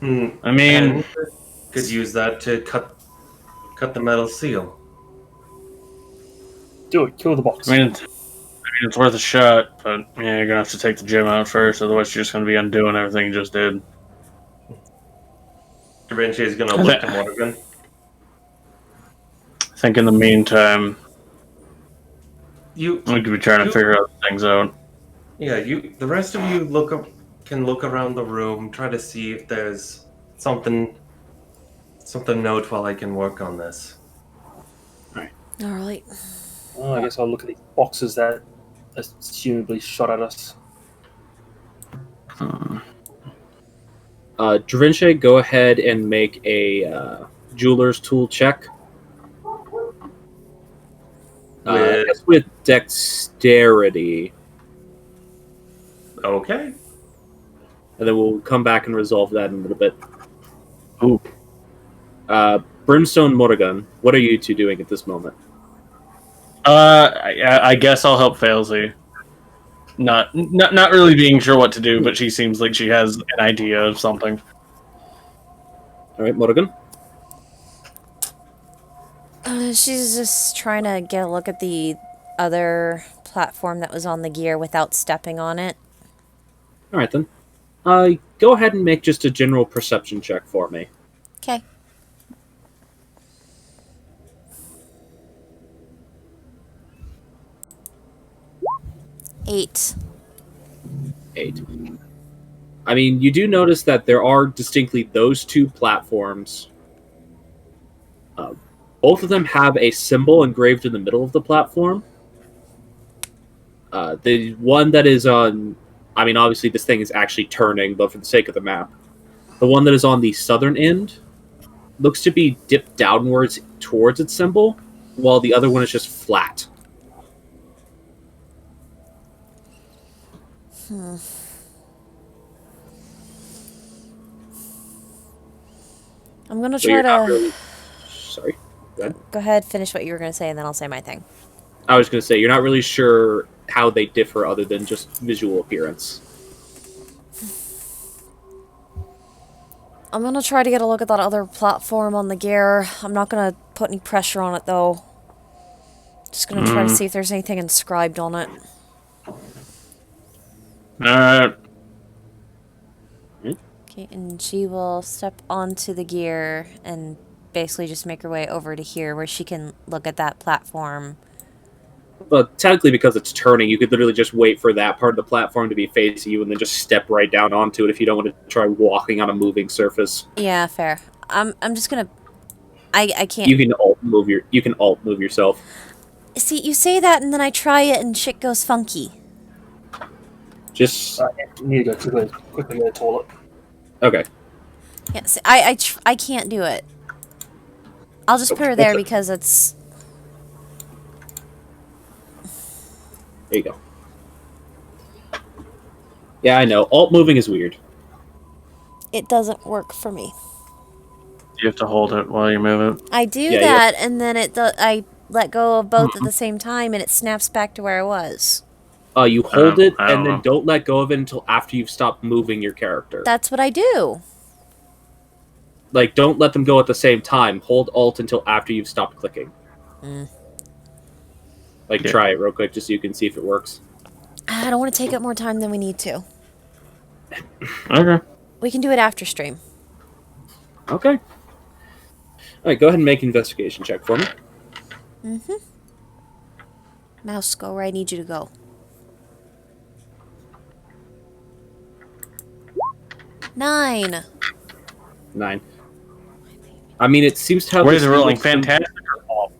I mean, And could use that to cut the metal seal. Do it. Kill the box. I mean, it's worth a shot, but yeah, you're gonna have to take the gem out first, otherwise you're just gonna be undoing everything you just did. Da Vinci is going to look to Morgan. I think in the meantime, You, we could be trying to figure out things out. yeah, the rest of you can look around the room, try to see if there's something note while I can work on this. Alright. Oh, I guess I'll look at these boxes that assumably shot at us. Drinche, go ahead and make a jeweler's tool check. I guess with dexterity. Okay. And then we'll come back and resolve that in a little bit. Ooh. Brimstone Morrigan, what are you two doing at this moment? I guess I'll help Failsy. Not really being sure what to do, but she seems like she has an idea of something. Alright, Morrigan. She's just trying to get a look at the other platform that was on the gear without stepping on it. Alright then. Go ahead and make just a general perception check for me. Okay. Eight. 8. I mean, you do notice that there are distinctly those 2 platforms. Both of them have a symbol engraved in the middle of the platform. The one that is on... I mean, obviously this thing is actually turning, but for the sake of the map. The one that is on the southern end looks to be dipped downwards towards its symbol, while the other one is just flat. I'm gonna So try you're not to really... Sorry. Go ahead. go ahead, finish what you were gonna say, and then I'll say my thing. I was going to say, you're not really sure how they differ other than just visual appearance. I'm gonna try to get a look at that other platform on the gear. I'm not gonna put any pressure on it though. Just gonna try to see if there's anything inscribed on it. Alright. Okay, and she will step onto the gear and basically just make her way over to here where she can look at that platform. But technically, because it's turning, you could literally just wait for that part of the platform to be facing you and then just step right down onto it if you don't want to try walking on a moving surface. Yeah, fair. I'm just gonna... I can't... You can alt move yourself. See, you say that and then I try it and shit goes funky. Just... You need to go quickly go to the toilet. Okay. Yeah, see, I can't do it. I'll just put her there because it's... There you go. Yeah, I know. Alt moving is weird. It doesn't work for me. You have to hold it while you move it. I do Yeah, that, and then I let go of both at the same time, and it snaps back to where I was. You hold it, I don't and then know. don't let go of it until after you've stopped moving your character. That's what I do. Like, don't let them go at the same time. Hold Alt until after you've stopped clicking. Like, Yeah. try it real quick just so you can see if it works. I don't want to take up more time than we need to. Okay. We can do it after stream. Okay. Alright, go ahead and make an investigation check for me. Mouse, go where I need you to go. 9. 9. I mean, it seems to have... What this is it rolling? little- Fantastic or awful?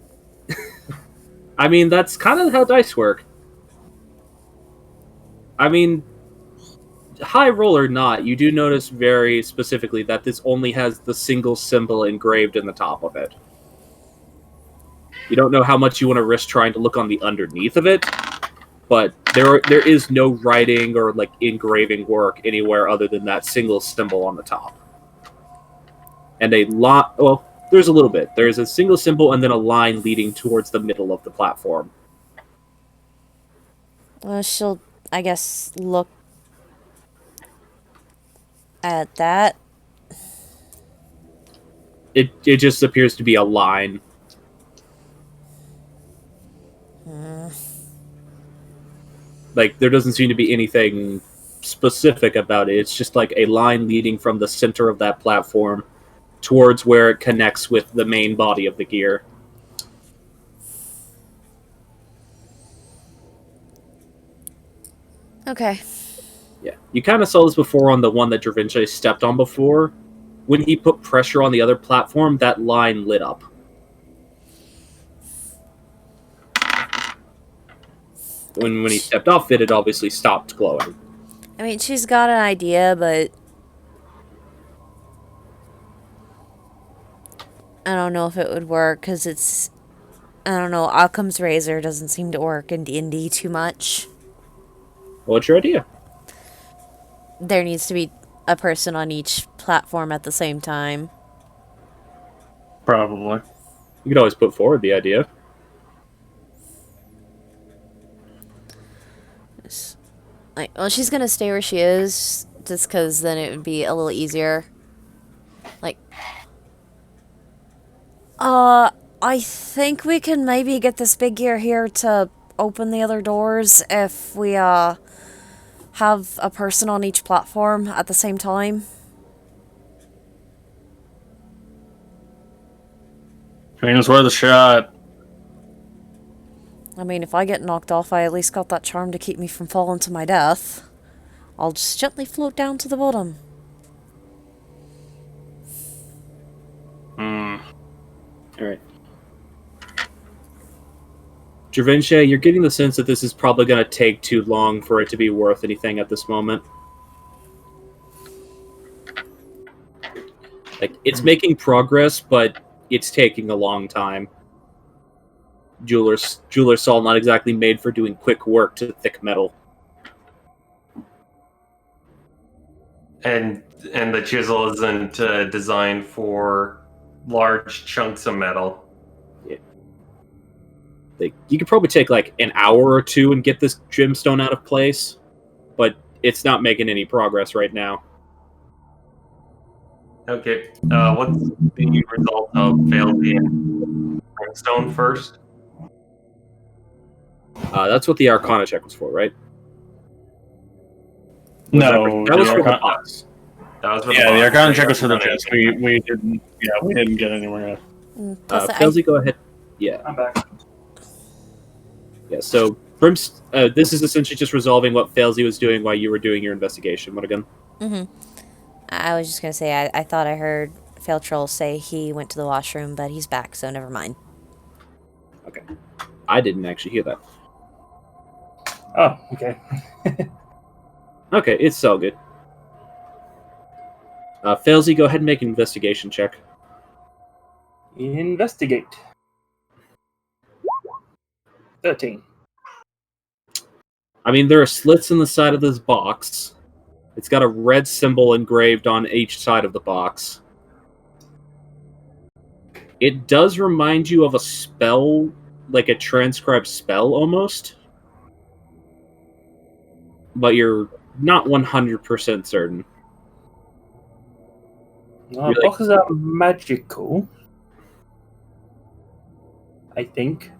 I mean, that's kind of how dice work. I mean, high roll or not, you do notice very specifically that this only has the single symbol engraved in the top of it. You don't know how much you want to risk trying to look on the underneath of it, but there is no writing or like engraving work anywhere other than that single symbol on the top. And a lot, well, there's a little bit. There's a single symbol and then a line leading towards the middle of the platform. Well, she'll, I guess, look at that. It just appears to be a line. Like, there doesn't seem to be anything specific about it. It's just like a line leading from the center of that platform towards where it connects with the main body of the gear. Okay. Yeah. You kind of saw this before on the one that Dravinci stepped on before. When he put pressure on the other platform, that line lit up. When he stepped off it, it obviously stopped glowing. I mean, she's got an idea, but I don't know if it would work, because it's... I don't know, Occam's razor doesn't seem to work in D&D too much. What's your idea? There needs to be a person on each platform at the same time. Probably. You could always put forward the idea. Like, well, she's gonna stay where she is, just because then it would be a little easier. Like, I think we can maybe get this big gear here to open the other doors if we, have a person on each platform at the same time. I mean, it's worth a shot. I mean, if I get knocked off, I at least got that charm to keep me from falling to my death. I'll just gently float down to the bottom. Alright. Dravinci, you're getting the sense that this is probably going to take too long for it to be worth anything at this moment. Like, it's making progress, but it's taking a long time. Jeweler's saw not exactly made for doing quick work to thick metal. And the chisel isn't designed for large chunks of metal. Like, you could probably take like an hour or two and get this gemstone out of place, but it's not making any progress right now. Okay, what's the result of failed the brimstone first? That's what the Arcana check was for, right? No, that was the for the Arcana- box. That was for yeah, the box. Arcana So check you was for the haven't done chest. We didn't. Yeah, we didn't get anywhere. Plus, Felzy, go ahead. Yeah. I'm back. Yeah, so this is essentially just resolving what Felzy was doing while you were doing your investigation. What again? I was just gonna say, I thought I heard Failtroll say he went to the washroom, but he's back, so never mind. Okay. I didn't actually hear that. Oh, okay. Okay, it's all good. Felzy, go ahead and make an investigation check. Investigate. 13. I mean, there are slits in the side of this box. It's got a red symbol engraved on each side of the box. It does remind you of a spell, like a transcribed spell almost. But you're not 100% certain. Well, boxes are magical. I think.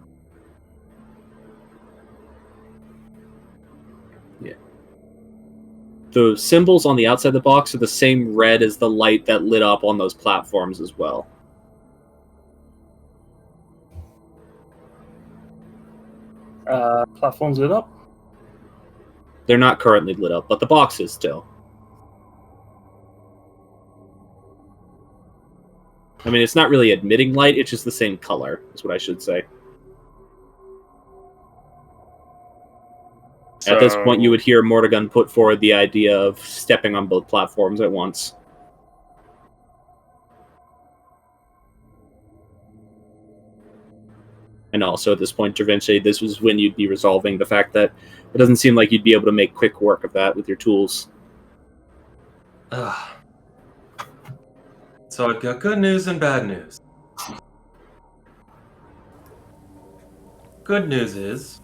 The symbols on the outside of the box are the same red as the light that lit up on those platforms as well. Platforms lit up. They're not currently lit up, but the box is still. I mean, it's not really emitting light, it's just the same color, is what I should say. At this point, you would hear Mordegun put forward the idea of stepping on both platforms at once. And also, at this point, eventually, this was when you'd be resolving the fact that it doesn't seem like you'd be able to make quick work of that with your tools. So I've got good news and bad news. Good news is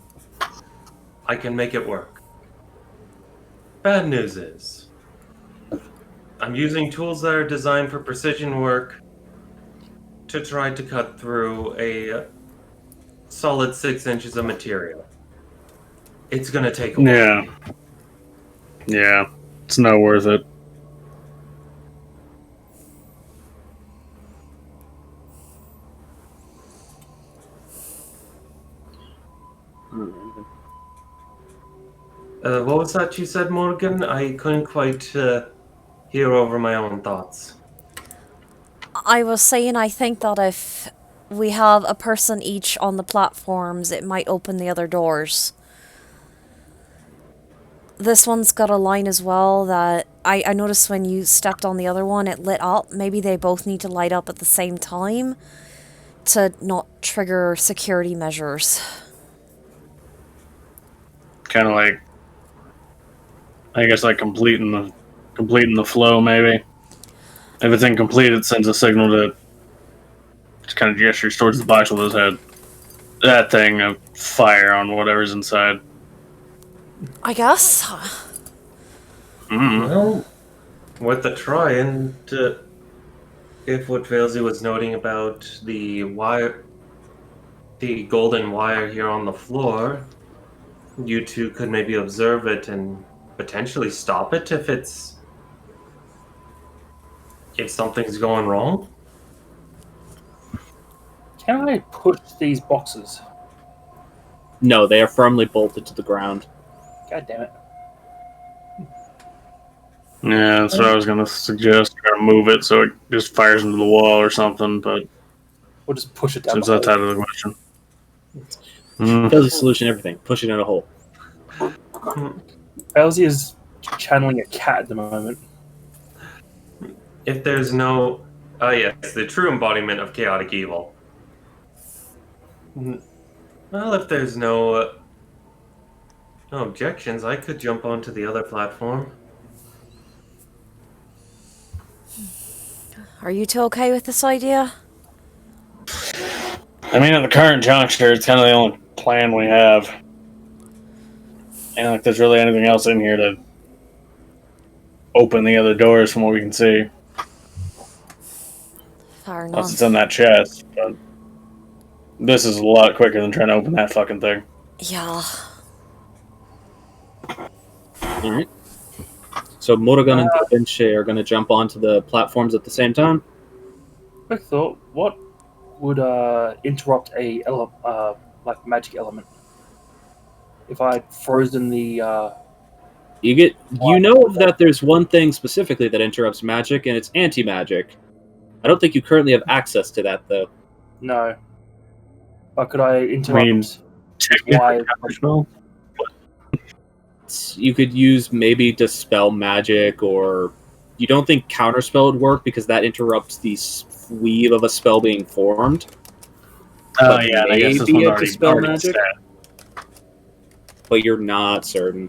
I can make it work. Bad news is I'm using tools that are designed for precision work to try to cut through a solid 6 inches of material. It's gonna take a while. Yeah. Yeah. It's not worth it. What was that you said, Morgan? I couldn't quite hear over my own thoughts. I was saying I think that if we have a person each on the platforms, it might open the other doors. This one's got a line as well that I noticed when you stepped on the other one, it lit up. Maybe they both need to light up at the same time to not trigger security measures. Kind of like, I guess, like completing the flow. Maybe if it's incomplete, it sends a signal to just kind of gestures towards the box with his head. That thing of fire on whatever's inside. I guess. Mm-hmm. Well, worth a try, and if what Failsy was noting about the wire, the golden wire here on the floor, you two could maybe observe it and potentially stop it if something's going wrong. Can I push these boxes? No, they are firmly bolted to the ground. God damn it. Yeah, that's what I was gonna suggest. Try to move it so it just fires into the wall or something. But We'll just push it down since the that's hole. out of the question. Mm. Felzy solution everything. Push it in a hole. Elsie is channeling a cat at the moment. If there's no Yes, the true embodiment of chaotic evil. Well, if there's no objections, I could jump onto the other platform. Are you two okay with this idea? I mean, at the current juncture, it's kind of the only plan we have. And like, there's really anything else in here to open the other doors from what we can see. Fair Unless it's in enough. that chest. But this is a lot quicker than trying to open that fucking thing. Yeah. Alright. So Morrigan and Da Vinci are going to jump onto the platforms at the same time. Quick thought: what would interrupt a like magic element? If I'd frozen the You know that there's one thing specifically that interrupts magic, and it's anti-magic. I don't think you currently have access to that, though. no, but could I I mean, interrupt technically, why? counterspell. You could use maybe dispel magic, or you don't think counterspell would work because that interrupts the weave of a spell being formed. Oh But yeah, and I guess this maybe one's a already, dispel already magic? set. But you're not certain.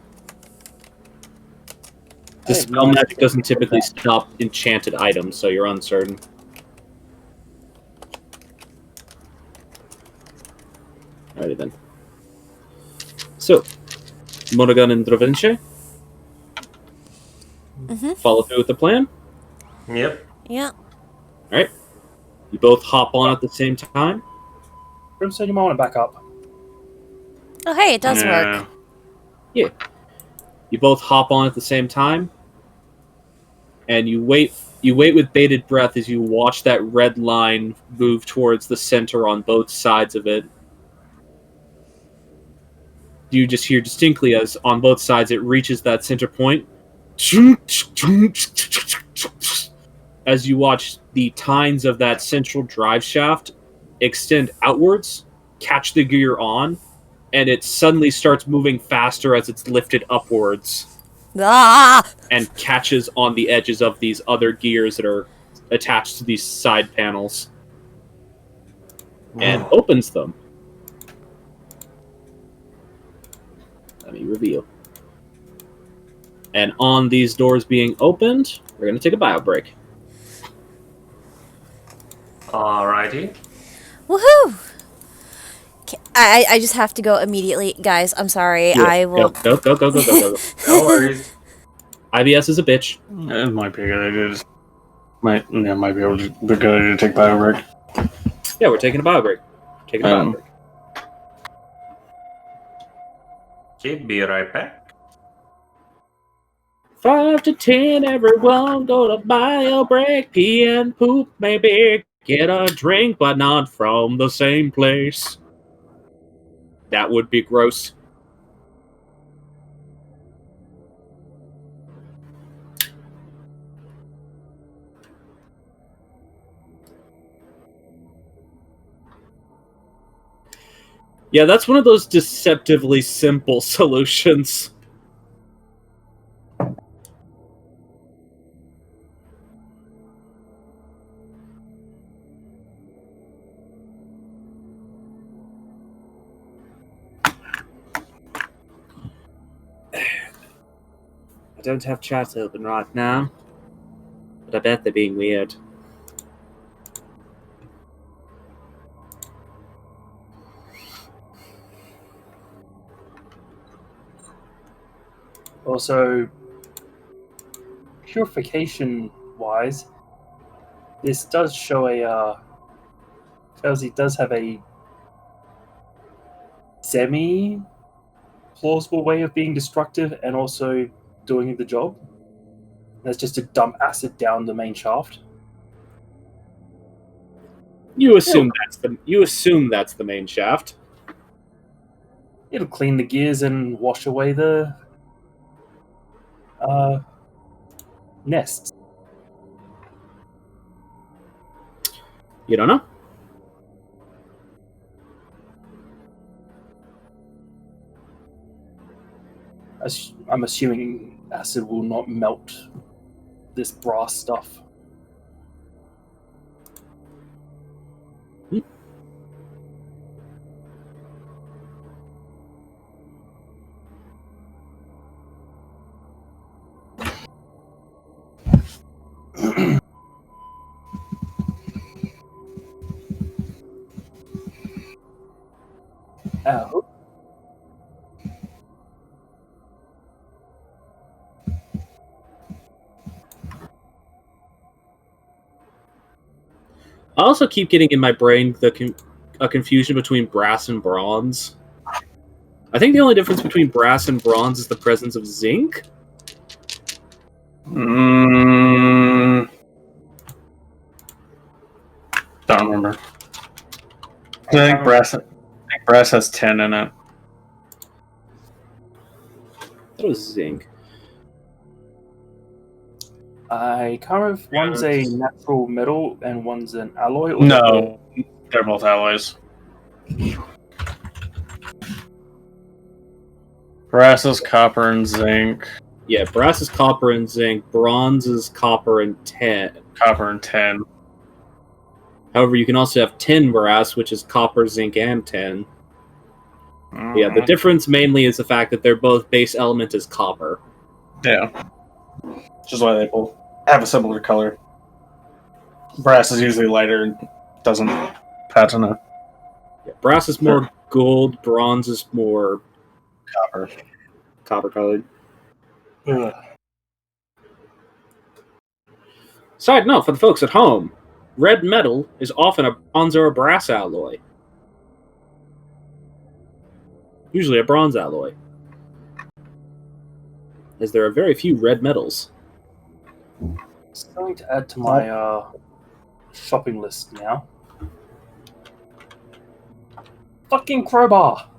I have Dispel no magic idea. doesn't typically stop enchanted items, so you're uncertain. Alrighty then. So, Monaghan and Da Vinci follow through with the plan. Yep. Yeah. Alright. You both hop on at the same time. Brimstone, you might want to back up. Oh, hey, it does Yeah. work. You both hop on at the same time. And you wait with bated breath as you watch that red line move towards the center on both sides of it. You just hear distinctly as on both sides it reaches that center point. As you watch the tines of that central drive shaft extend outwards, catch the gear on, and it suddenly starts moving faster as it's lifted upwards Ah! and catches on the edges of these other gears that are attached to these side panels and opens them. Let me reveal. And on these doors being opened, we're going to take a bio break. Alrighty. Woohoo! I just have to go immediately. Guys, I'm sorry. I will. Go. No worries. IBS is a bitch. It might be a good idea. Might be able to be a good idea to take bio break. Yeah, we're taking a bio break. Taking a bio break. Okay, be right back. 5 to 10, everyone go to bio break. Pee and poop, maybe get a drink, but not from the same place. That would be gross. Yeah, that's one of those deceptively simple solutions. I don't have chat open right now, but I bet they're being weird. Also, purification-wise, this does show Felzy does have a semi-plausible way of being destructive and also doing the job. That's just to dump acid down the main shaft. You assume that's the main shaft. It'll clean the gears and wash away the nests. You don't know? I'm assuming acid will not melt this brass stuff. I also keep getting in my brain a confusion between brass and bronze. I think the only difference between brass and bronze is the presence of zinc. Don't remember. I think brass has 10 in it. That was zinc. I can't remember if one's a natural metal and one's an alloy. Or No, they're both alloys. Brass is copper and zinc. Yeah, brass is copper and zinc. Bronze is copper and tin. Copper and tin. However, you can also have tin brass, which is copper, zinc, and tin. Yeah, the difference mainly is the fact that their both base element is copper. Yeah. Which is why they both have a similar color. Brass is usually lighter and doesn't patina. Yeah, brass is more gold, bronze is more copper colored. Ugh. Side note for the folks at home, red metal is often a bronze or a brass alloy. Usually a bronze alloy, as there are very few red metals. Something to add to my shopping list now. Fucking crowbar.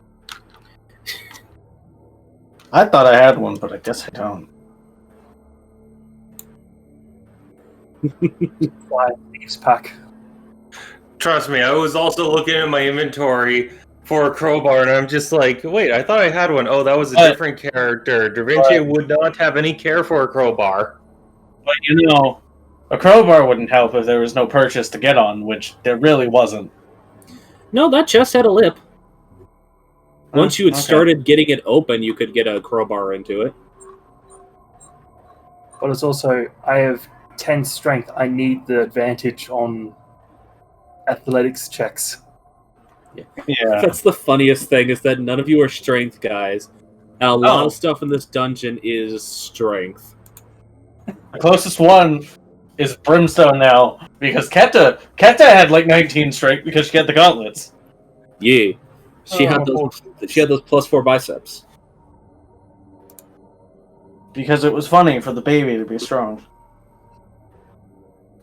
I thought I had one, but I guess I don't. Fly thieves pack. Trust me, I was also looking at my inventory for a crowbar, and I'm just like, wait, I thought I had one. Oh, that was a different character. Da Vinci would not have any care for a crowbar. But you know, a crowbar wouldn't help if there was no purchase to get on, which there really wasn't. No, that chest had a lip. Once you had Okay. started getting it open, you could get a crowbar into it. But it's also, I have 10 strength. I need the advantage on athletics checks. Yeah. That's the funniest thing, is that none of you are strength guys. And a lot of stuff in this dungeon is strength. The closest one is Brimstone now, because Keta had like 19 strength because she had the gauntlets. Yeah. She had those +4 biceps. Because it was funny for the baby to be strong.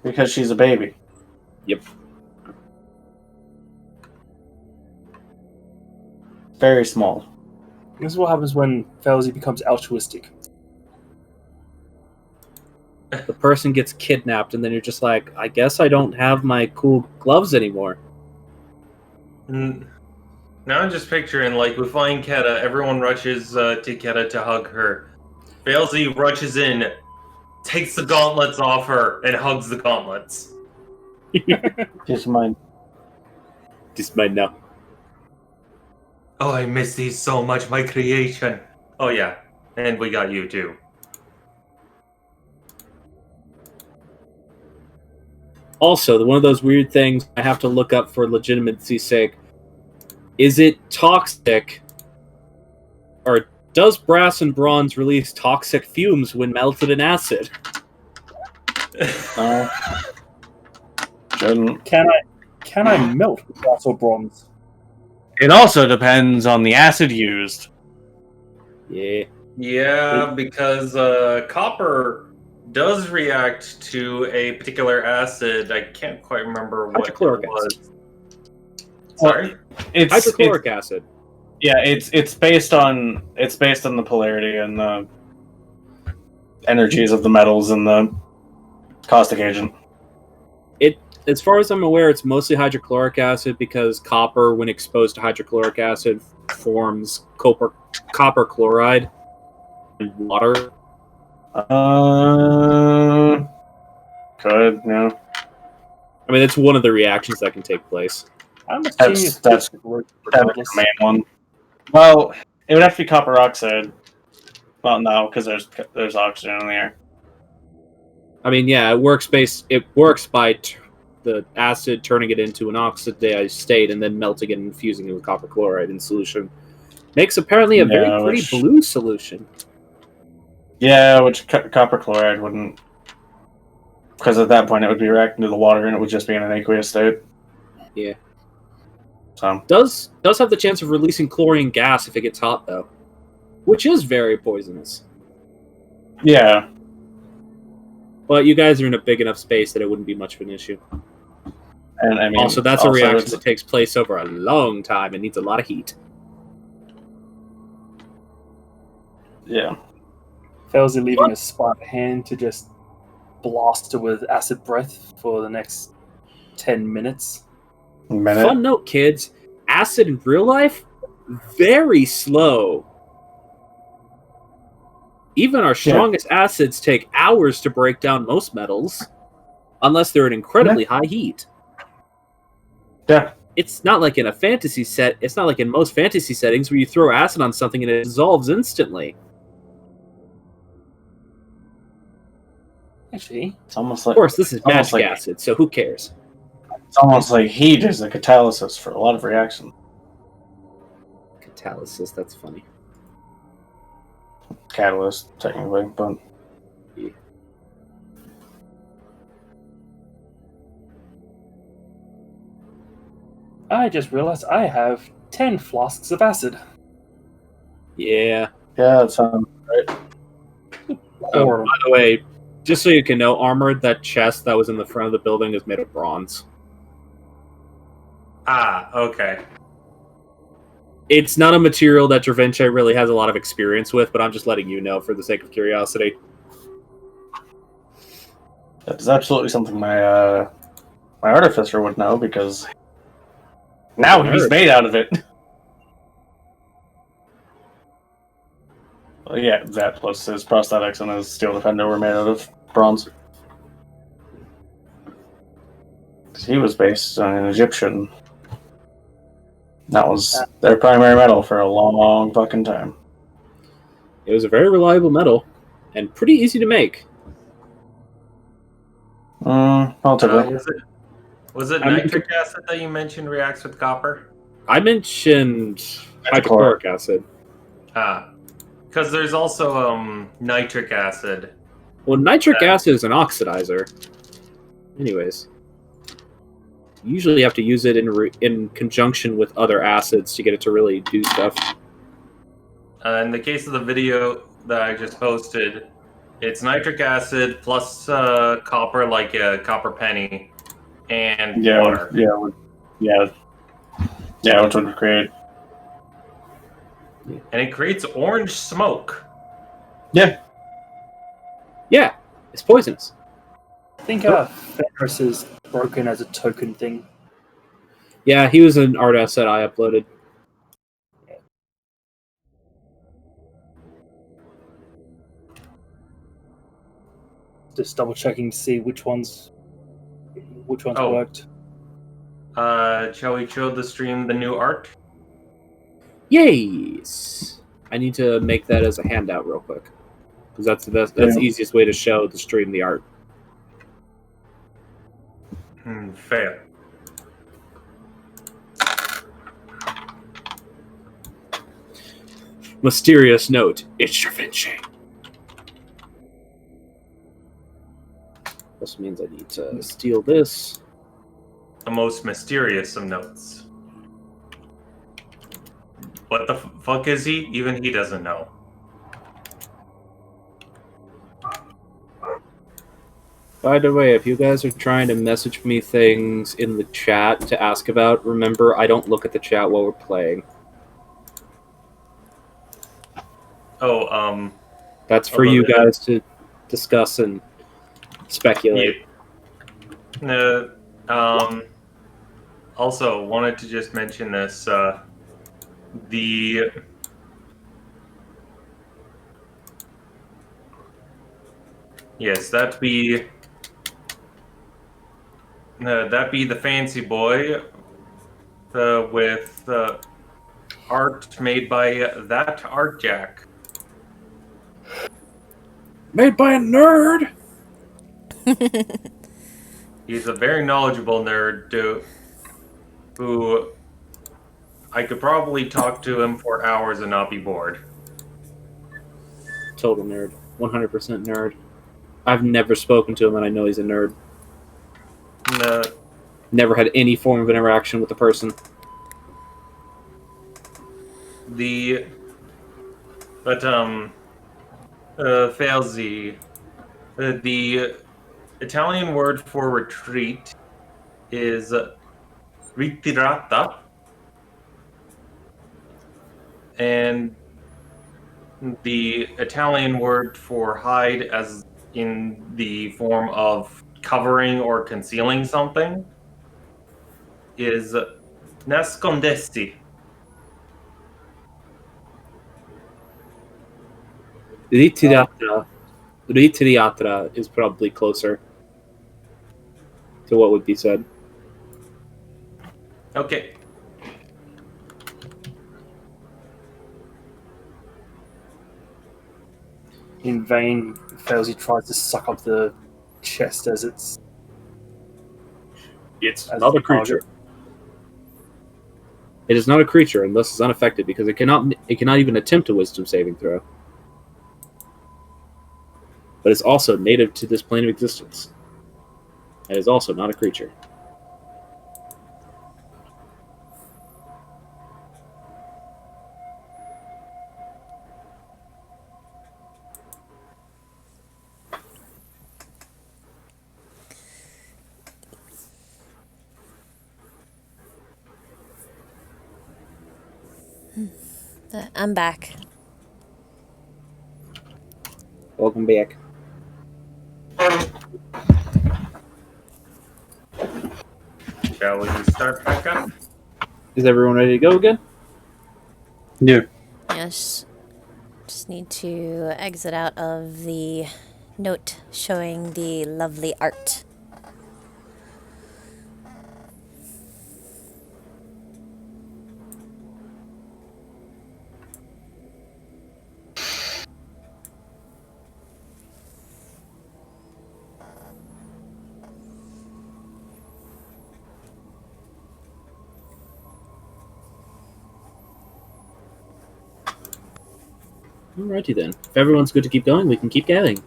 Because she's a baby. Yep. Very small. This is what happens when Felzy becomes altruistic. The person gets kidnapped, and then you're just like, I guess I don't have my cool gloves anymore. Now I'm just picturing, like, we find Keta, everyone rushes to Keta to hug her. Failsy rushes in, takes the gauntlets off her, and hugs the gauntlets. Just mine. Just mine now. Oh, I miss these so much, my creation. Oh yeah, and we got you too. Also, one of those weird things I have to look up for legitimacy's sake. Is it toxic? Or does brass and bronze release toxic fumes when melted in acid? No. Shouldn't. Can I melt brass or bronze? It also depends on the acid used. Yeah. Yeah, because copper does react to a particular acid. I can't quite remember what it Hydrochloric was. Sorry? It's Hydrochloric acid. Yeah, it's based on the polarity and the energies of the metals and the caustic agent. As far as I'm aware, it's mostly hydrochloric acid because copper, when exposed to hydrochloric acid, forms copper chloride in water. Good, no. I mean, it's one of the reactions that can take place. I'm a That's genius. that's regardless. the main one. Well, it would have to be copper oxide. Well, no, because there's oxygen in the air. I mean, yeah, it works by the acid turning it into an oxidized state and then melting it and infusing it with copper chloride in solution. Makes apparently a very pretty blue solution. Yeah, which copper chloride wouldn't Because at that point it would be reacting to the water and it would just be in an aqueous state. Yeah. So Does have the chance of releasing chlorine gas if it gets hot, though. Which is very poisonous. yeah. But you guys are in a big enough space that it wouldn't be much of an issue. And I mean, Also, that's a reaction it's- that takes place over a long time and needs a lot of heat. yeah. Felzy leaving a spot hand to just blast her with acid breath for the next 10 minutes. Fun note, kids. Acid in real life, very slow. Even our strongest acids take hours to break down most metals, unless they're at incredibly high heat. Yeah. It's not like in a fantasy set. It's not like in most fantasy settings where you throw acid on something and it dissolves instantly. Actually, It's almost Of like course, this is almost magic like- acid, so who cares? it's almost like heat is a catalysis for a lot of reactions. Catalysis, that's funny. Catalyst, technically, but I just realized I have 10 flasks of acid. Yeah. yeah, that sounds right. Or By the way, just so you can know, Armored, that chest that was in the front of the building is made of bronze. Ah, okay. It's not a material that Dravince really has a lot of experience with, but I'm just letting you know for the sake of curiosity. That is absolutely something my artificer would know because now he's made out of it. Well, yeah, that plus his prosthetics and his steel defender were made out of bronze. 'Cause he was based on an Egyptian. That was their primary metal for a long fucking time. It was a very reliable metal, and pretty easy to make. Relatively. Was it I mean, nitric acid that you mentioned reacts with copper? I mentioned hydrochloric acid. Ah, because there's also nitric acid. Well, nitric acid is an oxidizer. Anyways. You usually have to use it in conjunction with other acids to get it to really do stuff. In the case of the video that I just posted, it's nitric acid plus copper, like a copper penny, and water. Which would create. And it creates orange smoke. Yeah, it's poisonous. I think Ferris is broken as a token thing. Yeah, he was an art asset I uploaded. Just double checking to see which ones Oh. worked. Shall we show the stream the new art? Yes! I need to make that as a handout real quick. Because that's the best. That's the easiest way to show the stream the art. Fair. Mysterious note. It's Dravince. This means I need to steal this. The most mysterious of notes. What the fuck is he? Even he doesn't know. By the way, if you guys are trying to message me things in the chat to ask about, remember, I don't look at the chat while we're playing. Oh, That's for you guys to discuss and speculate. Yeah. Also, wanted to just mention this. Yes, that be the fancy boy with art made by that Art Jack. Made by a nerd! He's a very knowledgeable nerd, who I could probably talk to him for hours and not be bored. Total nerd. 100% nerd. I've never spoken to him, and I know he's a nerd. No, Never had any form of interaction with the person. the but Failsy, the Italian word for retreat is ritirata, and the Italian word for hide, as in the form of covering or concealing something, is nascondesti. Ritirata. Ritirata is probably closer to what would be said. Okay. In vain, Failsy tries to suck up the chest as it's It's as not its a creature. target. It is not a creature, and thus is unaffected because it cannot even attempt a wisdom saving throw. But it's also native to this plane of existence. It is also not a creature. I'm back. Welcome back. Shall we start back up? Is everyone ready to go again? Yeah. Yes. Just need to exit out of the note showing the lovely art. Alrighty then. If everyone's good to keep going, we can keep going.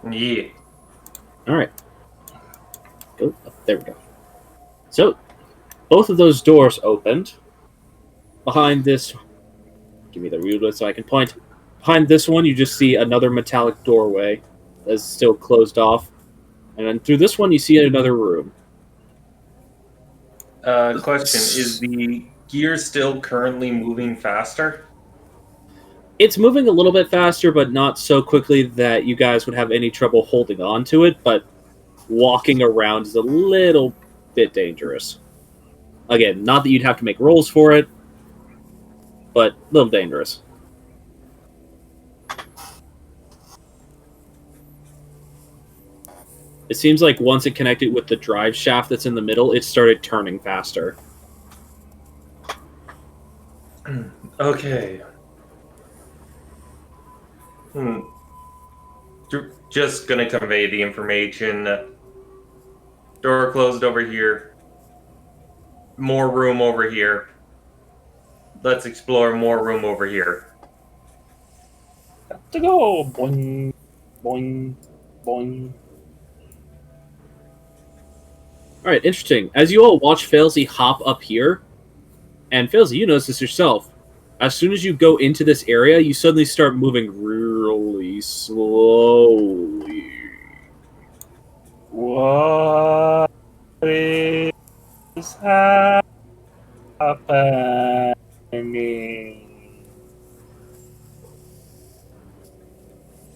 Yeah. Alright. Go up. There we go. So, both of those doors opened. Behind this... Give me the ruler so I can point. Behind this one, you just see another metallic doorway that's still closed off. And then through this one, you see another room. Question: is the gear still currently moving faster? It's moving a little bit faster, but not so quickly that you guys would have any trouble holding on to it, but walking around is a little bit dangerous. Again, not that you'd have to make rolls for it, but a little dangerous. It seems like once it connected with the drive shaft that's in the middle, it started turning faster. Okay. Just gonna convey the information. Door closed over here. More room over here. Let's explore more room over here. To go boing, boing, boing. Alright, interesting. As you all watch Failsy hop up here, and Failsy, you notice this yourself. As soon as you go into this area, you suddenly start moving really slowly. What is happening?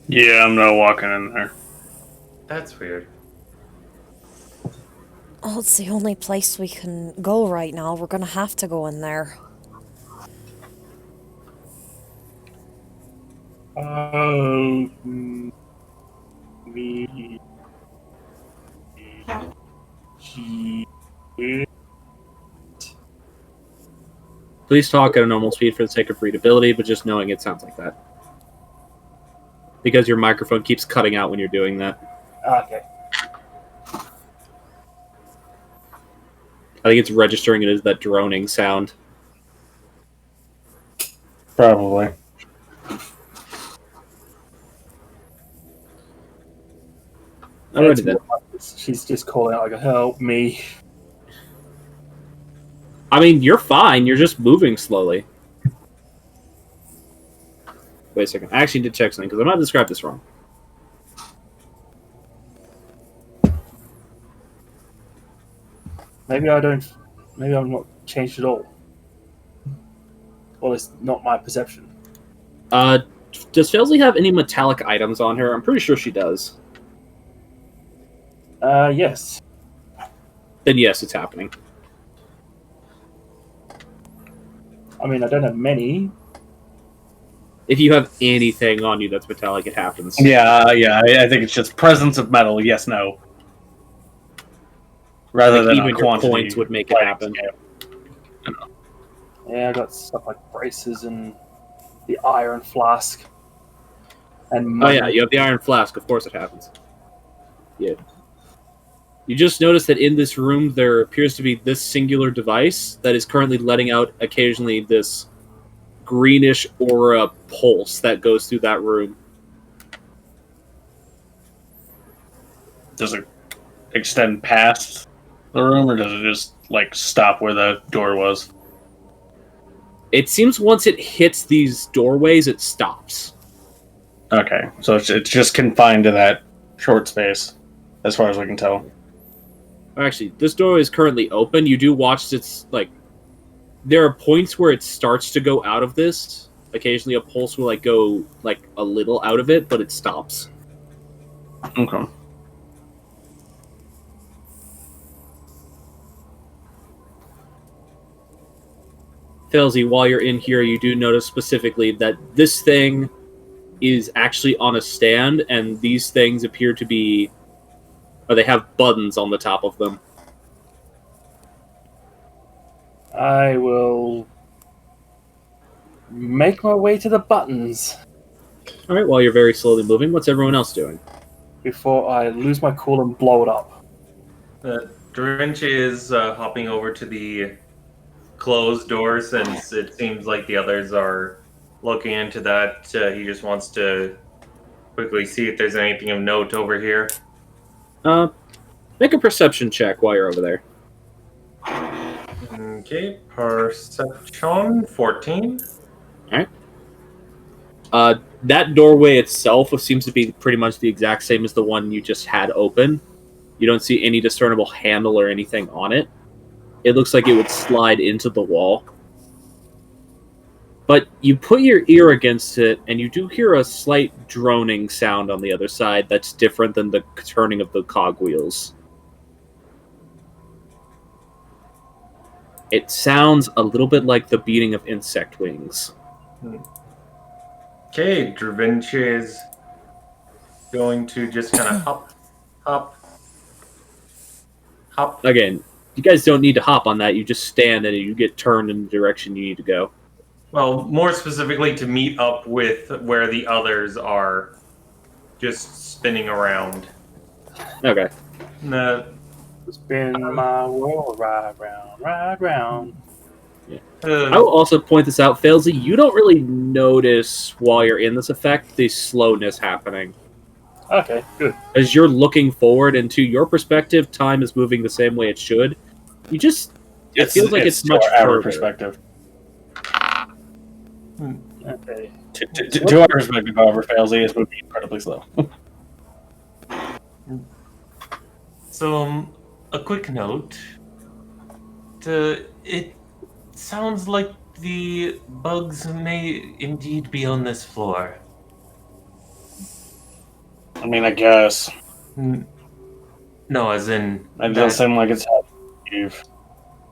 Yeah, I'm not walking in there. That's weird. Oh, it's the only place we can go right now. We're gonna have to go in there. Oh, me. Please talk at a normal speed for the sake of readability, but just knowing it sounds like that. Because your microphone keeps cutting out when you're doing that. Okay. I think it's registering it as that droning sound. Probably. Alrighty then. She's just calling out like, "Help me!" I mean, you're fine. You're just moving slowly. Wait a second. I actually did check something because I might have described this wrong. Maybe I don't. Maybe I'm not changed at all. Well, it's not my perception. Does Felsley have any metallic items on her? I'm pretty sure she does. Yes. Then yes, it's happening. I mean, I don't have many. If you have anything on you that's metallic, it happens. Yeah. I think it's just presence of metal. Yes, no. Rather Like, than even a your quantity points would make it happen. Yeah, I got stuff like braces and the iron flask. And Oh money. yeah, you have the iron flask. Of course it happens. Yeah. You just notice that in this room there appears to be this singular device that is currently letting out occasionally this greenish aura pulse that goes through that room. Does it extend past the room, or does it just like stop where the door was? It seems once it hits these doorways, it stops. Okay, so it's just confined to that short space, as far as we can tell. Actually, this door is currently open. You do watch its, like, there are points where it starts to go out of this. Occasionally a pulse will, like, go, like, a little out of it, but it stops. Okay. Felzy, while you're in here, you do notice specifically that this thing is actually on a stand, and these things appear to be, or they have buttons on the top of them. I will make my way to the buttons All right, while you're very slowly moving, what's everyone else doing? before I lose my cool and blow it up. Dorinci is hopping over to the closed door since it seems like the others are looking into that. He just wants to quickly see if there's anything of note over here. Make a perception check while you're over there. Okay, perception 14. That doorway itself seems to be pretty much the exact same as the one you just had open. You don't see any discernible handle or anything on it. It looks like it would slide into the wall. But you put your ear against it, and you do hear a slight droning sound on the other side that's different than the turning of the cogwheels. It sounds a little bit like the beating of insect wings. Okay, Dravinci is going to just kind of hop. Again, you guys don't need to hop on that. You just stand and you get turned in the direction you need to go. Well, more specifically to meet up with where the others are just spinning around. Okay. Spin my world right round. I will also point this out, Failsy, you don't really notice while you're in this effect the slowness happening. Okay, good. As you're looking forward, and to your perspective, time is moving the same way it should. You just... It feels like it's much to our further. perspective. Okay. To our perspective, however, Failsy is moving incredibly slow. So, a quick note. It sounds like the bugs may indeed be on this floor. I mean, I guess. No, as in It does seem like it's happening.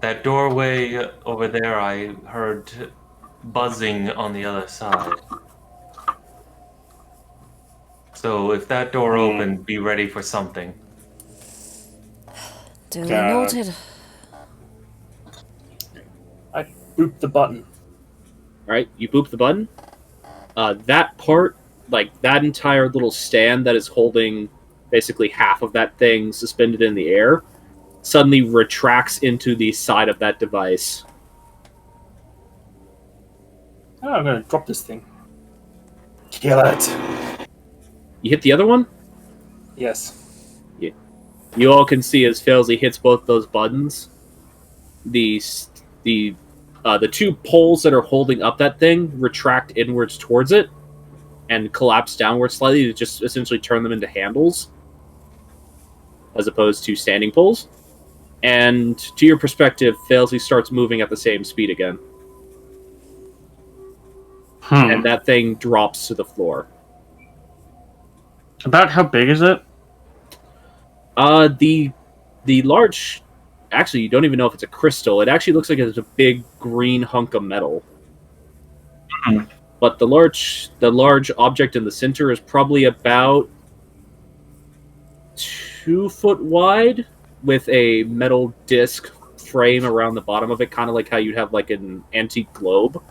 that doorway over there. I heard buzzing on the other side. So if that door opened, be ready for something. Duly noted. I booped the button. Right? You boop the button. That part, like that entire little stand that is holding basically half of that thing suspended in the air, suddenly retracts into the side of that device. Oh, I'm gonna drop this thing. Kill it. You hit the other one? Yes. You all can see as Failsy hits both those buttons, the two poles that are holding up that thing retract inwards towards it and collapse downwards slightly to just essentially turn them into handles as opposed to standing poles. And to your perspective, Failsy starts moving at the same speed again. And that thing drops to the floor. About how big is it? The large... Actually, you don't even know if it's a crystal. It actually looks like it's a big green hunk of metal. Mhm. But the large object in the center is probably about 2 foot wide with a metal disc frame around the bottom of it, kind of like how you'd have like an antique globe.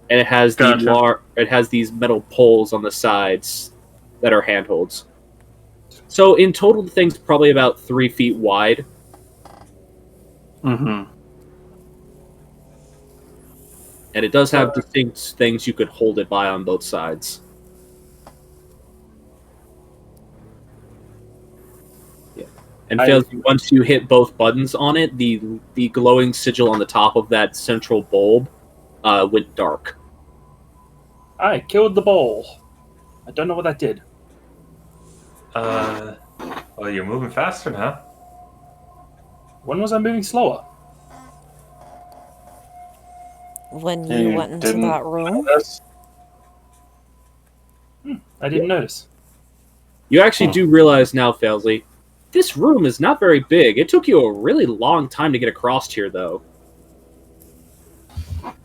And it has it has these metal poles on the sides that are handholds. So in total, the thing's probably about 3 feet wide. Mm-hmm. And it does have distinct things you could hold it by on both sides. Yeah. And once you hit both buttons on it, the glowing sigil on the top of that central bulb went dark. I killed the bowl. I don't know what that did. Well, you're moving faster now. When was I moving slower? When you went into didn't that room. notice? I didn't notice. You actually do realize now, Failsy, this room is not very big. It took you a really long time to get across here, though.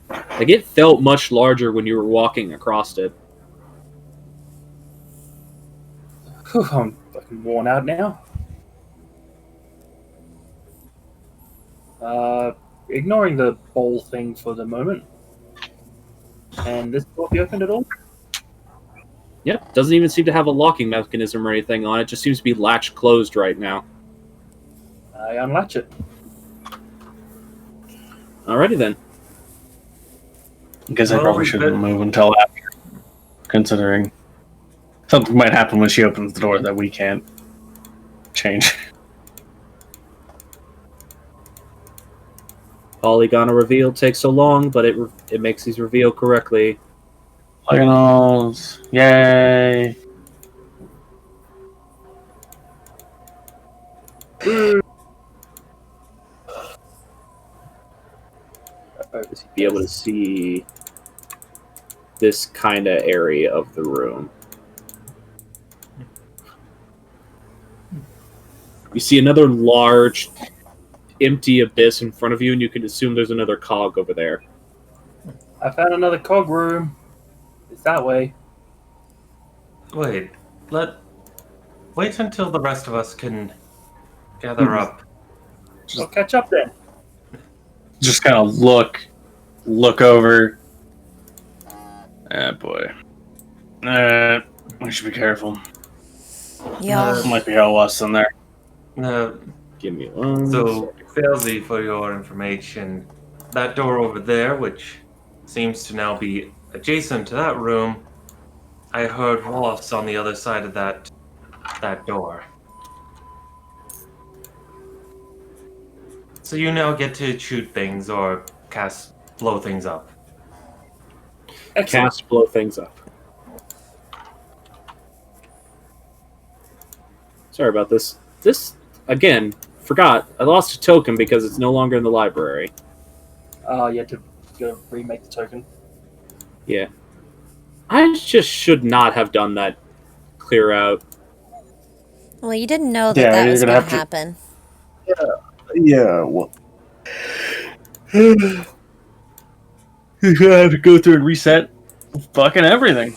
Like, it felt much larger when you were walking across it. Whew, I'm fucking worn out now. Ignoring the bowl thing for the moment. And this door be opened at all? Yep, doesn't even seem to have a locking mechanism or anything on it. Just seems to be latched closed right now. I unlatch it. Alrighty then. I guess I Well, probably we shouldn't could- move until after, considering something might happen when she opens the door that we can't change. Polygon reveal takes so long, but it makes these reveal correctly. Polygonals, yay! Be able to see this kind of area of the room. You see another large, empty abyss in front of you, and you can assume there's another cog over there. I found another cog room. It's that way. Wait until the rest of us can gather up. I'll catch up then. Just kind of look over. Ah, boy. We should be careful. Yeah. Might be hell less in there. Give me one. So, Failsy, for your information, that door over there, which seems to now be adjacent to that room, I heard Wolf's on the other side of that door. So you now get to shoot things or blow things up. Excellent. Cast blow things up. Sorry about this. This, again, forgot. I lost a token because it's no longer in the library. You had to go remake the token. Yeah. I just should not have done that clear out. Well, you didn't know that Yeah, that you're was gonna going to have happen. Yeah, well. You're gonna have to go through and reset fucking everything.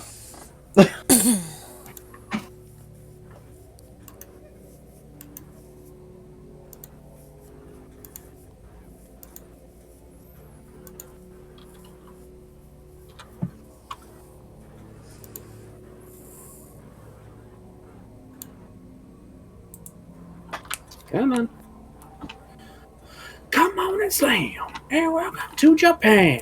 Come on. Come on Grand Slam, and welcome to Japan.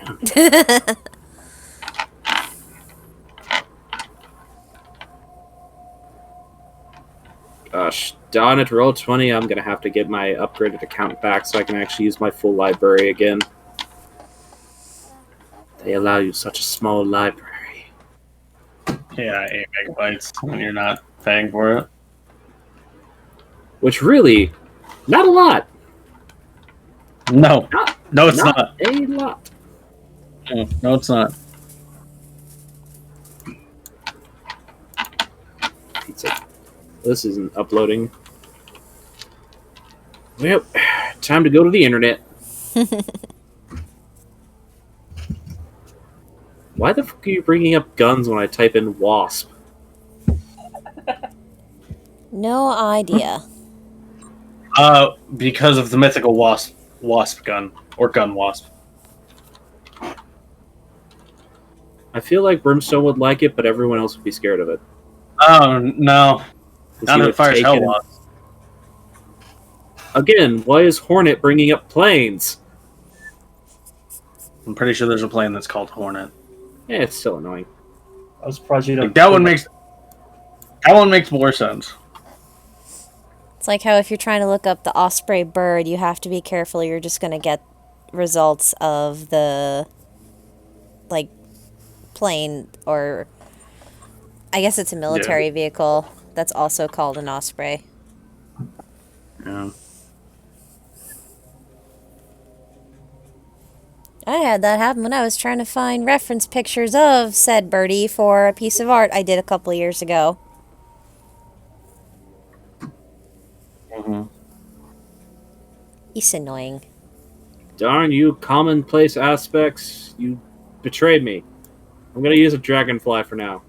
Gosh, darn it, Roll20, I'm gonna have to get my upgraded account back so I can actually use my full library again. They allow you such a small library. Yeah, 8 megabytes when you're not paying for it. Which really, not a lot. No, Not, no, it's not not. a lot. No, it's not. Pizza. This isn't uploading. Well, time to go to the internet. Why the fuck are you bringing up guns when I type in wasp? No idea. Because of the mythical wasp gun or gun wasp. I feel like Brimstone would like it, but everyone else would be scared of it. Oh no, 'Cause not he if would it fires take hell it and- wasp. Again, why is Hornet bringing up planes? I'm pretty sure there's a plane that's called Hornet. Yeah, it's still annoying. I was surprised you don't. Like, that one makes more sense. It's like how if you're trying to look up the osprey bird, you have to be careful. You're just going to get results of the, like, plane, or I guess it's a military vehicle that's also called an osprey. Yeah. I had that happen when I was trying to find reference pictures of said birdie for a piece of art I did a couple of years ago. Mm-hmm. It's annoying. Darn you commonplace aspects. You betrayed me. I'm gonna use a dragonfly for now.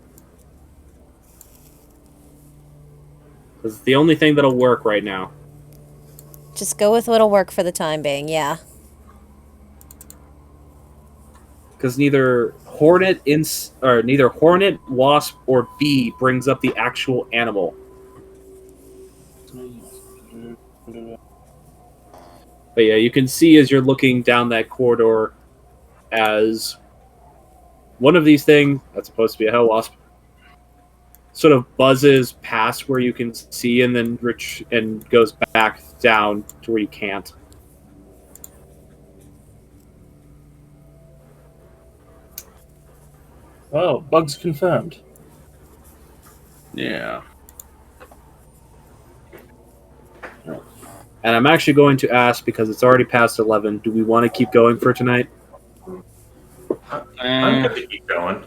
Because it's the only thing that'll work right now. Just go with what'll work for the time being, yeah. Because neither Hornet, Wasp, or Bee brings up the actual animal. But yeah, you can see as you're looking down that corridor as one of these things, that's supposed to be a hell wasp, sort of buzzes past where you can see and then and goes back down to where you can't. Oh, bugs confirmed. Yeah. And I'm actually going to ask, because it's already past 11, do we want to keep going for tonight? I'm good to keep going.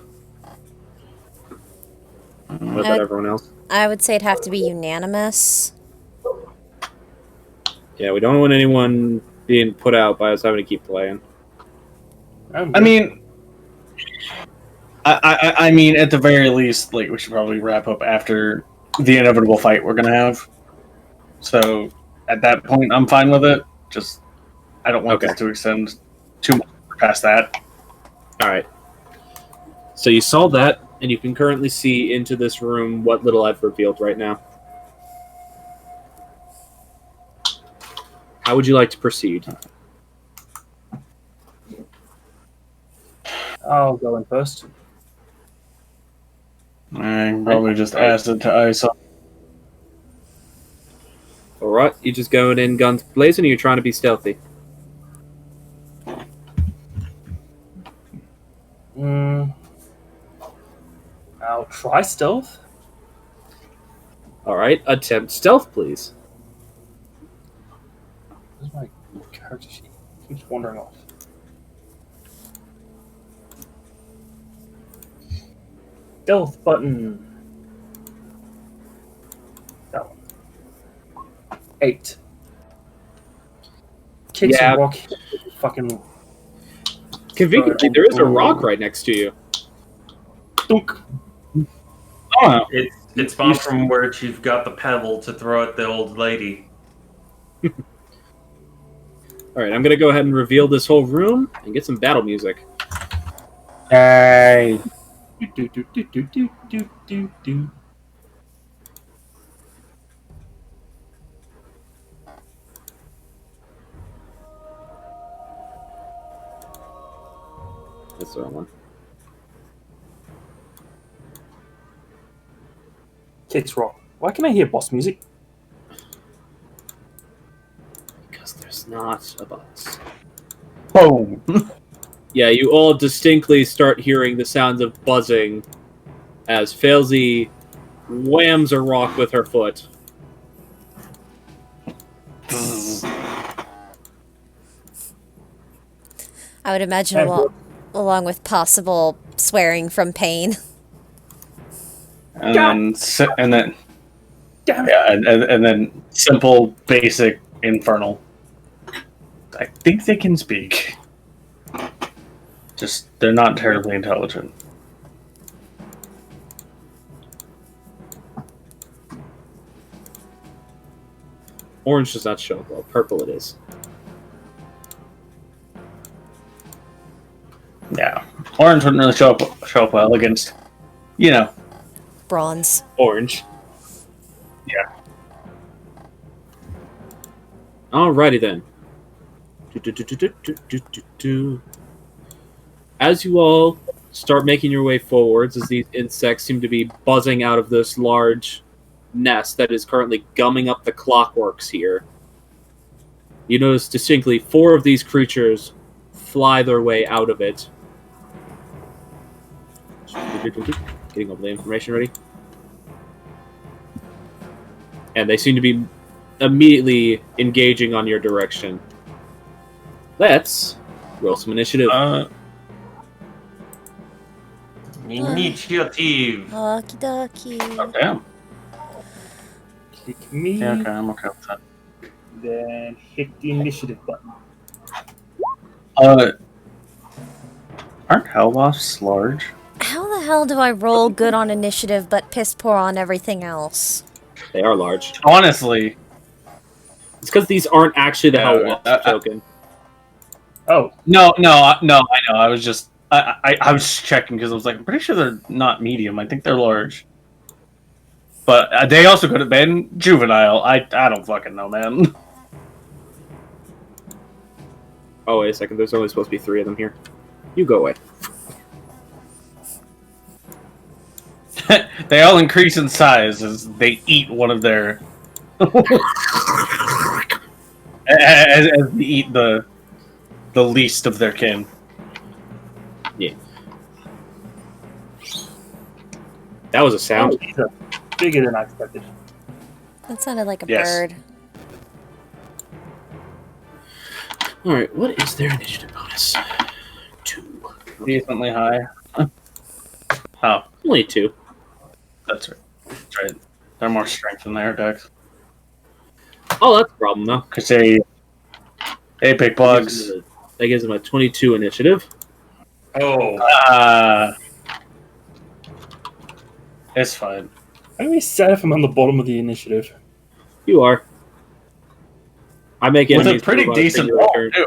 What about everyone else? I would say it'd have to be unanimous. Yeah, we don't want anyone being put out by us having to keep playing. I mean, I mean, at the very least, like, we should probably wrap up after the inevitable fight we're gonna have. So at that point, I'm fine with it. Just I don't want this to extend too much past that. All right. So you saw that, and you can currently see into this room what little I've revealed right now. How would you like to proceed? I'll go in first. I probably just acid to ice. All right, you just going in guns blazing, or you trying to be stealthy? I'll try stealth. All right, attempt stealth, please. Where's my character sheet? Keeps wandering off. Stealth button. That one. 8. Kick Yeah. some rock. Fucking Conveniently, there is a rock right next to you. dunk. Oh, It's far from where you've got the pebble to throw at the old lady. All right, I'm gonna go ahead and reveal this whole room and get some battle music. hey. Do, do, do, do, do, do, do, do. That's the wrong one. Kicks rock. Why can I hear boss music? Because there's not a boss. Boom. Yeah, you all distinctly start hearing the sounds of buzzing as Failsy whams a rock with her foot. I would imagine And along with possible swearing from pain. And then Damn it. yeah, and then simple, basic, infernal. I think they can speak. Just they're not terribly intelligent. Orange does not show up well. Purple it is. Yeah, orange wouldn't really show up well against, Bronze. Orange. Yeah. Alrighty then. As you all start making your way forwards, as these insects seem to be buzzing out of this large nest that is currently gumming up the clockworks here, you notice distinctly 4 of these creatures fly their way out of it. Getting all the information ready. And they seem to be immediately engaging on your direction. Let's roll some initiative. Initiative. Okie dokie. Oh damn. Click me, Yeah, okay, I'm okay with that. then hit the initiative button. Aren't hell wasps large? How the hell do I roll good on initiative but piss poor on everything else? They are large. Honestly, It's because these aren't actually the Yeah, Hell Wasp token. Oh, no, I know. I was just, I was checking because I was like, I'm pretty sure they're not medium. I think they're large. But they also could have been juvenile. I don't fucking know, man. Oh, wait a second. There's only supposed to be 3 of them here. You go away. They all increase in size as they eat one of their. as they eat the least of their kin. Yeah. That was a sound. these are bigger than I expected. That sounded like a Yes. bird. Alright, what is their initiative bonus? 2. Decently high. Oh, Only 2. that's right. That's right. They're more strength than their decks. Oh, that's a problem, though. Because they pick bugs. That gives them a 22 initiative. Oh, It's fine. I'm really sad if I'm on the bottom of the initiative. You are. I make With a enemies pretty move on a decent singular roll, turn. too.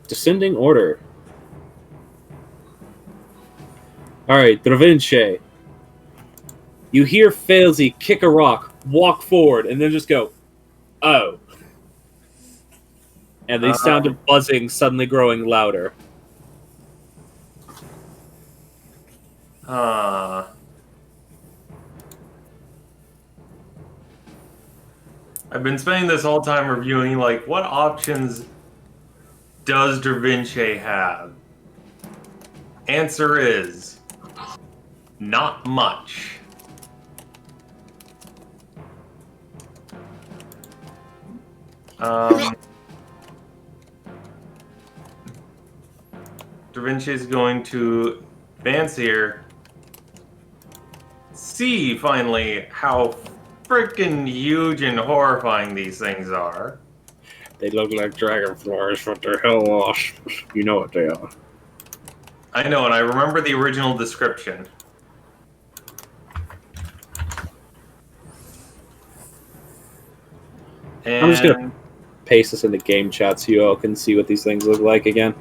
Descending order. Alright, Dravinche. You hear Failsy kick a rock, walk forward, and then just go, oh. And the sound of buzzing suddenly growing louder. I've been spending this whole time reviewing, like, what options does Da Vinci have? Answer is not much. Da Vinci is going to advance here. See, finally, how freaking huge and horrifying these things are. They look like dragonflies, but they're hell wasps. You know what they are. I know, and I remember the original description. And I'm just gonna paste this in the game chat so you all can see what these things look like again.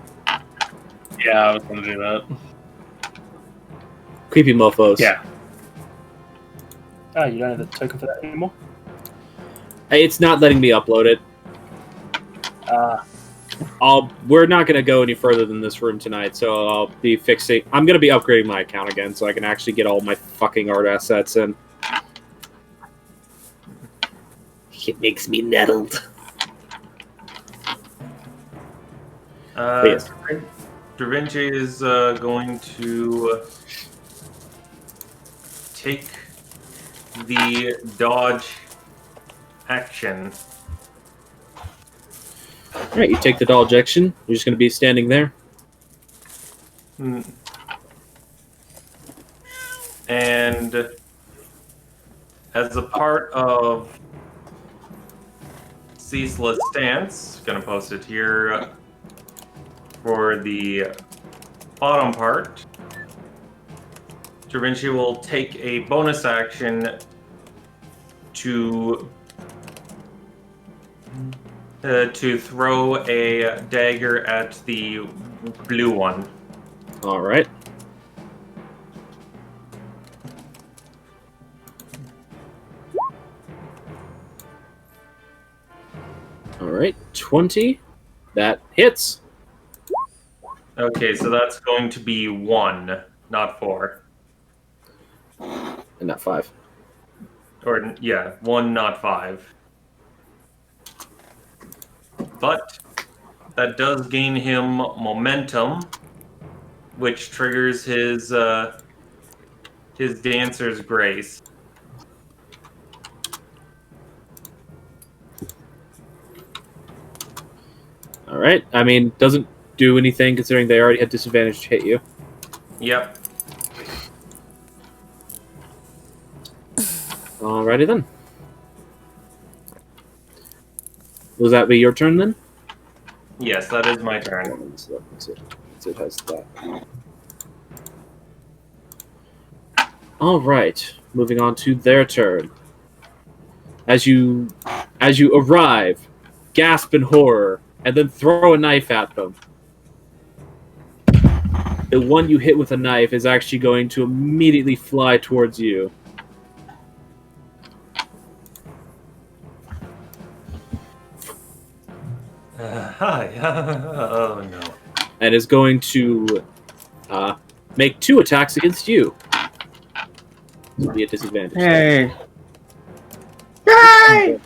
Yeah, I was gonna do that. Creepy mofos. Yeah. Oh, you don't have the token for that anymore? Hey, it's not letting me upload it. We're not going to go any further than this room tonight, so I'll be fixing. I'm going to be upgrading my account again, so I can actually get all my fucking art assets in. It makes me nettled. Yes. Da Vinci is going to take the dodge action. Alright, you take the dodge action. You're just going to be standing there. And as a part of Ceaseless Stance, gonna post it here for the bottom part, Da Vinci will take a bonus action to throw a dagger at the blue one. Alright. Alright, 20. That hits. Okay, so that's going to be 1, not 4. And not 5. Or, yeah, 1, not 5. But that does gain him momentum, which triggers his Dancer's Grace. Alright, I mean, doesn't do anything considering they already had disadvantage to hit you. Yep. Alrighty then. Will that be your turn then? Yes, that is my turn. So it has that. Alright, moving on to their turn. As you arrive, gasp in horror, and then throw a knife at them. The one you hit with a knife is actually going to immediately fly towards you. Hi. Oh no. And is going to make 2 attacks against you. This will be a disadvantage. Hey. Yay!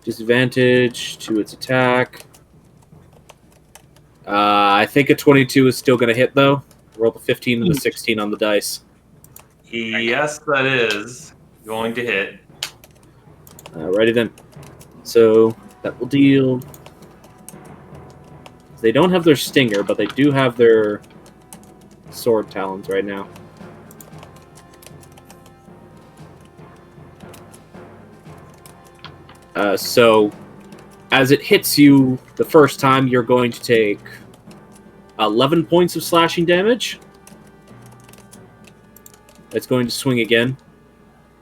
Disadvantage to its attack. I think a 22 is still going to hit, though. Roll the 15 and the 16 on the dice. Yes, that is going to hit. Alrighty then. So that will deal. They don't have their stinger, but they do have their sword talons right now. So as it hits you the first time, you're going to take 11 points of slashing damage. It's going to swing again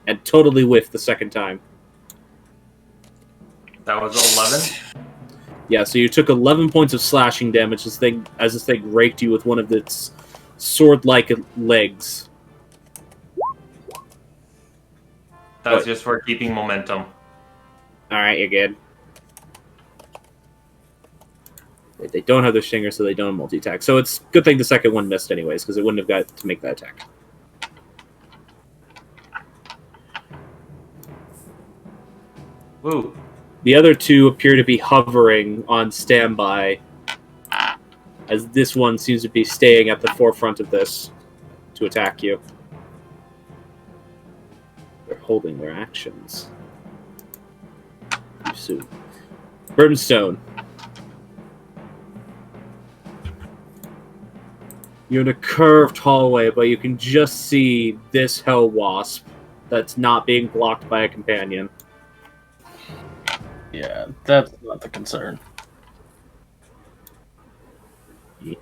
and totally whiff the second time. That was 11. Yeah, so you took 11 points of slashing damage as this thing raked you with one of its sword-like legs. That's just for keeping momentum. Alright, you're good. They don't have their stinger, so they don't have multi-attack. So it's a good thing the second one missed anyways, because it wouldn't have got to make that attack. Woo. The other 2 appear to be hovering on standby, as this one seems to be staying at the forefront of this to attack you. They're holding their actions. Too soon. Brimstone. You're in a curved hallway, but you can just see this hell wasp that's not being blocked by a companion. Yeah, that's not the concern. Because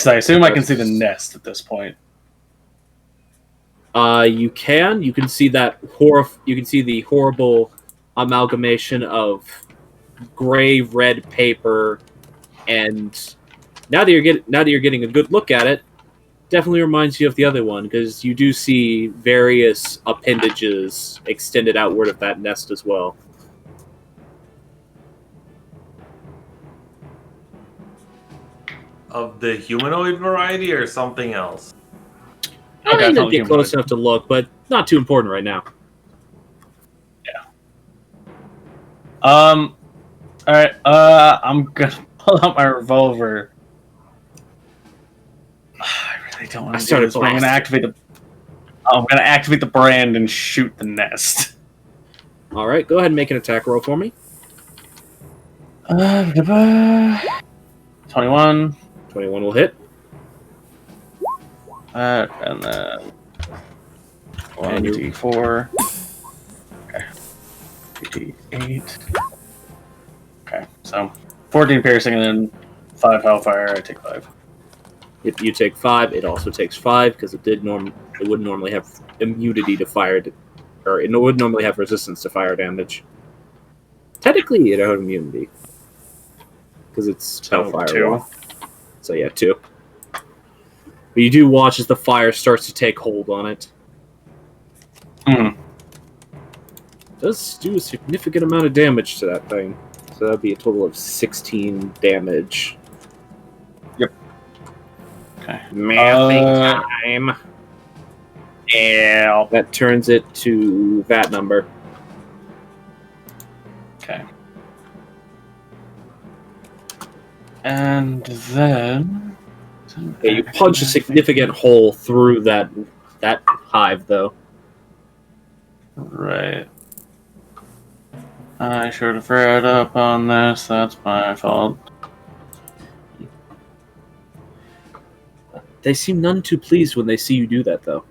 I assume I can see the nest at this point. You can see that you can see the horrible amalgamation of gray red paper, and now that you're getting a good look at it, definitely reminds you of the other one, because you do see various appendages extended outward of that nest as well. Of the humanoid variety or something else? Okay, I Kind of found the get close humanoid. enough to look, but not too important right now. All right. I'm gonna pull out my revolver. I really don't want I to do started this, but I'm gonna blasting. activate the. I'm gonna activate the brand and shoot the nest. All right, go ahead and make an attack roll for me. 21. 21 will hit. And then And you 1d4. Okay. 2d8. Okay, so 14 piercing and then 5 hellfire. I take 5. if you take 5, it also takes 5 because it would normally have immunity to fire, or it would normally have resistance to fire damage. Technically, it had immunity because it's So hellfire 2. wall. So yeah, 2. But you do watch as the fire starts to take hold on it. Hmm. It does do a significant amount of damage to that thing. So that'd be a total of 16 damage. Yep. Okay. Mathing time. Yeah. That turns it to that number. Okay. And then. Yeah, you punch a significant hole through that hive, though. Right. I should have read up on this. That's my fault. They seem none too pleased when they see you do that, though.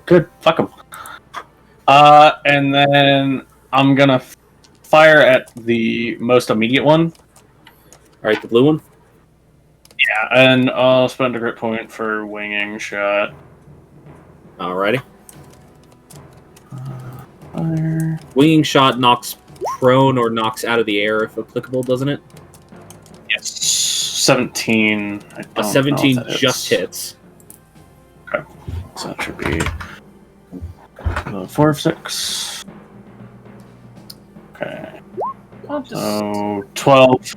Good. Fuck them. And then I'm gonna fire at the most immediate one. All right, the blue one. Yeah, and I'll spend a grit point for winging shot. Alrighty. Fire. Winging shot knocks prone or knocks out of the air if applicable, doesn't it? Yes. 17. I don't A know 17 if that just hits. So that should be 4 of 6. Okay. So 12.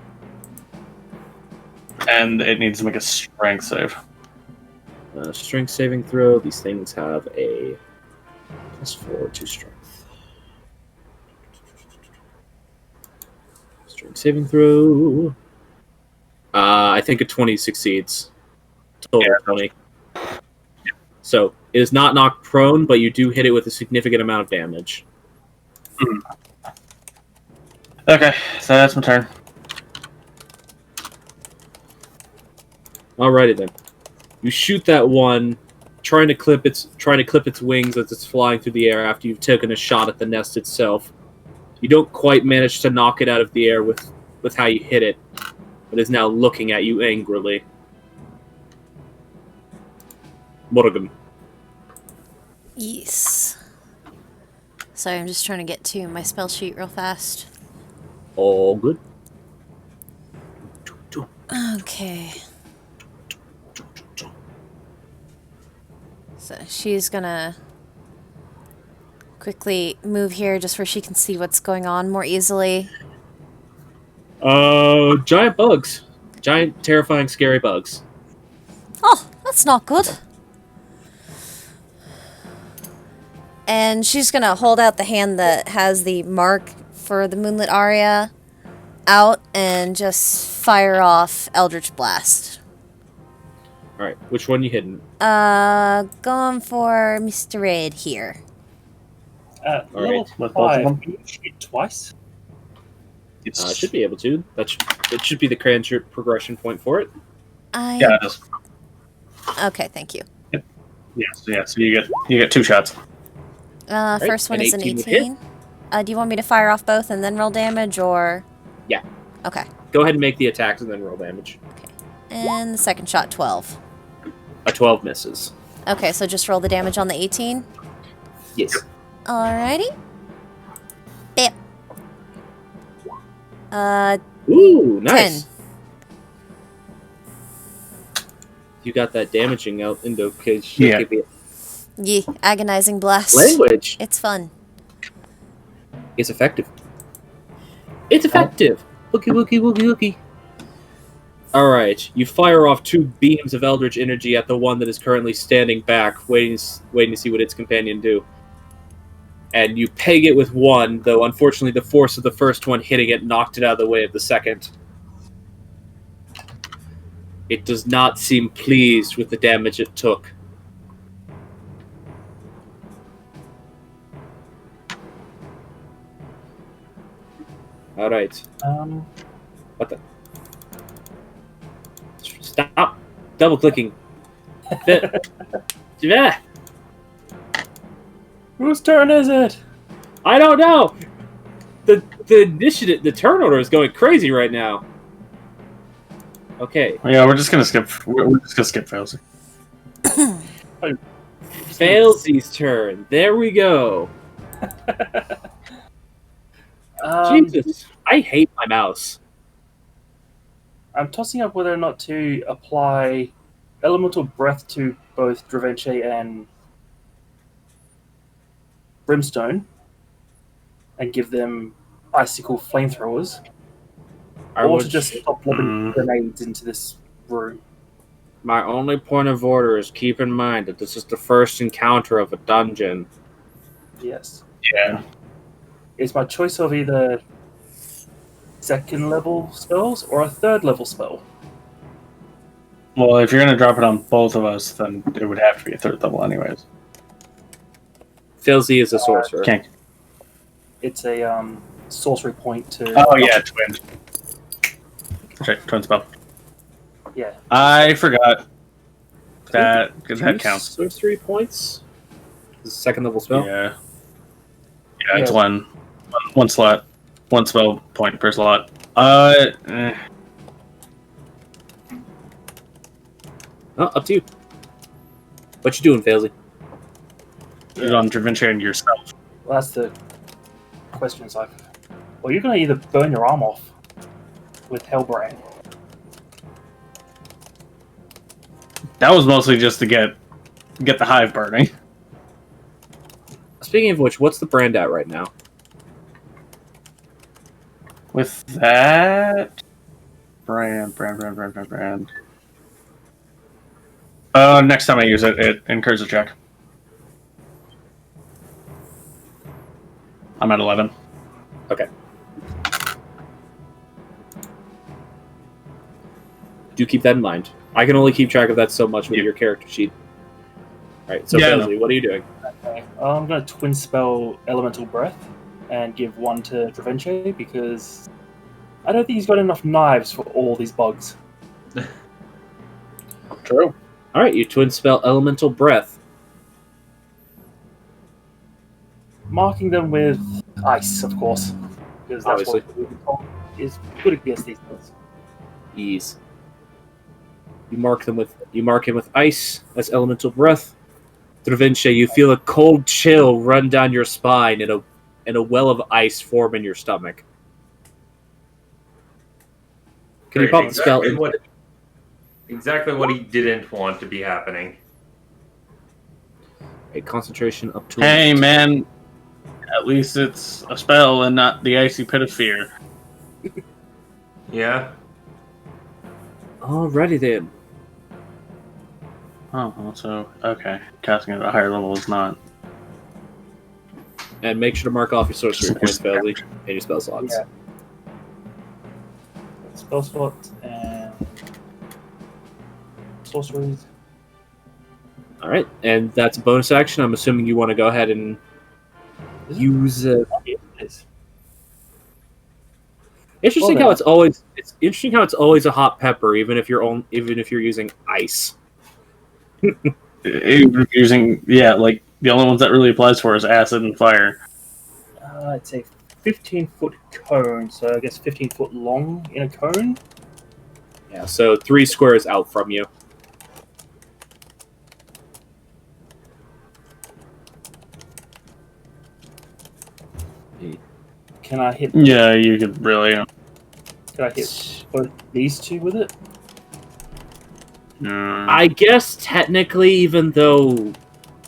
And it needs to make a strength save. Strength saving throw. These things have a +4 to strength. Strength saving throw. I think a 20 succeeds. Total 20. So it is not knocked prone, but you do hit it with a significant amount of damage. Okay, so that's my turn. Alrighty then. You shoot that one, trying to clip its wings as it's flying through the air after you've taken a shot at the nest itself. You don't quite manage to knock it out of the air with how you hit it, but is now looking at you angrily. Morgan. Yes. Sorry, I'm just trying to get to my spell sheet real fast. All good. Okay. So she's gonna quickly move here just where she can see what's going on more easily. Giant bugs. Giant, terrifying, scary bugs. Oh, that's not good. And she's gonna hold out the hand that has the mark for the Moonlit Aria out and just fire off Eldritch Blast. Alright, which one you hitting? Going for Mr. Red here. All Level right, with both of 5, them? can you shoot twice? Should be able to. It should be the cantrip progression point for it. Yeah, it is. Okay, thank you. Yeah, so you get 2 shots. First one an is an 18 would hit. 18. Do you want me to fire off both and then roll damage, or? Yeah. Okay. Go ahead and make the attacks and then roll damage. And the second shot, 12. A 12 misses. Okay, so just roll the damage on the 18. Yes. Alrighty. Bam. Ooh, nice. 10. You got that damaging out into Yeah. Yeah, agonizing blast. language. It's fun. It's effective. It's effective. Wookie wookie wookie wookie. All right, you fire off 2 beams of eldritch energy at the one that is currently standing back, waiting to see what its companion do. And you peg it with one, though unfortunately the force of the first one hitting it knocked it out of the way of the second. It does not seem pleased with the damage it took. All right. What the? Stop double clicking. Yeah. Whose turn is it? I don't know. The initiative, the turn order is going crazy right now. Okay, Yeah, we're just gonna skip. We're just gonna skip Failsy. Failsy's turn. There we go. Jesus, I hate my mouse. I'm tossing up whether or not to apply elemental breath to both Dravenche and Brimstone and give them icicle flamethrowers, or to just stop lobbing grenades into this room. My only point of order is keep in mind that this is the first encounter of a dungeon. Yes. Yeah. It's my choice of either second level spells or a third level spell. Well, if you're gonna drop it on both of us, then it would have to be a third level, anyways. Failsy is a sorcerer. Can't. It's a sorcery point to. Oh yeah, twin. Right, twin spell. Yeah. I forgot that because that counts. Sorcery points. This is a second level spell. Yeah. Yeah, it's one slot, one spell point per slot. Oh, up to you. What you doing, Failsy? Put it on Dravenche and yourself. Well, that's the question. It's like, well, you're going to either burn your arm off with Hellbrand. That was mostly just to get the hive burning. Speaking of which, what's the brand at right now? With that brand. Next time I use it, it incurs a check. I'm at 11. Okay. Do keep that in mind. I can only keep track of that so much with your character sheet. Alright, so Yeah, Failsy, what are you doing? Okay. I'm going to twin spell Elemental Breath and give one to Dravenche because I don't think he's got enough knives for all these bugs. True. Alright, you twin spell Elemental Breath. Marking them with ice, of course, because that's Obviously. what is good against these things. Ease. You mark him with ice as Elemental Breath. Dravenche, you feel a cold chill run down your spine and a well of ice form in your stomach. Can you pop the spell? Exactly what he didn't want to be happening. A concentration up to. Hey, man. At least it's a spell and not the icy pit of fear. Yeah. Alrighty then. Oh, well, so, okay. Casting at a higher level is not. And make sure to mark off your sorcery points, Failsy, and your spell slots. Yeah. Spell slot and sorceries. Alright, and that's a bonus action. I'm assuming you want to go ahead and use it. Interesting how it's always a hot pepper, even if you're using ice. Using, like, the only ones that really applies for is acid and fire. It's a 15-foot cone, so I guess 15 foot long in a cone. Yeah, so 3 squares out from you. Can I hit? Yeah, you could really. Can I hit both these two with it? I guess technically, even though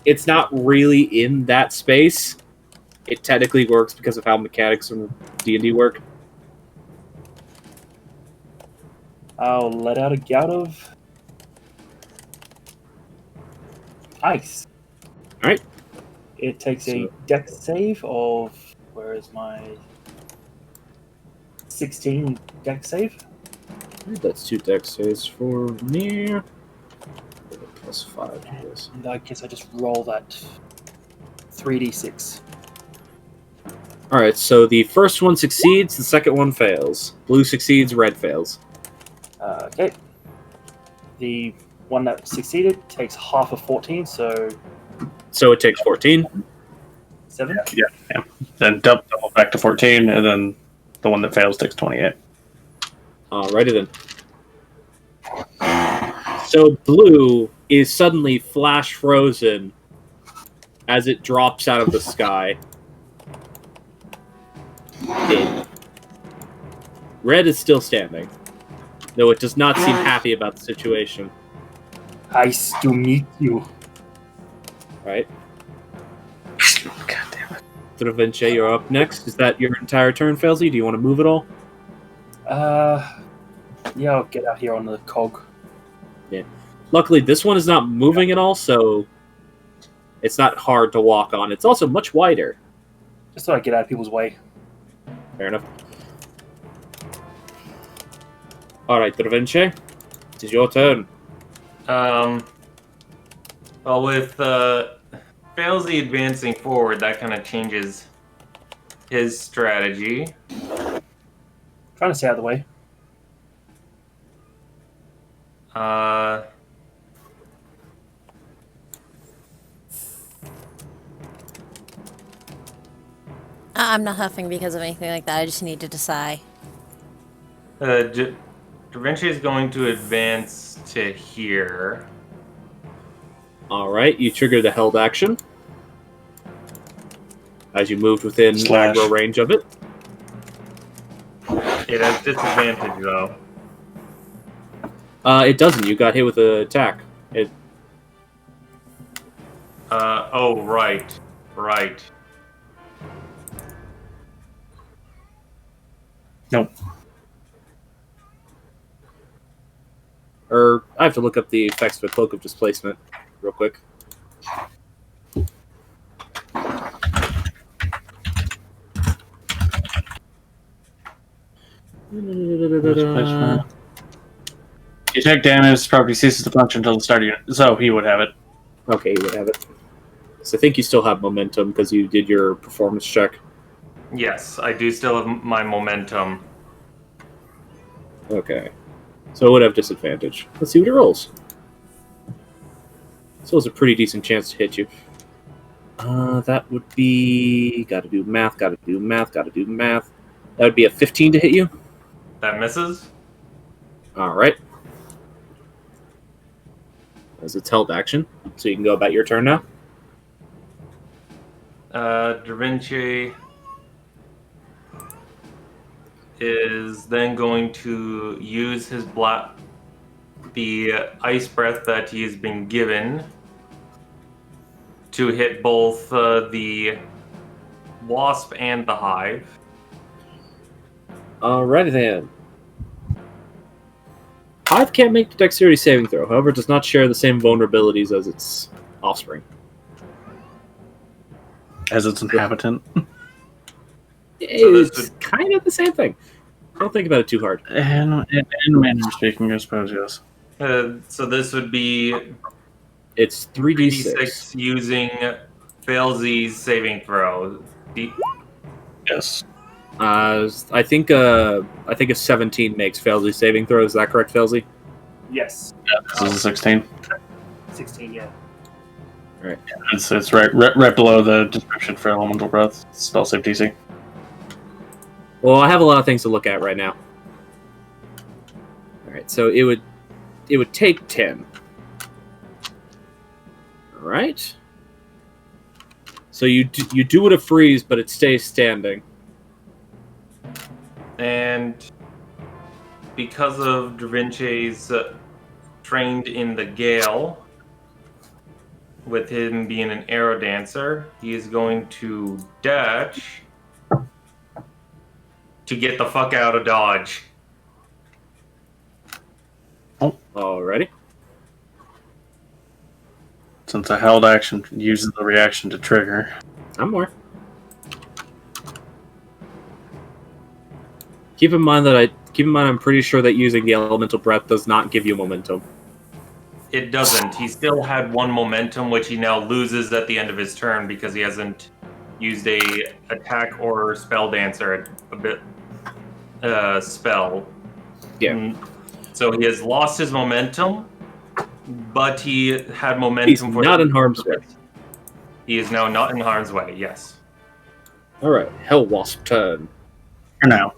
it's not really in that space, it technically works because of how mechanics and D&D work. I'll let out a gout of ice. Alright. It takes a So- dex save of, where is my 16 dex save? That's 2 dex saves for me. Plus 5 to this. And I guess I just roll that 3d6. Alright, so the first one succeeds, the second one fails. Blue succeeds, red fails. Okay. The one that succeeded takes half of 14, so So it takes 14. 7. Yeah. Then double back to 14, and then the one that fails takes 28. Alrighty then. So blue is suddenly flash frozen as it drops out of the sky. Dead. Red is still standing, though it does not seem happy about the situation. Nice to meet you. Right? God damn it. Dravince, you're up next. Is that your entire turn, Felzy? Do you want to move at all? Yeah, I'll get out here on the cog. Luckily, this one is not moving at all, so it's not hard to walk on. It's also much wider. Just so I get out of people's way. Fair enough. Alright, Dravince, it is your turn. Well, with Failsy advancing forward, that kind of changes his strategy. Trying to stay out of the way. I'm not huffing because of anything like that. I just needed to sigh. Da Vinci is going to advance to here. Alright, you trigger the held action as you moved within Slash. aggro range of it. It has disadvantage, though. It doesn't. You got hit with an attack. It Oh, right. Right. Nope. Or I have to look up the effects of a cloak of displacement real quick. Displacement. You take damage, property ceases to function until the start of your... So he would have it. Okay, you would have it. So I think you still have momentum because you did your performance check. Yes, I do still have my momentum. Okay. So it would have disadvantage. Let's see what it rolls. So it's a pretty decent chance to hit you. That would be... Gotta do math, gotta do math, gotta do math. That would be a 15 to hit you. That misses? Alright. As it's held action. So you can go about your turn now. Da Vinci is then going to use his the ice breath that he has been given to hit both the wasp and the hive. Alrighty then. Hive can't make the dexterity saving throw, however, it does not share the same vulnerabilities as its offspring. As its inhabitant. It's kind of the same thing. Don't think about it too hard. And manner speaking, I suppose, yes. So this would be It's 3d6. 3d6 using Failsy's saving throw. Yes. I think a 17 makes Felzy saving throw. Is that correct, Felzy? Yes. This is a 16. 16, yeah. It's right below the description for elemental breath. Spell save DC. Well, I have a lot of things to look at right now. All right, so it would take 10. All right. So you do it a freeze, but it stays standing. And because of Da Vinci's trained in the Gale, with him being an arrow dancer, he is going to dash to get the fuck out of Dodge. Alrighty. Since a held action uses the reaction to trigger. I'm more. Keep in mind I'm pretty sure that using the elemental breath does not give you momentum. It doesn't. He still had one momentum, which he now loses at the end of his turn because he hasn't used a attack or spell dancer spell. Yeah. So he has lost his momentum, but he had momentum. He's for not in harm's way. He is now not in harm's way. Yes. All right, Hell Wasp turn. For now.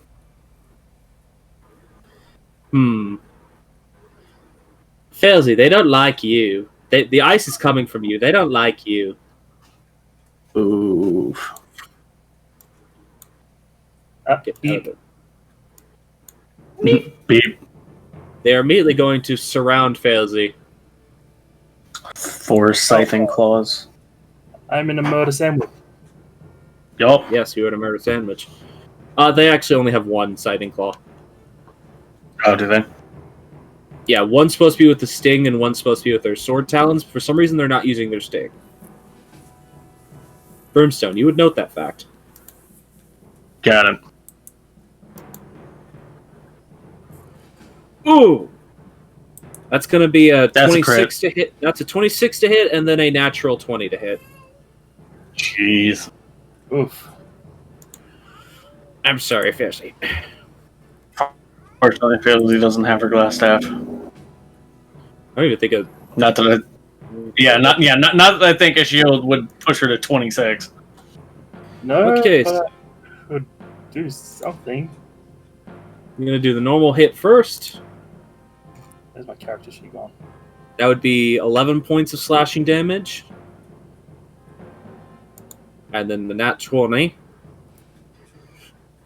Failsy, they don't like you. The ice is coming from you. They don't like you. Ooh. Get out of it. Beep. They are immediately going to surround Failsy. 4 scything claws. I'm in a murder sandwich. Yup. Yes, you had a murder sandwich. They actually only have one sighting claw. Oh, do they? Yeah, one's supposed to be with the sting and one's supposed to be with their sword talons. For some reason, they're not using their sting. Brimstone, you would note that fact. Got it. Ooh! That's going to be a That's 26 to hit. That's a 26 to hit and then a natural 20 to hit. Jeez. Oof. I'm sorry, Failsy. Fortunately, Failsy doesn't have her glass staff. I don't even think of... Not that not that I think a shield would push her to 26. No, Okay, but so I would do something. I'm going to do the normal hit first. Where's my character sheet gone? That would be 11 points of slashing damage. And then the nat 20.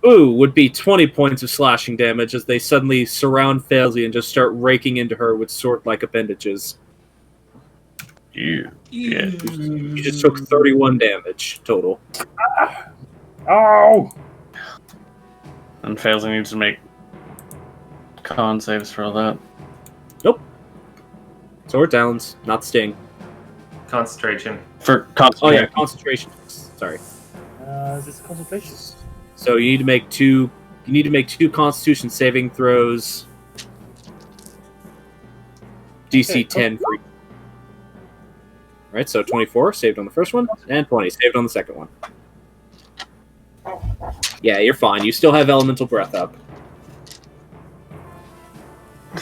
Ooh, would be 20 points of slashing damage as they suddenly surround Failsy and just start raking into her with sword-like appendages. Yeah. You just took 31 damage total. Oh! And Failsy needs to make con saves for all that. Nope. Sword talons, not sting. Concentration. For Oh concentration. yeah, concentration. Sorry. Is this concentration? So you need to make two. You need to make 2 Constitution saving throws. DC Okay, 10 for. Right, so 24 saved on the first one, and 20 saved on the second one. Yeah, you're fine. You still have Elemental Breath up.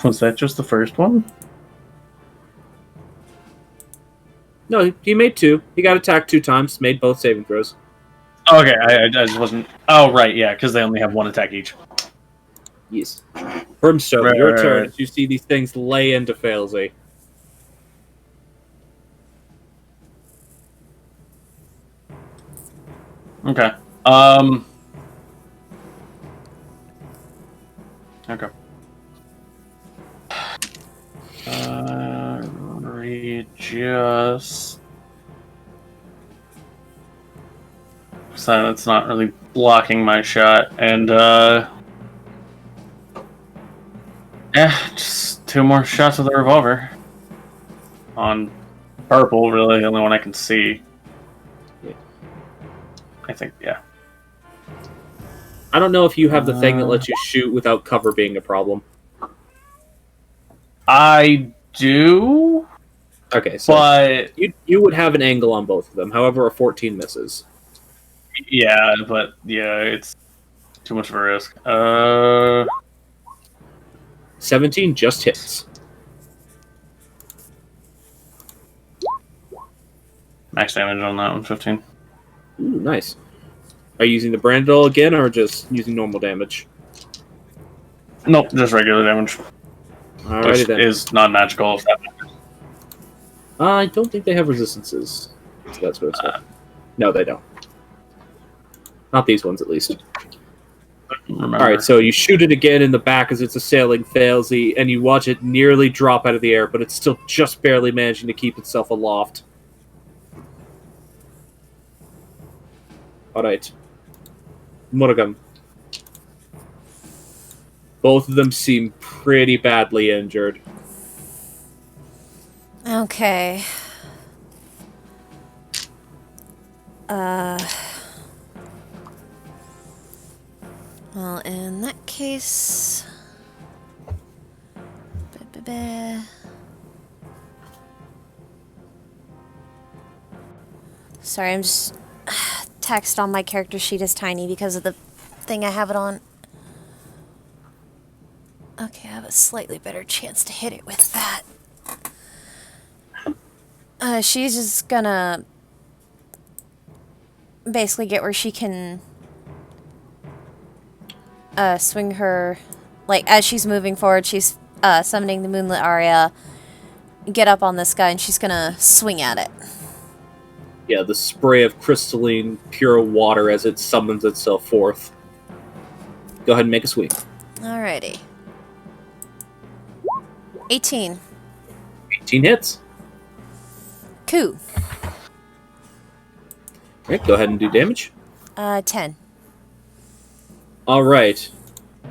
Was that just the first one? No, he made 2. He got attacked 2 times, made both saving throws. Okay, I just wasn't... Oh, right, yeah, because they only have 1 attack each. Yes. Brimstone, Right, your right, turn. right. As you see these things lay into Failsy. Okay. Okay. Readjust. So that's not really blocking my shot, and yeah, just 2 more shots with the revolver. On purple, really, the only one I can see. Yeah. I think, yeah. I don't know if you have the thing that lets you shoot without cover being a problem. I do, Okay, so but you would have an angle on both of them. However, a 14 misses. yeah, it's too much of a risk. 17 just hits. Max damage on that one, 15. Ooh, nice. Are you using the Brandol again, or just using normal damage? Nope, just regular damage. Alrighty Which then. is not magical. If that matters. I don't think they have resistances. So that's what it's for. No, they don't. Not these ones, at least. Remember. All right, so you shoot it again in the back as it's assailing Failsy, and you watch it nearly drop out of the air, but it's still just barely managing to keep itself aloft. All right, Murugam. Both of them seem pretty badly injured. Okay. Well, in that case... Sorry, I'm just... Text on my character sheet is tiny because of the thing I have it on. Okay, I have a slightly better chance to hit it with that. She's just gonna basically get where she can swing her, like, as she's moving forward, she's summoning the Moonlit Aria, get up on this guy, and she's gonna swing at it. Yeah, the spray of crystalline, pure water as it summons itself forth. Go ahead and make a swing. Alrighty. 18. 18 hits. Cool. Alright, go ahead and do damage. 10. Alright.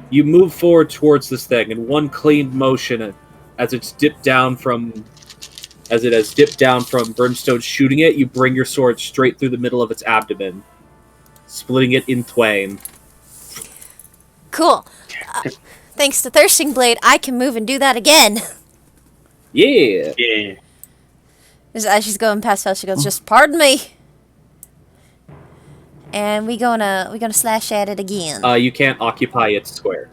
You move forward towards this thing in one clean motion as it's dipped down from... As it has dipped down from Brimstone shooting it, you bring your sword straight through the middle of its abdomen, splitting it in twain. Cool. Thanks to Thirsting Blade, I can move and do that again. Yeah! Yeah. As she's going past Fel, she goes, just pardon me. And we're gonna slash at it again. You can't occupy its square.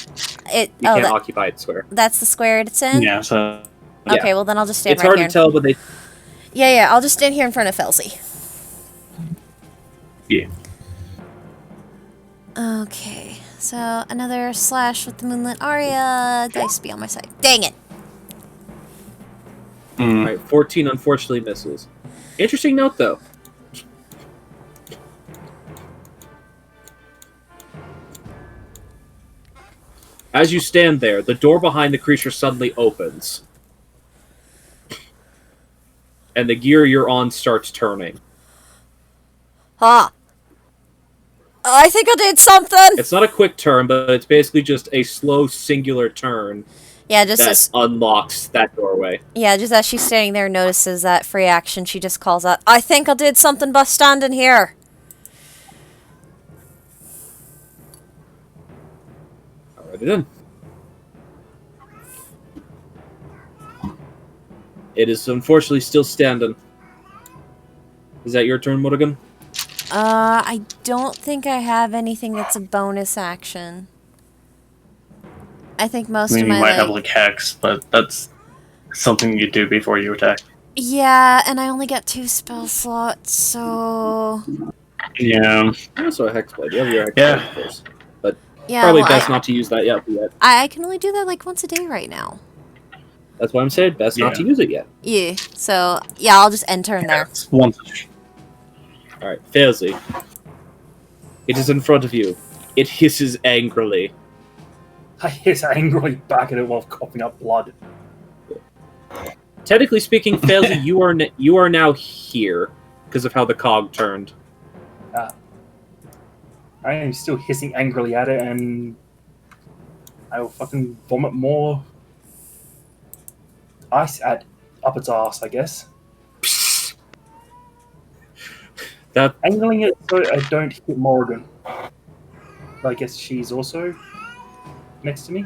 You Oh, can't occupy its square. that's the square it's in? Yeah, so... Okay, Yeah. well then I'll just stand It's right hard here. to tell, but they... Yeah, I'll just stand here in front of Felzy. Yeah. Okay, so another slash with the Moonlit Aria. Dice be on my side. Dang it! Alright, 14 unfortunately misses. Interesting note, though. As you stand there, the door behind the creature suddenly opens. And the gear you're on starts turning. Ah! I think I did something! It's not a quick turn, but it's basically just a slow, singular turn Yeah, just that as unlocks that doorway. just as she's standing there, notices that free action, she just calls out, I think I did something by standing here! Alrighty then. It is unfortunately still standing. Is that your turn, Morrigan? I don't think I have anything that's a bonus action. I think most I mean, of you my, might have like Hex, but that's something you do before you attack. Yeah, and I only got 2 spell slots, so... Yeah. Also a Hexblade. You have your Hexblade, Yeah. of course. But Yeah, probably well, best not to use that yet. I can only do that like once a day right now. That's why I'm saying best not to Yeah. use it yet. Yeah, so, yeah, I'll just end turn there. It's once. Alright, Failsy. It is in front of you. It hisses angrily. I hiss angrily back at it while coughing up blood. Technically speaking, Failsy, you are now here because of how the cog turned. I am still hissing angrily at it, and I will fucking vomit more ice up its ass, I guess. That Angling it so I don't hit Morrigan. But I guess she's also next to me.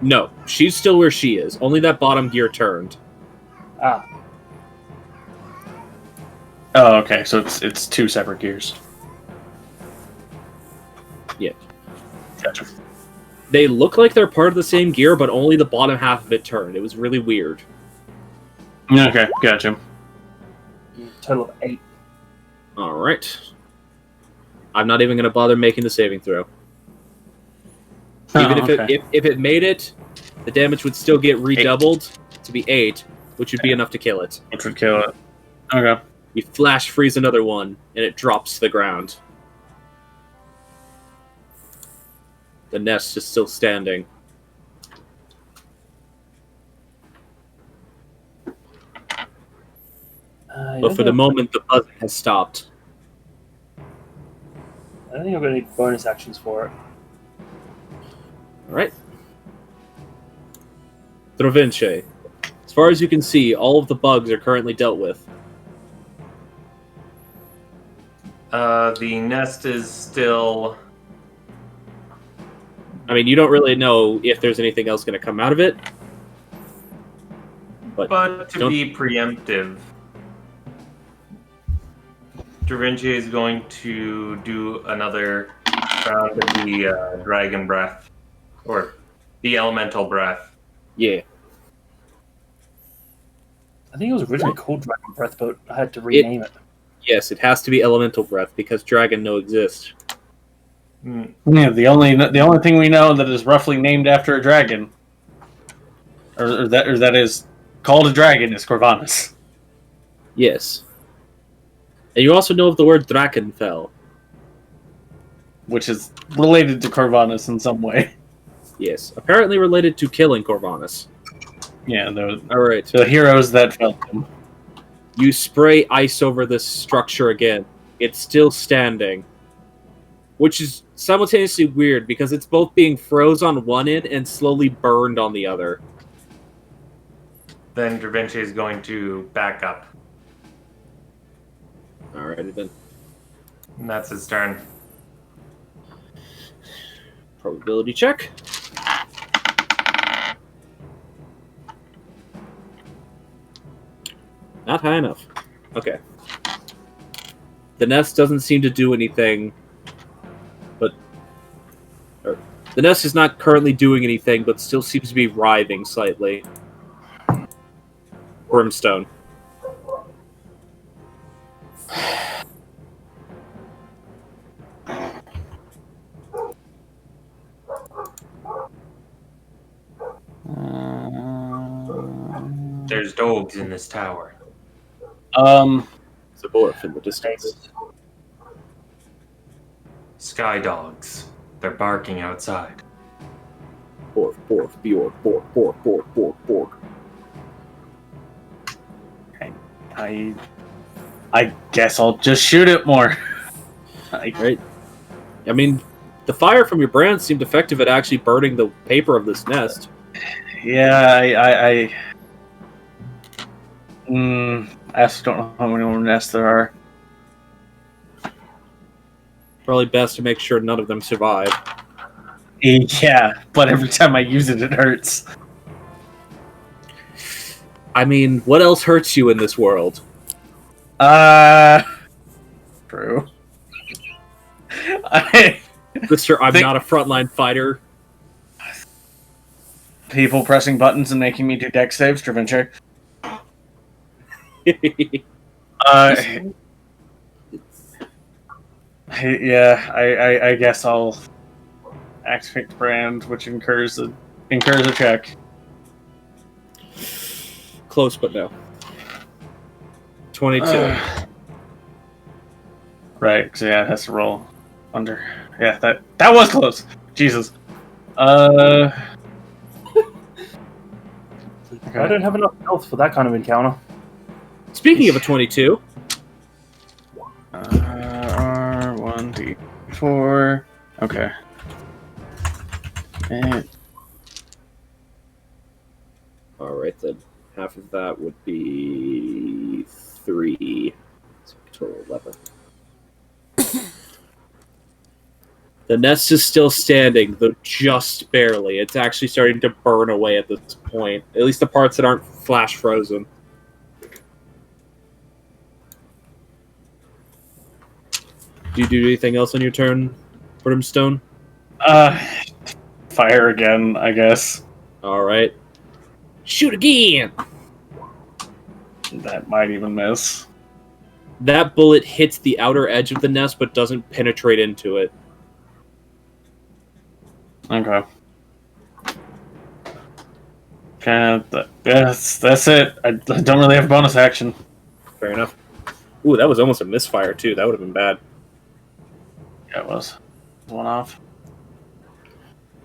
no, she's still where she is. Only that bottom gear turned. Ah, Oh, okay. So it's 2 separate gears. Yeah. Gotcha. They look like they're part of the same gear, but only the bottom half of it turned. It was really weird. Okay, gotcha. total of 8. Alright. I'm not even going to bother making the saving throw. Oh, Even if okay. if it made it, the damage would still get redoubled to be 8, which would be enough to kill it. Which would kill it. Okay. You flash freeze another one, and it drops to the ground. The nest is still standing. But for the moment, the buzzing has stopped. I don't think I'm going to need bonus actions for it. Alright. Drovince. As far as you can see, all of the bugs are currently dealt with. The nest is still. I mean, you don't really know if there's anything else going to come out of it. But to don't- be preemptive, Drovince is going to do another round of the dragon breath. Or the elemental breath. Yeah. I think it was originally called Dragon Breath, but I had to rename it. Yes, it has to be elemental breath because dragon no exist. Yeah, the only thing we know that is roughly named after a dragon, or that is called a dragon, is Corvanus. Yes. And you also know of the word Drakenfell. Which is related to Corvanus in some way. Yes. Apparently related to killing Corvanus. Yeah, Alright. the heroes that felt him. You spray ice over this structure again. It's still standing. Which is simultaneously weird because it's both being froze on one end and slowly burned on the other. Then Drovince is going to back up. Alrighty then. And that's his turn. Probability check. Not high enough. Okay. The nest doesn't seem to do anything, but... the nest is not currently doing anything, but still seems to be writhing slightly. Brimstone. There's dogs in this tower. It's a dwarf in the distance. Sky dogs. They're barking outside. Bork, bork, bjork, bork, bork, bork, bork, bork. I guess I'll just shoot it more. Right? I mean, the fire from your brand seemed effective at actually burning the paper of this nest. Yeah, I also don't know how many more nests there are. Probably best to make sure none of them survive. Yeah, but every time I use it, it hurts. I mean, what else hurts you in this world? True. Mister, I'm not a frontline fighter. People pressing buttons and making me do deck saves, Drovince. Yeah, I guess I'll activate the brand, which incurs a check. Close, but no. 22. Right, so yeah, it has to roll under. Yeah, that was close. Jesus. Okay. I don't have enough health for that kind of encounter. Speaking of a 22, R1D4. Okay. And alright then. Half of that would be 3. So total 11. The nest is still standing, though just barely. It's actually starting to burn away at this point. At least the parts that aren't flash frozen. Do you do anything else on your turn, Brimstone? fire again, I guess. Alright. Shoot again! That might even miss. That bullet hits the outer edge of the nest, but doesn't penetrate into it. Okay. Okay, that's it. I don't really have a bonus action. Fair enough. Ooh, that was almost a misfire, too. That would have been bad. Yeah, it was. One off.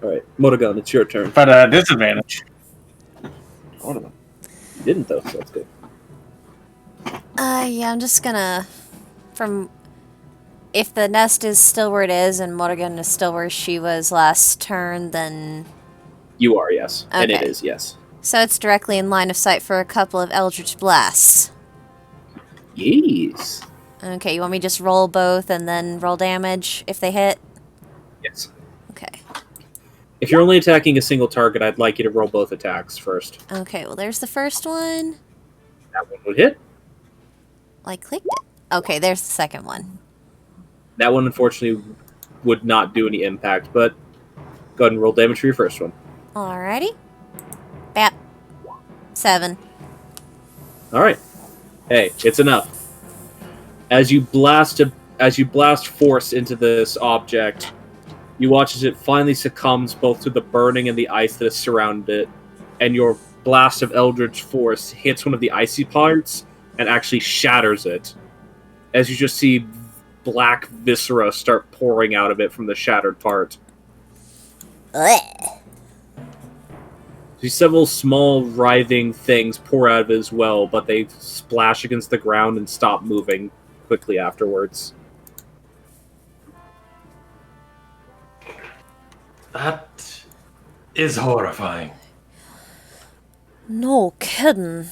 All right, Motogun, it's your turn. But at a disadvantage. You didn't though, so that's good. Yeah, I'm just gonna... If the nest is still where it is and Morgan is still where she was last turn, then... You are, yes. And it Okay. is, yes. So it's directly in line of sight for a couple of Eldritch Blasts. Yes. Okay, you want me to just roll both and then roll damage if they hit? Yes. Okay. If you're only attacking a single target, I'd like you to roll both attacks first. Okay, well there's the first one. That one would hit. I clicked it. Okay, there's the second one. That one, unfortunately, would not do any impact, but go ahead and roll damage for your first one. Alrighty. Bap. 7. All right. Hey, it's enough. As you blast force into this object, you watch as it finally succumbs both to the burning and the ice that has surrounded it, and your blast of Eldritch Force hits one of the icy parts and actually shatters it. As you just see black viscera start pouring out of it from the shattered part. Ugh. See several small writhing things pour out of it as well, but they splash against the ground and stop moving quickly afterwards. That is horrifying. No kidding.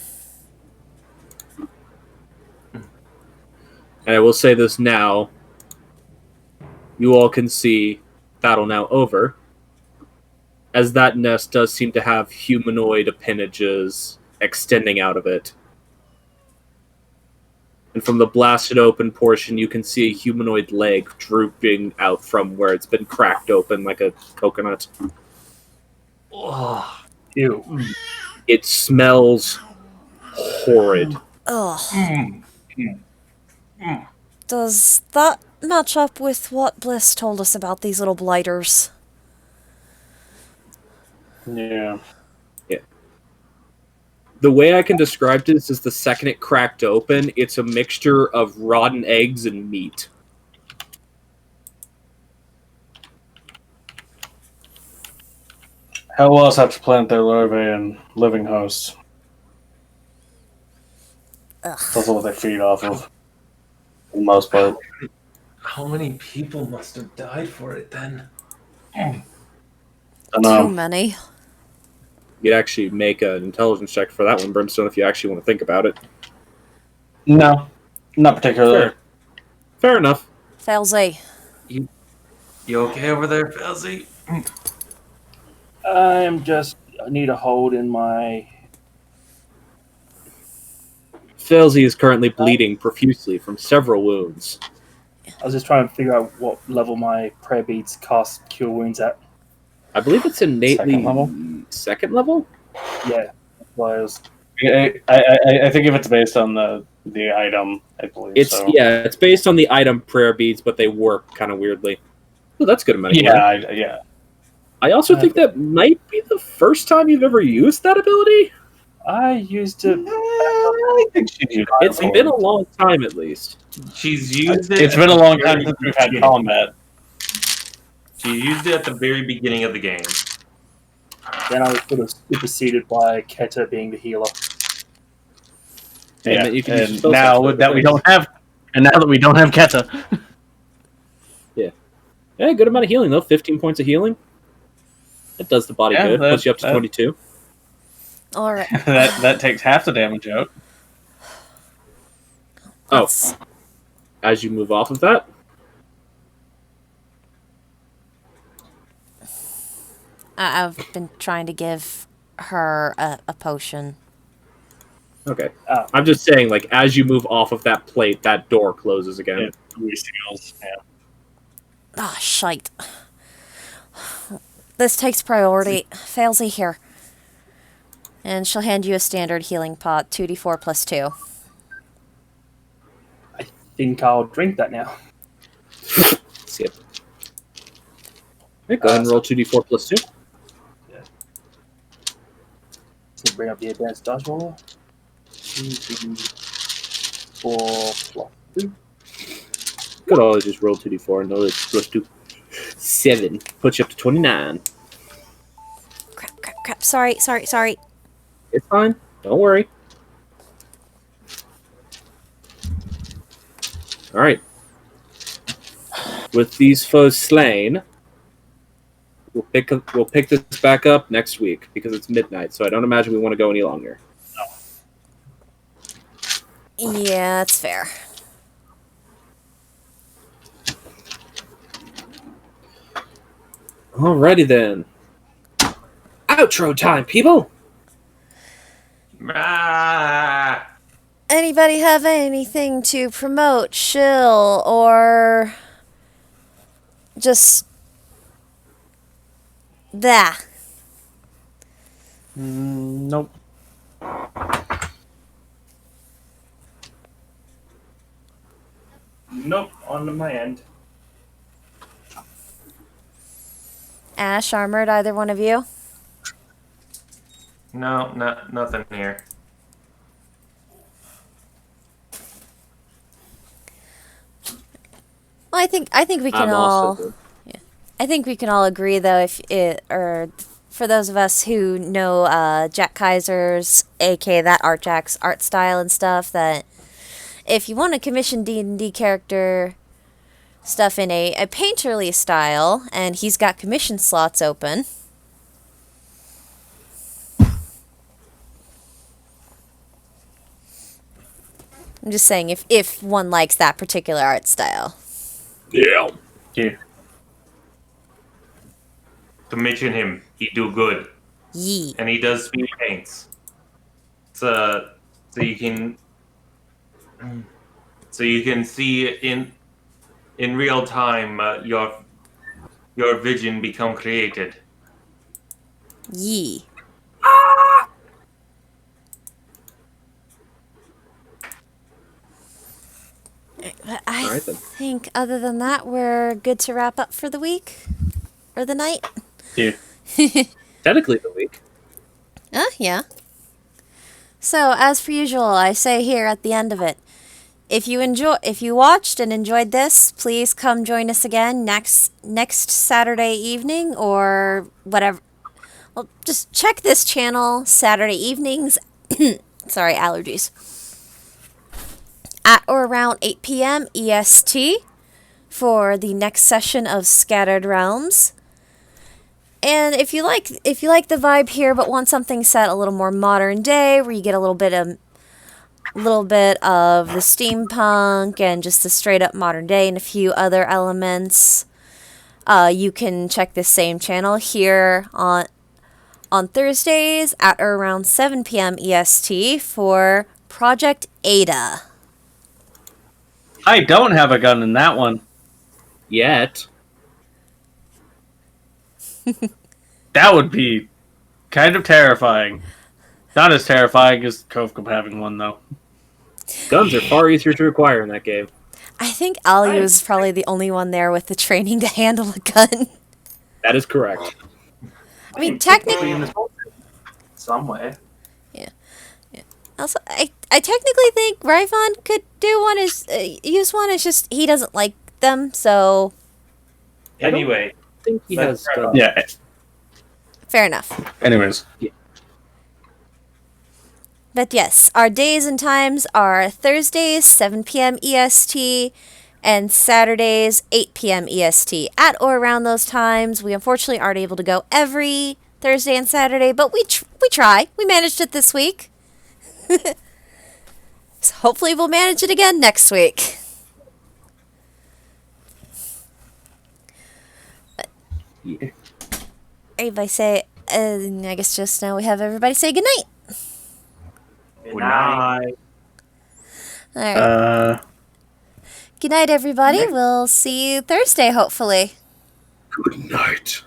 And I will say this now. You all can see battle now over, as that nest does seem to have humanoid appendages extending out of it. And from the blasted open portion, you can see a humanoid leg drooping out from where it's been cracked open like a coconut. Oh, Ew. It smells horrid. Ugh. Does that match up with what Bliss told us about these little blighters? Yeah. The way I can describe this is the second it cracked open, it's a mixture of rotten eggs and meat. How else have to plant their larvae and living hosts? That's also what they feed off of, for the most part. how many people must have died for it then? I Too know. many. You'd actually make an intelligence check for that one, Brimstone, if you actually want to think about it. No, not particularly. Fair enough. Failsy. You okay over there, Felzy? I need a hold in my. Felzy is currently bleeding profusely from several wounds. I was just trying to figure out what level my prayer beads cast cure wounds at. I believe it's innately Second level? second level? Yeah, that's why I was. I think if it's based on the item, I believe It's so. yeah, it's based on the item prayer beads, but they work kind of weirdly. Oh, that's good amount of healing. Yeah. I also think that might be the first time you've ever used that ability. I used to. I think she's used It's been a long time, at least. She's used it. It's been a long time since we've had combat. She used it at the very beginning of the game. Then I was sort of superseded by Keta being the healer. And Yeah, then you can use and spell now slots, that we don't have, Keta, Yeah, good amount of healing though. 15 points of healing. That does the body Yeah, good. Puts you up to that- 22. Alright. that takes half the damage out. Oh, Let's- as you move off of that, I've been trying to give her a potion. okay. Oh. I'm just saying, like, as you move off of that plate, that door closes again. It reseals. Yeah. Ah, shite. This takes priority. Failsy here. And she'll hand you a standard healing pot, 2d4 plus 2. I think I'll drink that now. Skip. Okay, go ahead and roll 2d4 plus 2. So bring up the advanced dice roller. 2d4 plus 2. Could always just roll 2d4 and know it's plus 2. 7. Puts you up to 29. Crap. Sorry. It's fine. Don't worry. All right. With these foes slain, we'll pick this back up next week because it's midnight. So I don't imagine we want to go any longer. Yeah, that's fair. Alrighty then. Outro time, people. Ah! Anybody have anything to promote, shill, or just that? Nope. Nope, on my end. Ash, Armored, either one of you? No, nothing here. Well, I think we can I'm all. also I think we can all agree, though, if it or for those of us who know Jack Kaiser's, aka that Art Jack's art style and stuff, that if you want to commission D&D character stuff in a painterly style, and he's got commission slots open. I'm just saying, if one likes that particular art style. Yeah. Yeah. Commission him. He do good. Yee. And he does speed paints. So you can see in real time your vision become created. Yee. I All right, then. think other than that, we're good to wrap up for the week or the night. Yeah. Technically the week. Yeah. So, as per usual, I say here at the end of it, if you watched and enjoyed this, please come join us again next Saturday evening or whatever. Well, just check this channel Saturday evenings. Sorry, allergies. At or around 8 p.m. EST for the next session of Scattered Realms. And if you like the vibe here but want something set a little more modern day where you get a little bit of the steampunk and just the straight up modern day and a few other elements, you can check this same channel here on Thursdays at or around 7 p.m. EST for Project Ada. I don't have a gun in that one. Yet. That would be kind of terrifying. Not as terrifying as Kovkum having one, though. Guns are far easier to acquire in that game. I think Ali was probably the only one there with the training to handle a gun. That is correct. I mean, technically, in this somewhere. also, I technically think Ryvon could do one. Use one. It's just he doesn't like them. So Anyway, I think he has guns. Yeah. fair enough. Anyways. But yes, our days and times are Thursdays 7 p.m. EST and Saturdays 8 p.m. EST. At or around those times, we unfortunately aren't able to go every Thursday and Saturday, but we try. We managed it this week. So hopefully we'll manage it again next week. Yeah. Everybody say, I guess just now we have everybody say goodnight. good night. All right. Good night, everybody. We'll see you Thursday, hopefully. Good night.